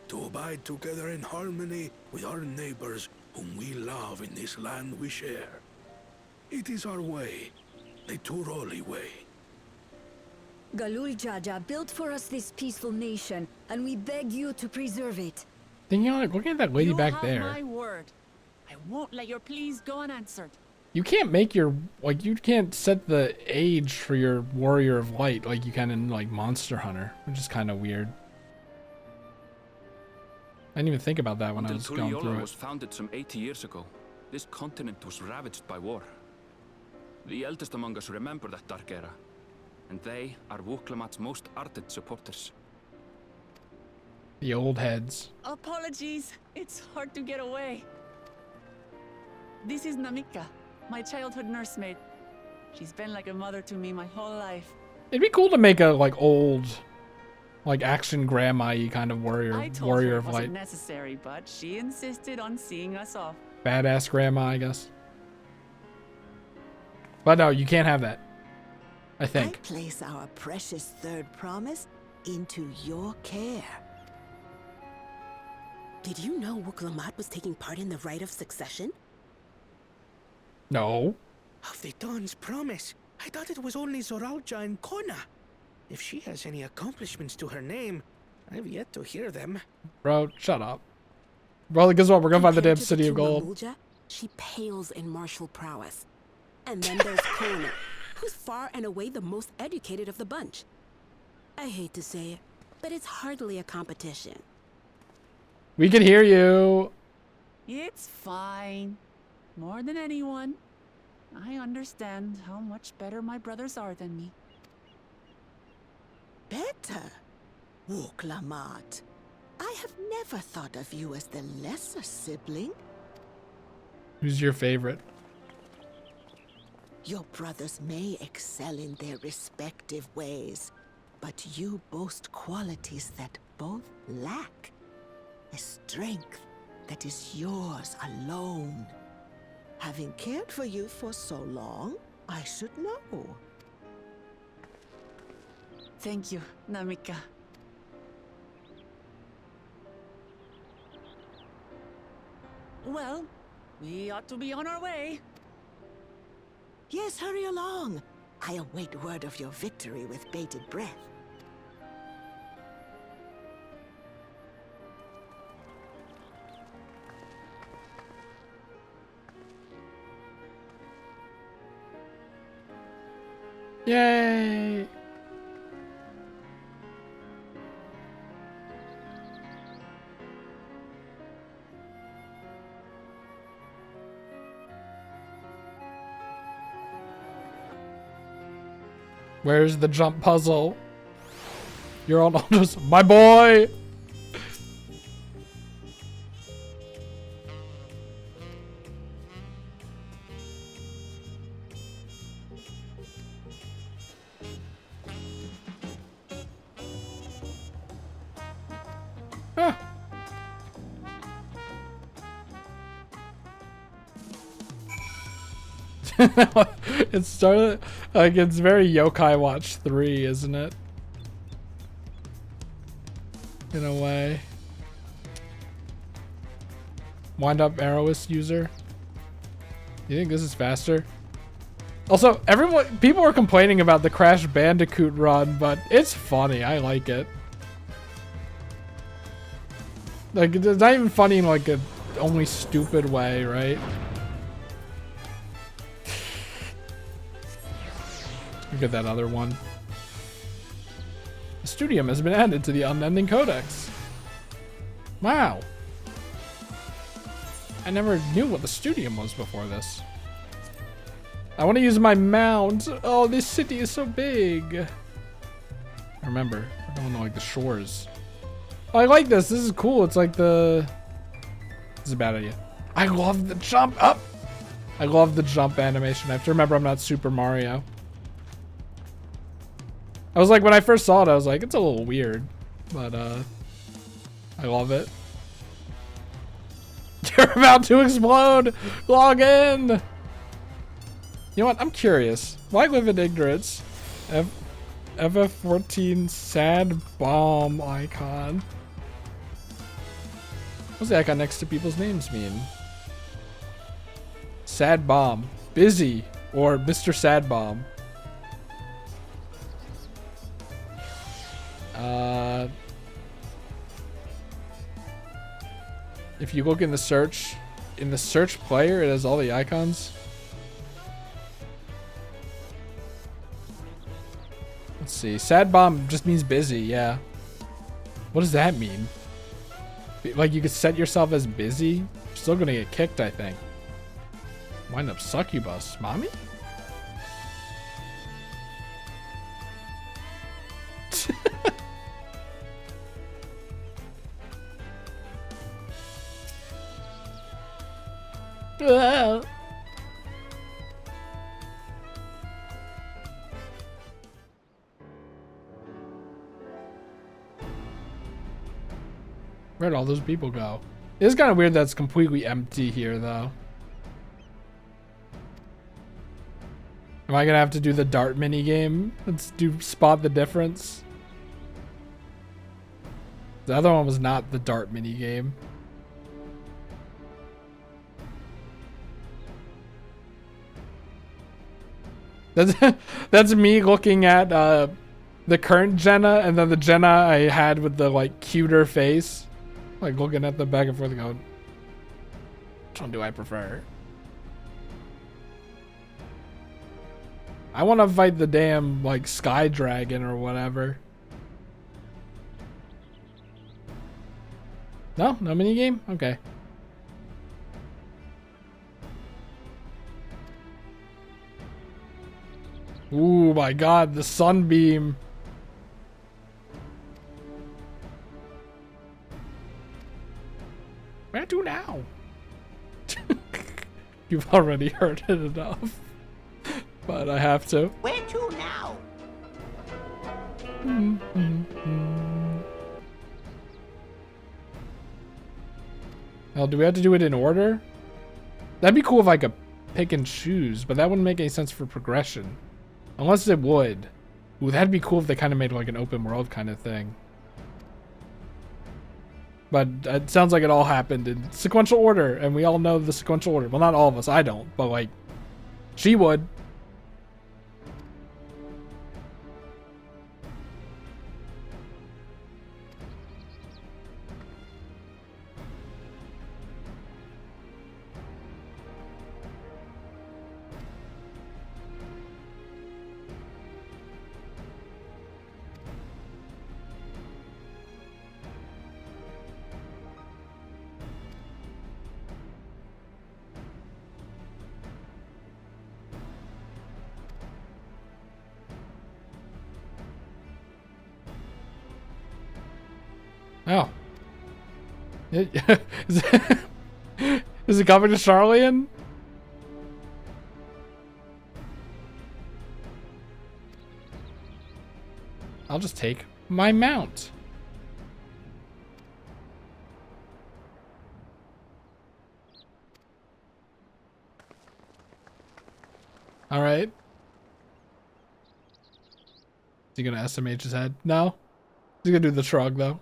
To abide together in harmony with our neighbors whom we love in this land we share. It is our way, the Turoli way. Galul Jaja built for us this peaceful nation, and we beg you to preserve it. Then you know, like, look at that lady back You there. have my word. I won't let your pleas go unanswered. You can't make your, like, you can't set the age for your Warrior of Light like you can in, like, Monster Hunter, which is kind of weird. I didn't even think about that when I was going through Tuliyola it. was founded some 80 years ago, this continent was ravaged by war. The eldest among us remember that dark era, and they are Wuklamat's most ardent supporters. The old heads. Apologies, it's hard to get away. This is Namika, my childhood nursemaid. She's been like a mother to me my whole life. It'd be cool to make a, like, old, like, action grandma-y kind of warrior I told her it of wasn't light. necessary, but she insisted on seeing us off. Badass grandma, I guess. But no, you can't have that. I think. I place our precious third promise into your care. Did you know Wuklamat was taking part in the rite of succession? No. Of the Dawn's promise, I thought it was only Zoralja and Kona. If she has any accomplishments to her name, I've yet to hear them. Bro, shut up. Well, guess what? We're gonna find the damn Compared to city the of two gold. Mamulja, she pales in martial prowess. And then there's Kona, who's far and away the most educated of the bunch. I hate to say it, but it's hardly a competition. We can hear you. It's fine. More than anyone, I understand how much better my brothers are than me. Better? Wuklamat. I have never thought of you as the lesser sibling. Who's your favorite? Your brothers may excel in their respective ways, but you boast qualities that both lack. A strength that is yours alone. Having cared for you for so long, I should know. Thank you, Namika. Well, we ought to be on our way. Yes, hurry along. I await word of your victory with bated breath. Yay! Where's the jump puzzle? You're on just my boy. It started like it's very Yokai Watch 3, isn't it? In a way. Wind up Arrowist user. You think this is faster? Also, people were complaining about the Crash Bandicoot run, but it's funny. I like it. Like, it's not even funny in like a only stupid way, right? Look at that other one. The Studium has been added to the Unending Codex. Wow. I never knew what the Studium was before this. I want to use my mount. Oh, this city is so big. Remember, I don't know, like the shores. Oh, I like this. This is cool. It's like the... This is a bad idea. I love the jump up. I love the jump animation. I have to remember I'm not Super Mario. I was like, when I first saw it, I was like, it's a little weird, but I love it. You're about to explode. Log in. You know what? I'm curious. Why live in ignorance? FF14 sad bomb icon. What's the icon next to people's names mean? Sad bomb. Busy. Or Mr. Sad bomb. If you look in the search player, it has all the icons. see. Sad bomb just means busy, yeah. What does that mean? Like you could set yourself as busy? You're still gonna get kicked, I think. Wind up succubus. Mommy? Where'd all those people go? It's kind of weird that it's completely empty here, though. Am I gonna have to do the dart mini game? Let's do spot the difference. The other one was not the dart mini game. That's me looking at the current Jenna and then the Jenna I had with the like cuter face. Like looking at the back and forth going, which one do I prefer? I want to fight the damn like sky dragon or whatever. No mini game? Okay. Ooh my god, the sunbeam. Where to now? You've already heard it enough. But I have to. Where to now? Well, do we have to do it in order? That'd be cool if I could pick and choose, but that wouldn't make any sense for progression. Unless it would. Ooh, that'd be cool if they kind of made like an open world kind of thing. But it sounds like it all happened in sequential order, and we all know the sequential order. Well, not all of us, I don't, but like, she would. Oh. Is it coming to Charlian? I'll just take my mount. All right. Is he gonna SMH his head? No. He's gonna do the shrug though.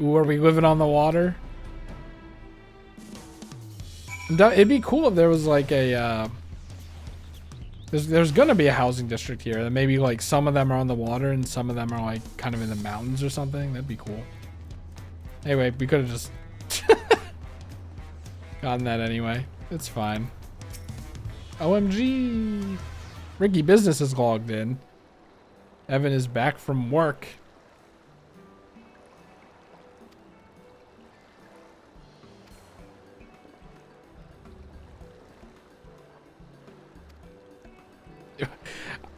Ooh, are we living on the water? It'd be cool if there was like a there's gonna be a housing district here, and maybe like some of them are on the water and some of them are like kind of in the mountains or something. That'd be cool. Anyway, we could have just gotten that anyway. It's fine. OMG. Ricky Business is logged in. Evan is back from work.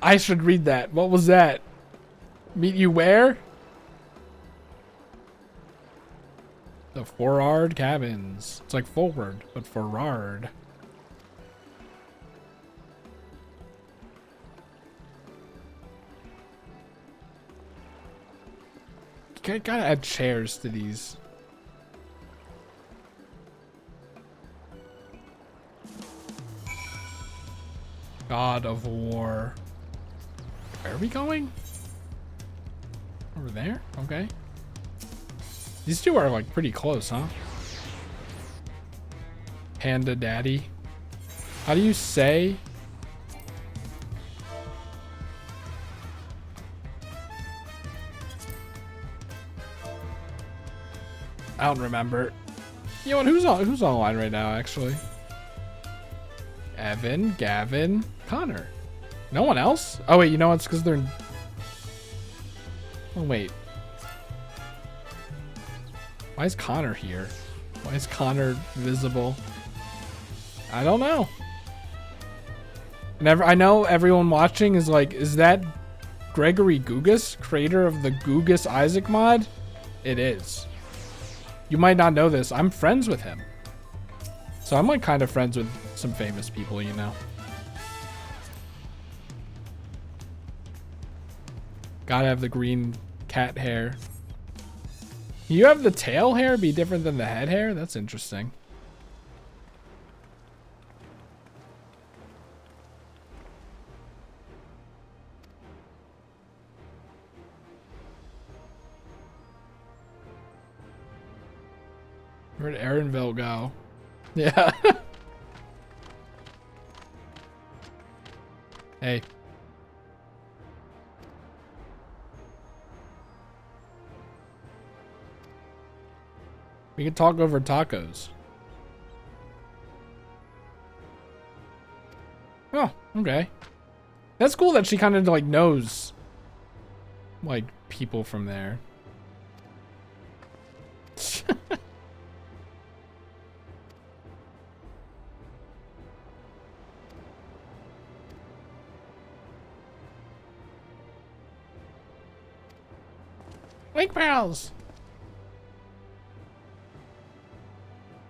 I should read that. What was that? Meet you where? The Forard Cabins. It's like forward, but Forard. Gotta add chairs to these. God of War. Where are we going? Over there? Okay. These two are like pretty close, huh? Panda Daddy. How do you say? I don't remember. You know what? Who's online right now? Actually, Evan, Gavin, Connor. No one else? Oh wait, you know what? It's because they're. Oh wait. Why is Connor here? Why is Connor visible? I don't know. I know everyone watching is like, is that Gregory Gugas, creator of the Gugas Isaac mod? It is. You might not know this. I'm friends with him. So I'm like kind of friends with some famous people, you know. Gotta have the green cat hair. You have the tail hair be different than the head hair? That's interesting. Where'd Aaronville go? Yeah. Hey. We can talk over tacos. Oh, okay. That's cool that she kind of like knows like people from there. Link pals.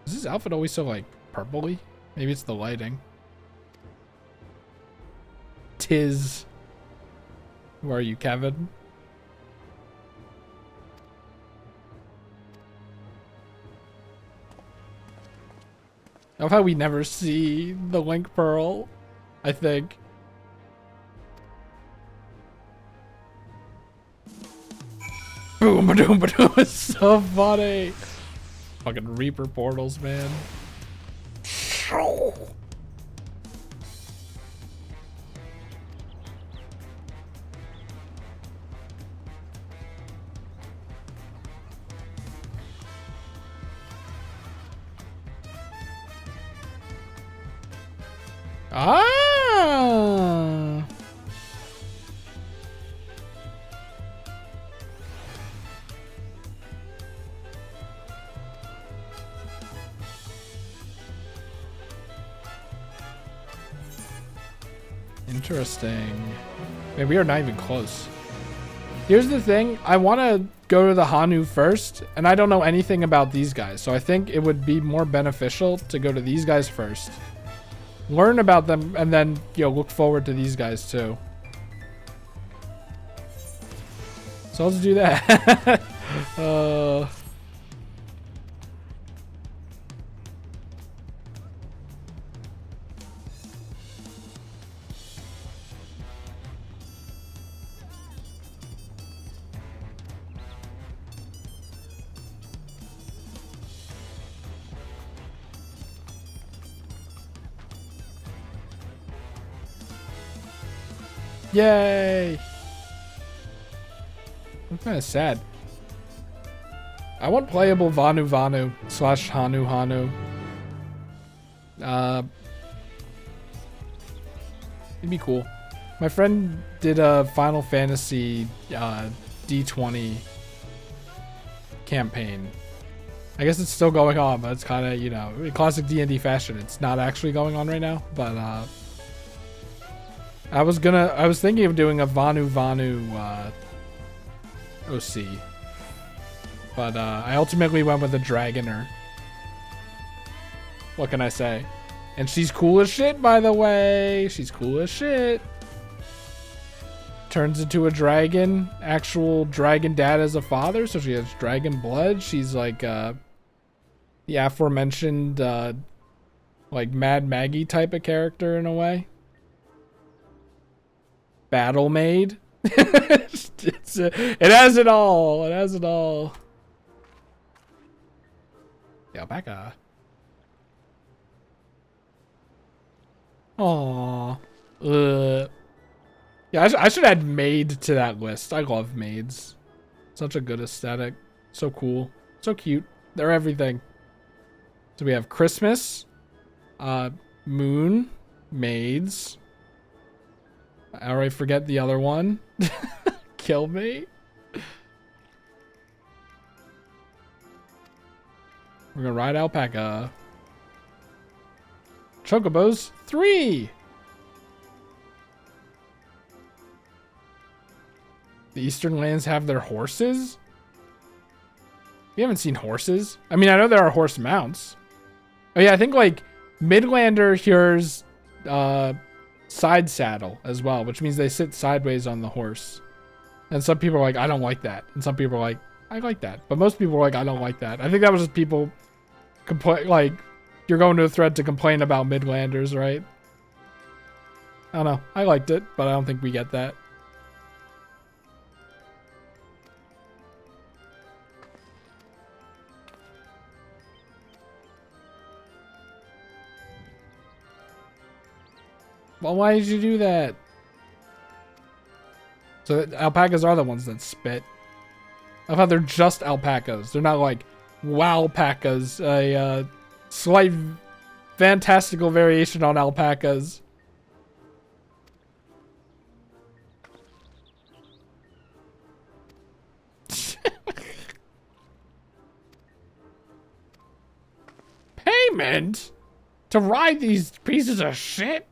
Is his outfit always so like purpley? Maybe it's the lighting. Tis. Who are you, Kevin? I love how we never see the Link Pearl, I think. Boom, ba-doom, ba-doom. It's so funny. Fucking Reaper portals, man. Ah. Interesting. Man, we are not even close. Here's the thing. I want to go to the Hanu first, and I don't know anything about these guys. So I think it would be more beneficial to go to these guys first. Learn about them, and then, you know, look forward to these guys too. So let's do that. Yay! I'm kind of sad. I want playable Vanu Vanu / Hanu Hanu. It'd be cool. My friend did a Final Fantasy D20 campaign. I guess it's still going on, but it's kind of, you know, in classic D&D fashion. It's not actually going on right now, but I was thinking of doing a Vanu Vanu OC, but I ultimately went with a Dragoner. What can I say? And she's cool as shit, by the way. She's cool as shit. Turns into a dragon, actual dragon dad as a father, so she has dragon blood. She's like the aforementioned like Mad Maggie type of character in a way. Battle maid. It has it all. It has it all. Yeah, Becca. Aww. Yeah, I should add maid to that list. I love maids. Such a good aesthetic. So cool. So cute. They're everything. So we have Christmas, moon, maids. I already forget the other one. Kill me. We're gonna ride alpaca. Chocobos 3. The Eastern lands have their horses? We haven't seen horses. I mean, I know there are horse mounts. Oh yeah, I think like Midlander here's side saddle as well, which means they sit sideways on the horse. And some people are like, I don't like that. And some people are like, I like that. But most people are like, I don't like that. I think that was just people complain, like, you're going to a thread to complain about Midlanders, right? I don't know. I liked it, but I don't think we get that. Well, why did you do that? So alpacas are the ones that spit. I thought they're just alpacas. They're not like wowpacas, a slight fantastical variation on alpacas. Payment to ride these pieces of shit?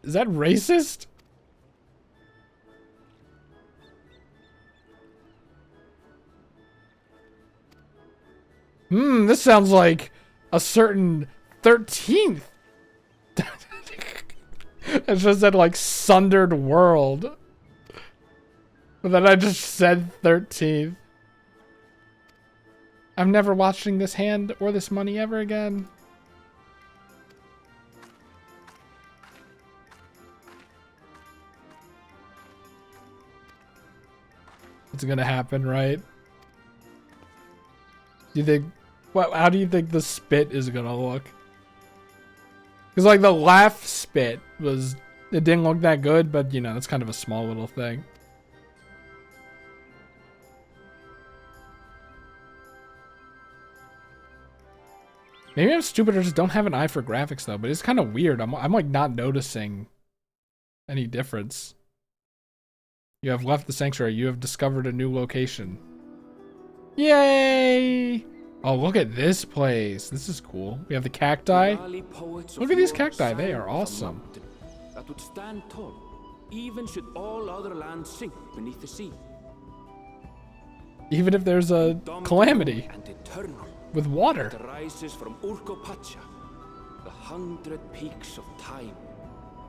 Is that racist? This sounds like a certain 13th. It just said like Sundered World. But then I just said 13th. I'm never watching this hand or this money ever again. It's gonna happen, right? Do you think, how do you think the spit is gonna look? Because like the laugh spit was, it didn't look that good, but you know, it's kind of a small little thing. Maybe I'm stupid or just don't have an eye for graphics though, but it's kind of weird. I'm like not noticing any difference. You have left the sanctuary. You have discovered a new location. Yay! Oh, look at this place. This is cool. We have the cacti. Look at these cacti. They are awesome. That would stand tall, even should all other lands sink beneath the sea. Even if there's a calamity with water. That arises from Urkopacha, the 100 peaks of time.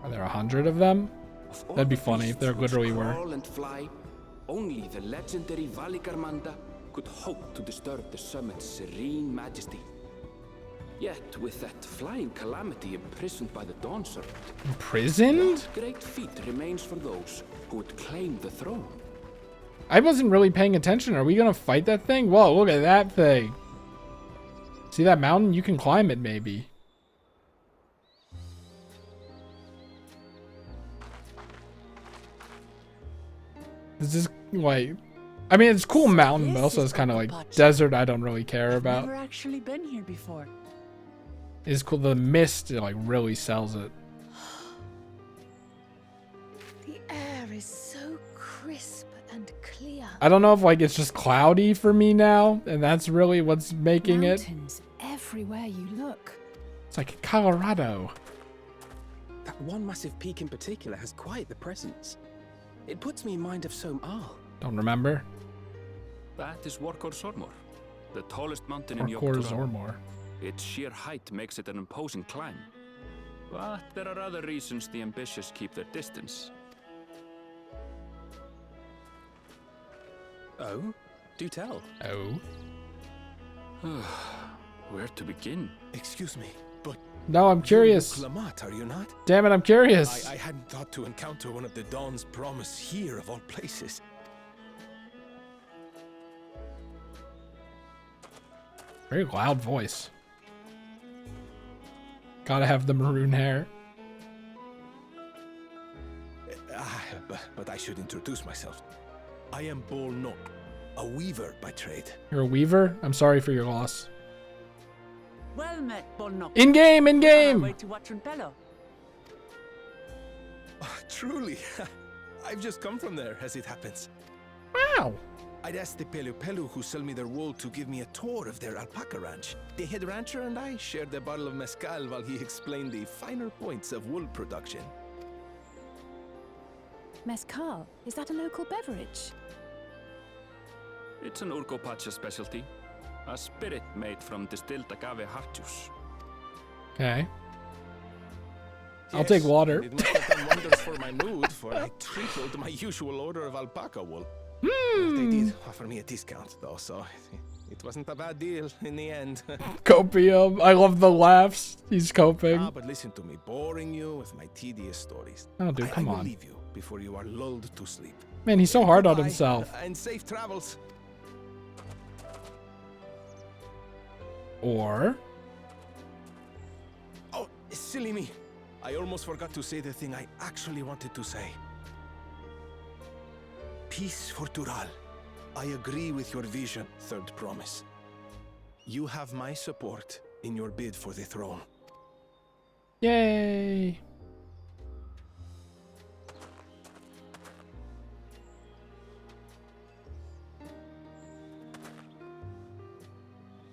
Are there 100 of them? That'd be funny if there literally were. And fly, only the legendary Valigarmanda could hope to disturb the summit's serene majesty. Yet, with that flying calamity imprisoned by the Dawn Serpent, imprisoned? What great feat remains for those who would claim the throne? I wasn't really paying attention. Are we gonna fight that thing? Whoa, look at that thing. See that mountain? You can climb it, maybe. This is like, I mean, it's cool mountain, but also it's kind of like desert. I don't really care about. I've never actually been here before. It's cool. The mist like really sells it. The air is so crisp and clear. I don't know if like it's just cloudy for me now, and that's really what's making Mountains everywhere you look. It's like Colorado. That one massive peak in particular has quite the presence. It puts me in mind of Som-Al. Don't remember. That is Warkor Zormor, the tallest mountain in Warkor Yogg-Turall. Zormor. Its sheer height makes it an imposing climb. But there are other reasons the ambitious keep their distance. Oh? Do tell. Oh? Where to begin? Excuse me, but... No, I'm curious. You're Lamat, are you not? Damn it, I'm curious. I hadn't thought to encounter one of the Dawn's promise here of all places. Very loud voice. Gotta have the maroon hair. But I should introduce myself. I am Bol Nok, a weaver by trade. You're a weaver? I'm sorry for your loss. Well met, Bolnok. In game, in game. Way to Watrunpello. Oh, truly. I've just come from there, as it happens. Wow. I'd asked the Pelu Pelu who sell me their wool to give me a tour of their alpaca ranch. The head rancher and I shared a bottle of mezcal while he explained the finer points of wool production. Mezcal, is that a local beverage? It's an Urcopacha specialty. A spirit made from distilled agave heart juice. Okay. I'll take water. It must have done wonders for my mood, for I tripled my usual order of alpaca wool. They did offer me a discount, though, so it wasn't a bad deal in the end. Copium. I love the laughs. He's coping. But listen to me, boring you with my tedious stories. Oh, dude, come I will on. leave you before you are lulled to sleep. Man, he's so hard on Goodbye, himself. And safe travels. Or... Oh, silly me. I almost forgot to say the thing I actually wanted to say. Peace for Tural. I agree with your vision, Third Promise. You have my support in your bid for the throne. Yay.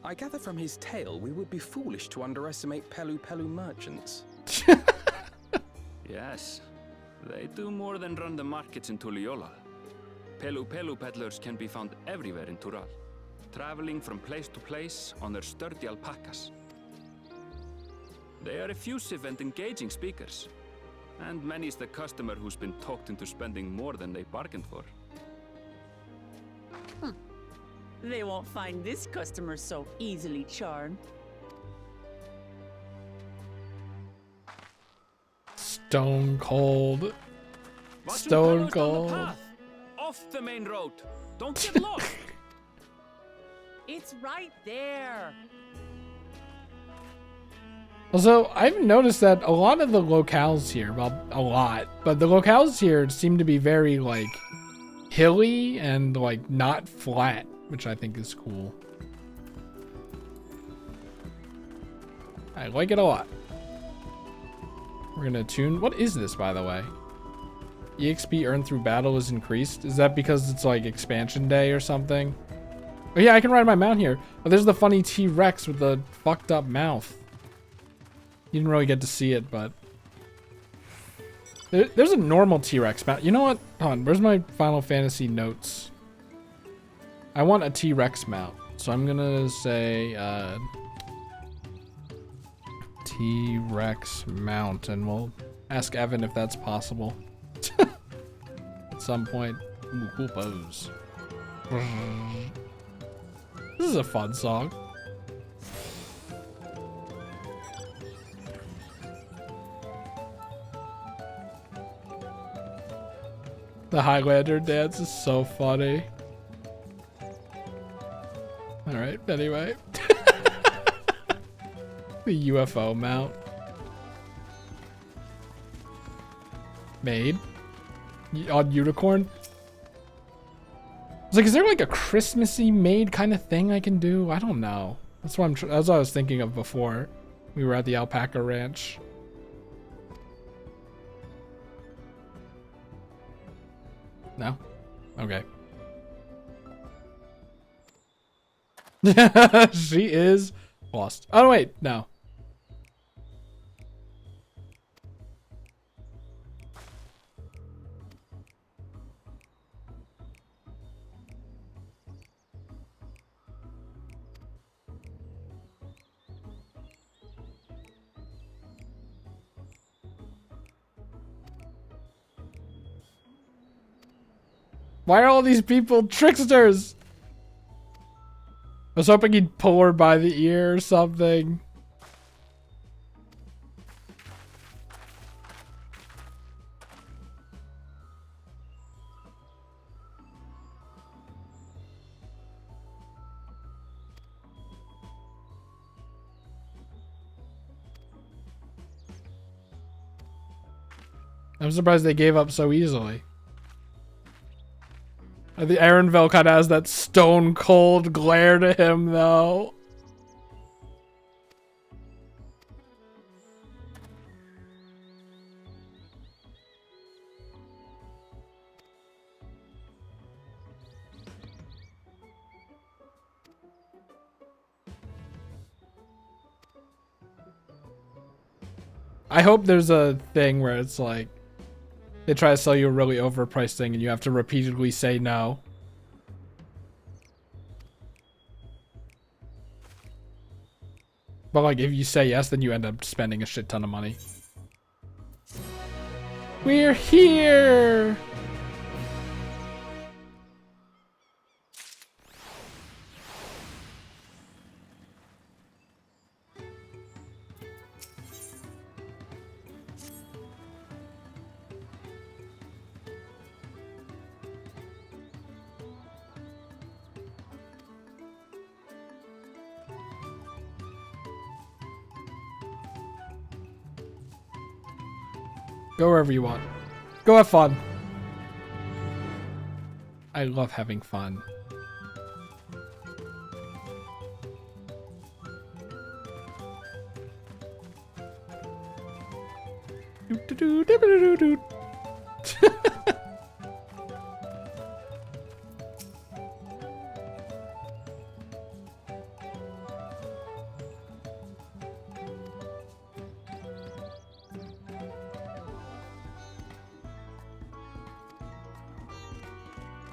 I gather from his tale we would be foolish to underestimate Pelu Pelu merchants. Yes, they do more than run the markets in Tuliyollal. Pelu Pelu peddlers can be found everywhere in Tural, traveling from place to place on their sturdy alpacas. They are effusive and engaging speakers, and many's the customer who's been talked into spending more than they bargained for. They won't find this customer so easily charmed. Stone cold. Watch Stone them fellows down the cold. path. Off the main road. Don't get lost. It's right there. Also, I've noticed that a lot of the locales here, well, a lot, but the locales here seem to be very, like, hilly and, like, not flat, which I think is cool. I like it a lot. We're gonna tune. What is this, by the way? EXP earned through battle is increased. Is that because it's like expansion day or something? Oh yeah, I can ride my mount here. Oh, there's the funny T-Rex with the fucked up mouth. You didn't really get to see it, but there's a normal T-Rex mount. You know what? Hold on. Where's my Final Fantasy notes? I want a T-Rex mount, so I'm gonna say T-Rex mount, and we'll ask Evan if that's possible at some point. Ooh, cool pose. This is a fun song. The Highlander dance is so funny. Alright, anyway. The UFO mount. Made. On unicorn. It's like, is there like a Christmassy made kind of thing I can do? I don't know. That's what that's what I was thinking of before we were at the alpaca ranch. No? Okay. She is lost. Oh, wait. No. Why are all these people tricksters? I was hoping he'd pull her by the ear or something. I'm surprised they gave up so easily. The Arenville kind of has that stone cold glare to him, though. I hope there's a thing where it's like they try to sell you a really overpriced thing and you have to repeatedly say no. But like if you say yes, then you end up spending a shit ton of money. We're here! Go wherever you want. Go have fun. I love having fun.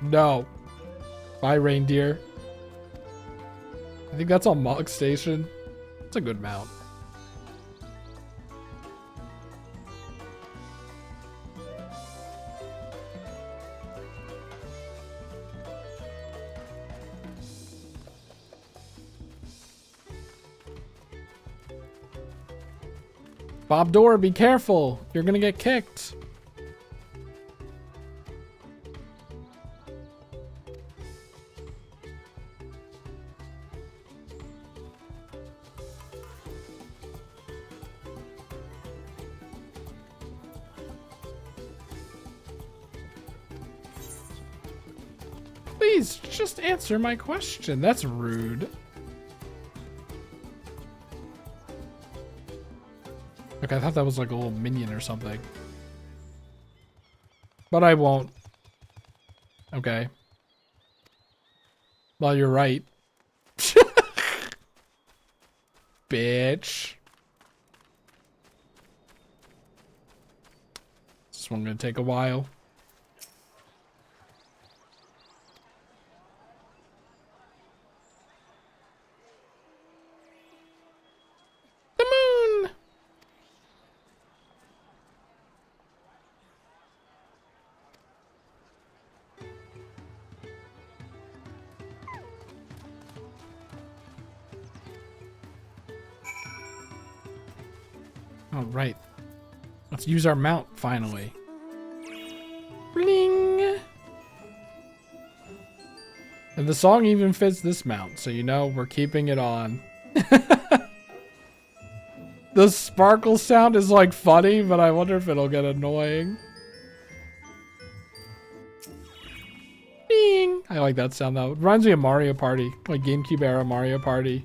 No. Bye, reindeer. I think that's on Mog Station. It's a good mount. Bob Dorr, be careful. You're gonna get kicked. Please, just answer my question. That's rude. Okay, I thought that was like a little minion or something. But I won't. Okay. Well, you're right. Bitch. This one's gonna take a while. The moon! All right. Let's use our mount finally. Bling! And the song even fits this mount, so you know we're keeping it on. The sparkle sound is like funny, but I wonder if it'll get annoying. Bing! I like that sound though. It reminds me of Mario Party, like GameCube era Mario Party.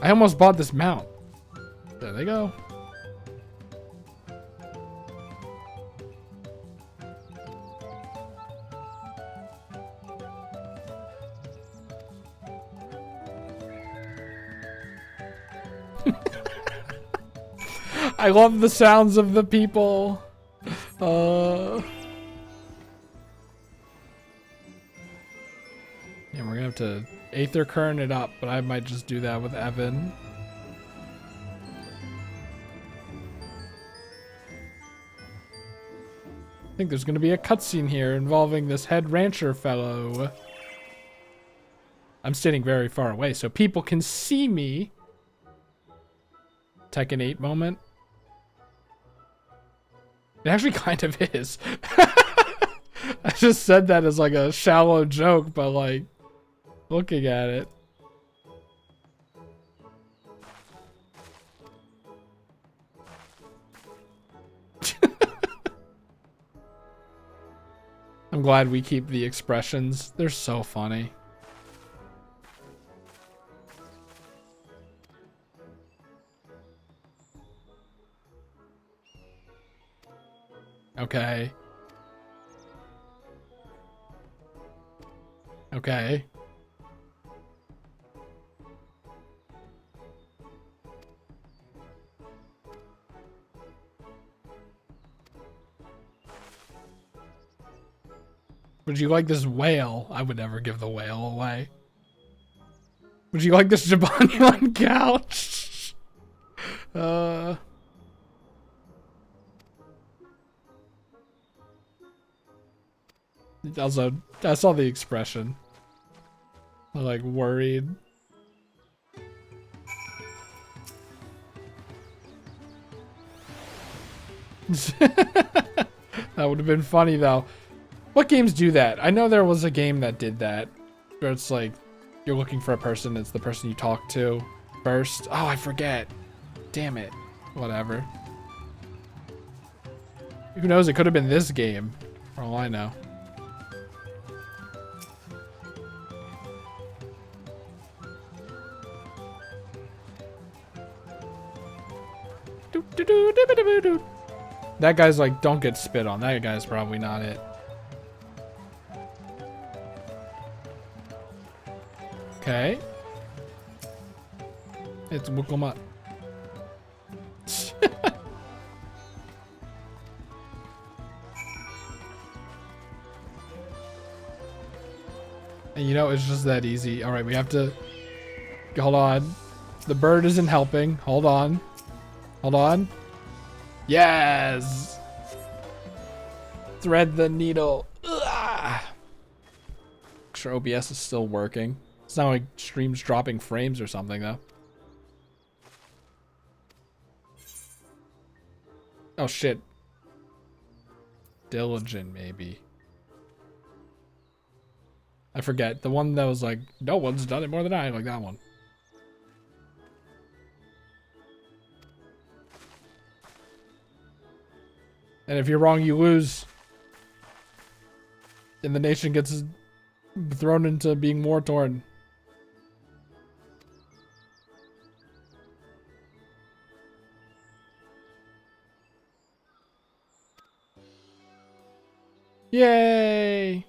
I almost bought this mount. There they go. I love the sounds of the people. Yeah, we're gonna have to Aether Current it up, but I might just do that with Evan. I think there's gonna be a cutscene here involving this head rancher fellow. I'm standing very far away so people can see me. Tekken 8 moment. It actually kind of is. I just said that as like a shallow joke, but like looking at it. I'm glad we keep the expressions. They're so funny. Okay. Okay. Would you like this whale? I would never give the whale away. Would you like this Jabanian couch? Also, I saw the expression. Like, worried. That would have been funny, though. What games do that? I know there was a game that did that. Where it's like, you're looking for a person, it's the person you talk to first. Oh, I forget. Damn it. Whatever. Who knows? It could have been this game. For all I know. That guy's like, don't get spit on. That guy's probably not it. Okay. It's Wukumut. And you know, it's just that easy. Alright, we have to... Hold on. The bird isn't helping. Hold on. Hold on. Yes! Thread the needle. Ugh. Sure, OBS is still working. It's not like stream's dropping frames or something, though. Oh, shit. Diligent, maybe. I forget. The one that was like, no one's done it more than I, like that one. And if you're wrong, you lose. And the nation gets thrown into being war-torn. Yay!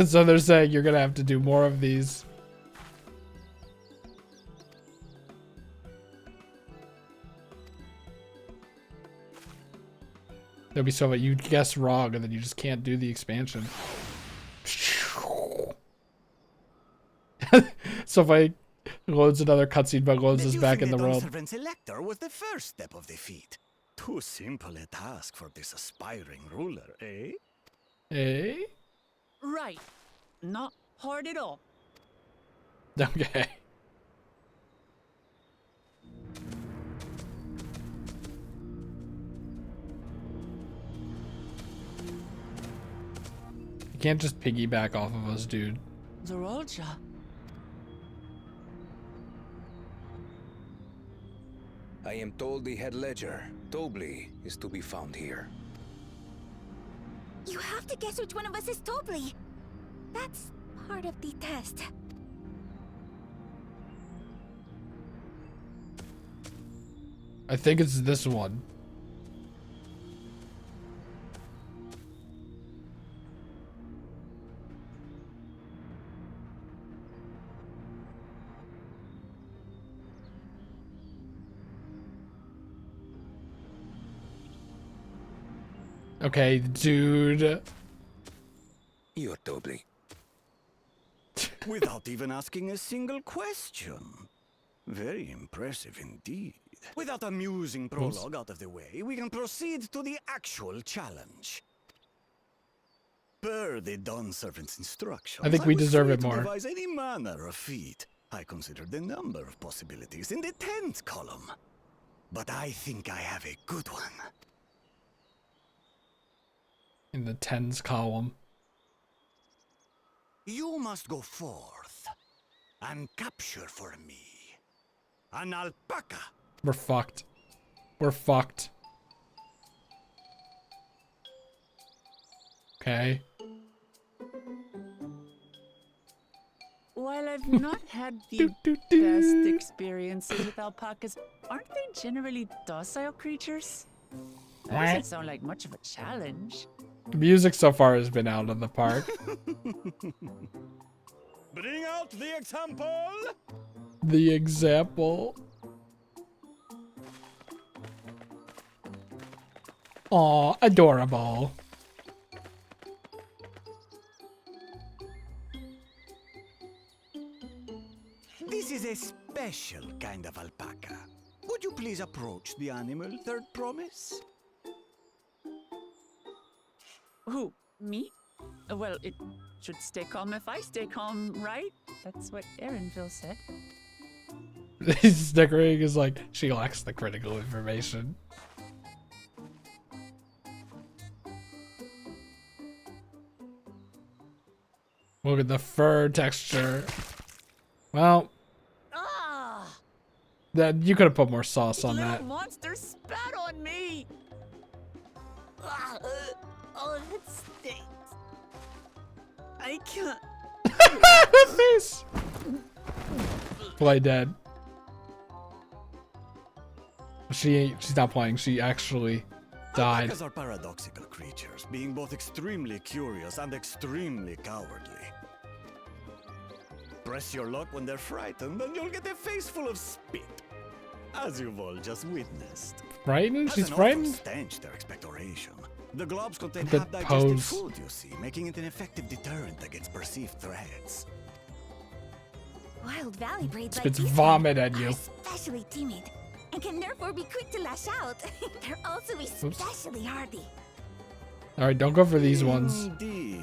So they're saying you're gonna have to do more of these. There'll be so that you guess wrong and then you just can't do the expansion. So if I loads another cutscene but loads us back in the world. Dawntrail's elector was the first step of defeat. Too simple a task for this aspiring ruler, eh? Eh? Right. Not hard at all. Okay. You can't just piggyback off of us, dude. Zorolja. I am told the head ledger, Tobli, is to be found here. You have to guess which one of us is Tobli. That's part of the test. I think it's this one. Okay, dude. You're Tobli. Without even asking a single question. Very impressive indeed. With that amusing prologue out of the way, we can proceed to the actual challenge. Per the Dawn Servant's instructions, I think we deserve was it free more. to devise any manner of feat. I considered the number of possibilities in the 10th column. But I think I have a good one. In the tens column. You must go forth and capture for me an alpaca. We're fucked. We're fucked. Okay. While I've not had the best experiences with alpacas, aren't they generally docile creatures? That doesn't sound like much of a challenge. The music so far has been out of the park. Bring out the example! The example. Aw, adorable. This is a special kind of alpaca. Would you please approach the animal, Third Promise? Who? Me? Well, it should stay calm if I stay calm, right? That's what Aaronville said. This stickering is like, she lacks the critical information. Look at the fur texture. Well, that you could have put more sauce on that. Monster spat on me! Oh, that stinks. I can't. Face. Play dead. She's not playing. She actually died. Alpacas are paradoxical creatures, being both extremely curious and extremely cowardly. Press your luck when they're frightened, and you'll get a face full of spit, as you've all just witnessed. Frightened? Has She's an frightened? awful stench their expectoration. The globs contain The half-digested pose. food, you see, making it an effective deterrent against perceived threats. Wild Valley braids like Spits these vomit are at you. especially timid and can therefore be quick to lash out. They're also especially hardy. Alright, don't go for these ones. Indeed.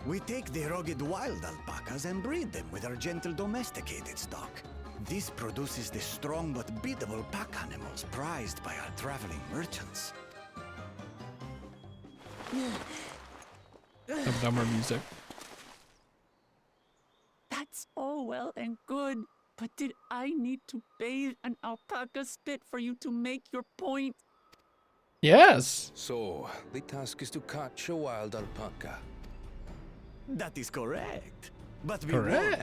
We take the rugged wild alpacas and breed them with our gentle domesticated stock. This produces the strong but beatable pack animals prized by our traveling merchants. Some dumber music. That's all well and good, but did I need to bathe an alpaca spit for you to make your point? Yes. So, the task is to catch a wild alpaca. That is correct. But be warned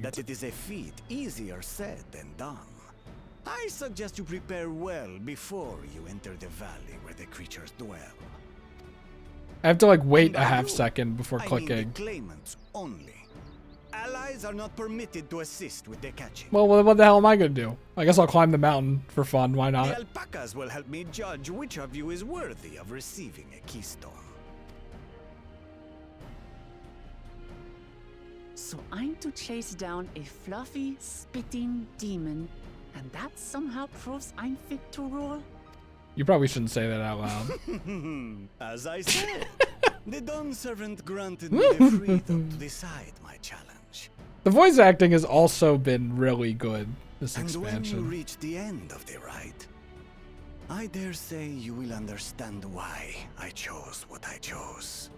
that it is a feat easier said than done. I suggest you prepare well before you enter the valley where the creatures dwell. I have to like wait a half second before I mean clicking. the claimants only. Allies are not permitted to assist with their catching. Well, what the hell am I gonna do? I guess I'll climb the mountain for fun. Why The not? alpacas will help me judge which of you is worthy of receiving a keystone. So I'm to chase down a fluffy, spitting demon, and that somehow proves I'm fit to rule? You probably shouldn't say that out loud. As I said, the Dawn Servant granted me the freedom to decide my challenge. The voice acting has also been really good this And when you expansion. reach the end of the ride, I dare say you will understand why I chose what I chose.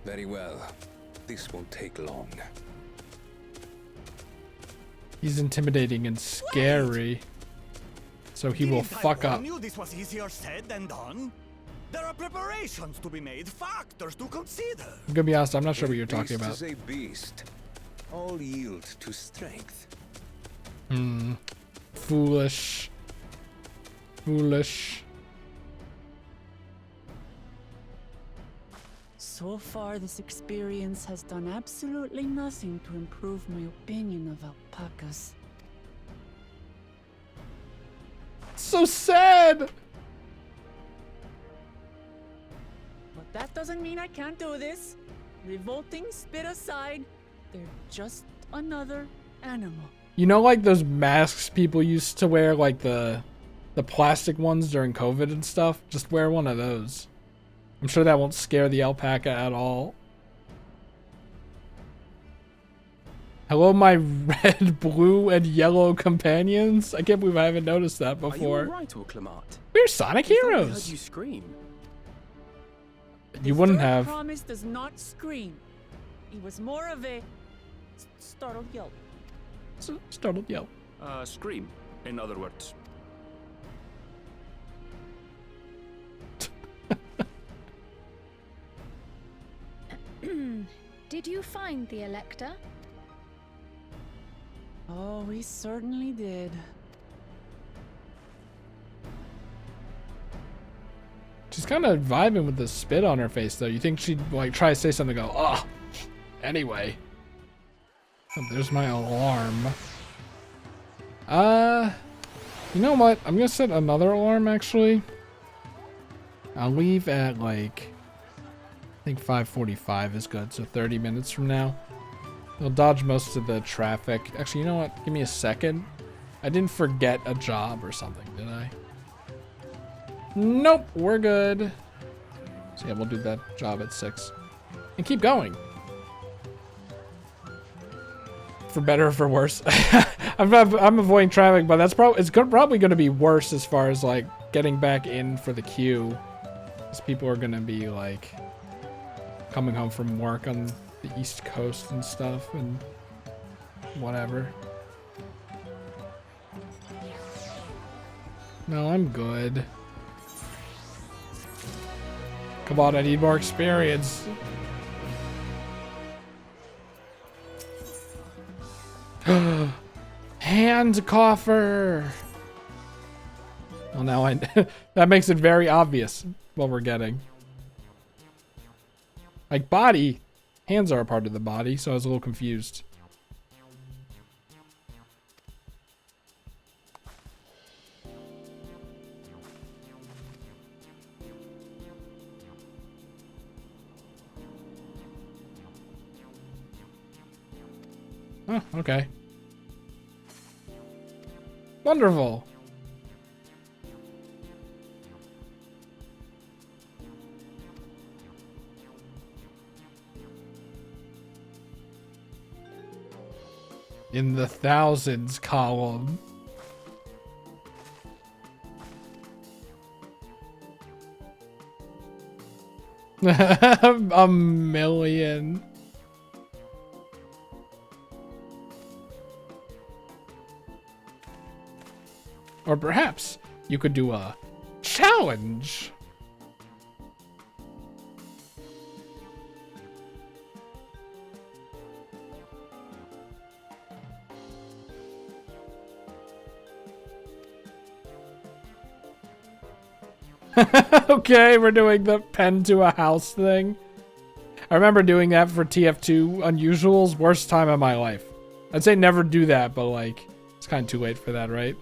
Very well. This won't take long. He's intimidating and scary. So he will fuck I up. knew this was easier said than done. There are preparations to be made, factors to consider. I'm gonna be honest, I'm not sure what you're talking about. Beast is a beast. All yield to strength. Foolish. Foolish. So far, this experience has done absolutely nothing to improve my opinion of alpacas. So sad! But that doesn't mean I can't do this. Revolting spit aside, they're just another animal. You know, like those masks people used to wear, like the plastic ones during COVID and stuff? Just wear one of those. I'm sure that won't scare the alpaca at all. Hello, my red, blue, and yellow companions. I can't believe I haven't noticed that before. Are you alright, Orclamat? We're Sonic I thought I heroes. heard you scream. You wouldn't Third have. Promise does not scream. He was more of a startled yelp. Startled yelp. Scream, in other words. Did you find the Elector? Oh, we certainly did. She's kind of vibing with the spit on her face, though. You think she'd like try to say something, go, oh, anyway. Oh, there's my alarm. You know what? I'm gonna set another alarm, actually. I'll leave at, like, I think 5:45 is good, so 30 minutes from now. I'll dodge most of the traffic. Actually, you know what? Give me a second. I didn't forget a job or something, did I? Nope, we're good. So yeah, we'll do that job at 6. And keep going. For better or for worse. I'm avoiding traffic, but that's probably going to be worse as far as like getting back in for the queue. Because people are going to be like coming home from work on the East Coast and stuff and whatever. No, I'm good. Come on, I need more experience. Hand coffer. Well, now that makes it very obvious what we're getting. Like body, hands are a part of the body, so I was a little confused. Oh, okay. Wonderful. In the thousands column. A million. Or perhaps you could do a challenge. Okay, we're doing the pen to a house thing. I remember doing that for TF2 Unusuals. Worst time of my life. I'd say never do that, but like, it's kind of too late for that, right?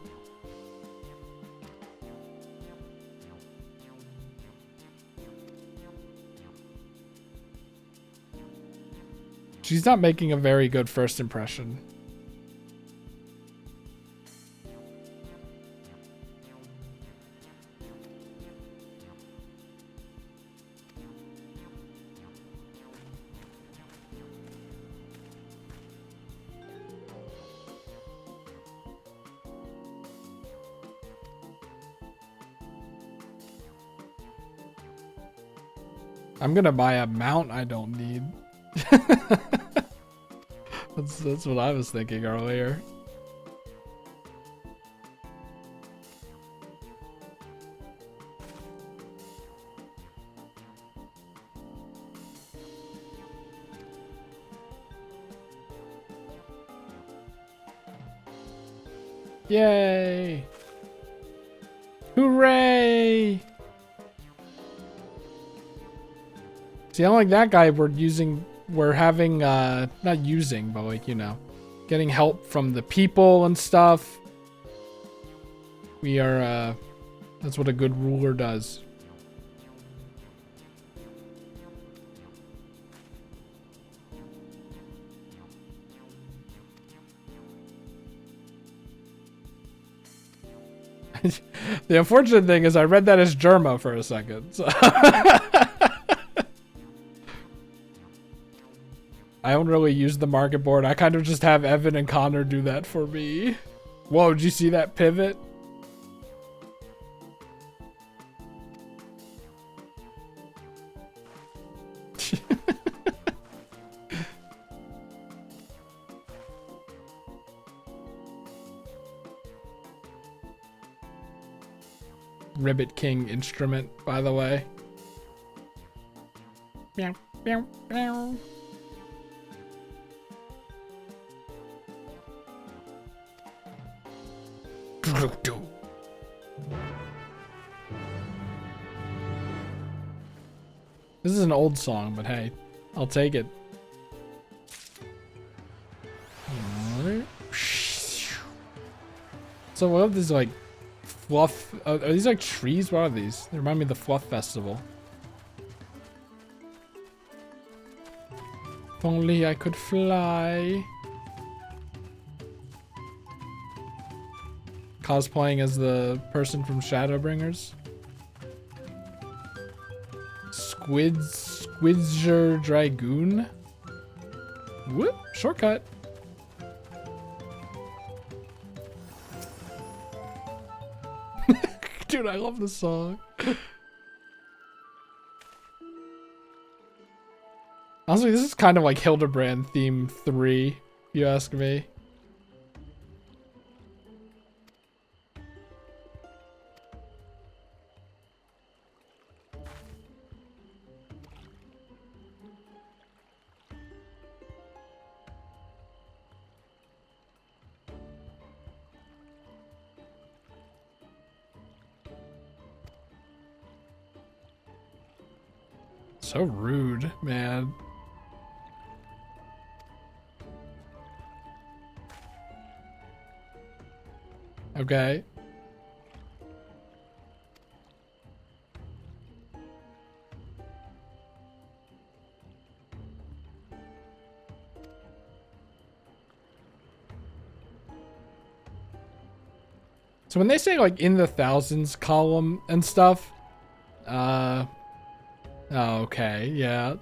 She's not making a very good first impression. I'm gonna buy a mount I don't need. That's what I was thinking earlier. Yay! Hooray! See, unlike that guy, we're having, not using, but like, you know, getting help from the people and stuff. We are, that's what a good ruler does. The unfortunate thing is I read that as Germa for a second. So I don't really use the market board. I kind of just have Evan and Connor do that for me. Whoa, did you see that pivot? Ribbit King instrument, by the way. Meow, meow, meow. This is an old song, but hey, I'll take it. So what are these like fluff? Are these like trees? What are these? They remind me of the Fluff Festival. If only I could fly. Cosplaying as the person from Shadowbringers. Squidger Dragoon. Whoop, shortcut. Dude, I love this song. Honestly, this is kind of like Hildebrand theme 3, if you ask me. So rude, man. Okay. So when they say like in the thousands column and stuff, oh, okay, yeah.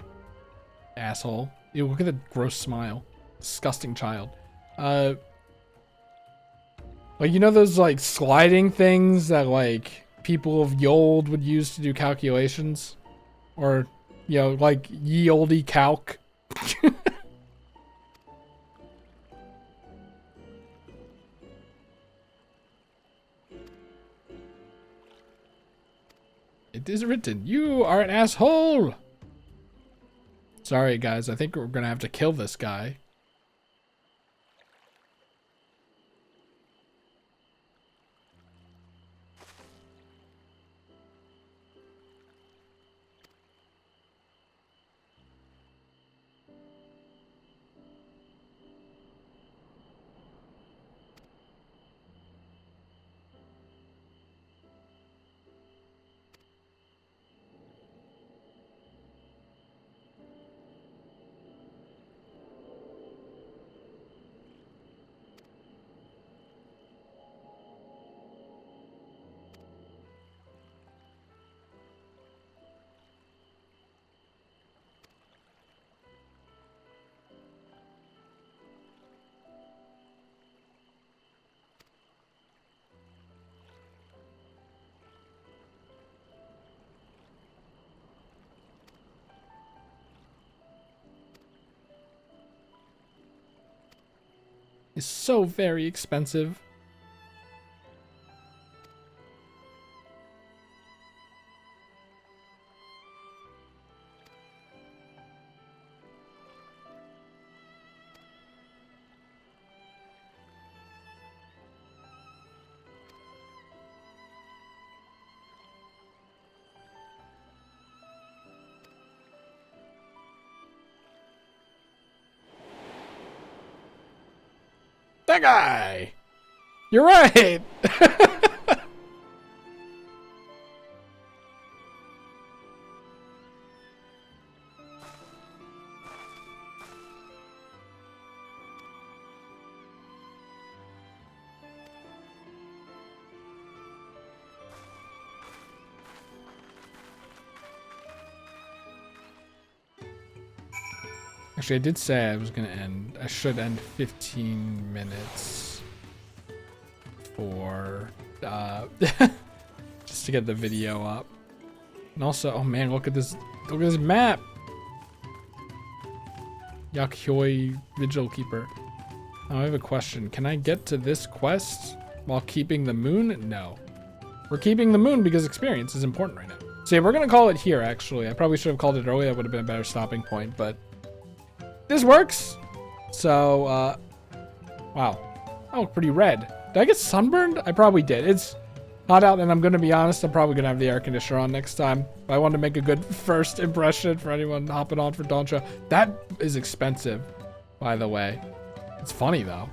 Asshole. Ew, look at the gross smile. Disgusting child. Like, you know those like sliding things that like people of ye old would use to do calculations? Or, you know, like ye olde calc? It is written, you are an asshole! Sorry, guys, I think we're gonna have to kill this guy. Is so very expensive. That guy! You're right! Actually, I did say I was gonna end. I should end 15 minutes for just to get the video up. And also, oh man, look at this! Look at this map. Yakyoi Vigil Keeper. Oh, I have a question. Can I get to this quest while keeping the moon? No. We're keeping the moon because experience is important right now. So yeah, we're gonna call it here. Actually, I probably should have called it earlier. That would have been a better stopping point, but. This works. So, wow. Oh, pretty red. Did I get sunburned? I probably did. It's hot out, and I'm gonna be honest, I'm probably gonna have the air conditioner on next time. I want to make a good first impression for anyone hopping on for Dawntrail. That is expensive, by the way. It's funny though.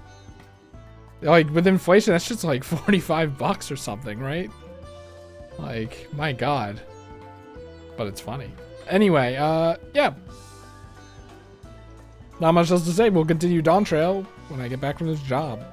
Like with inflation, that's just like 45 bucks or something, right? Like, my God. But it's funny. Anyway, yeah. Not much else to say. We'll continue Dawntrail when I get back from this job.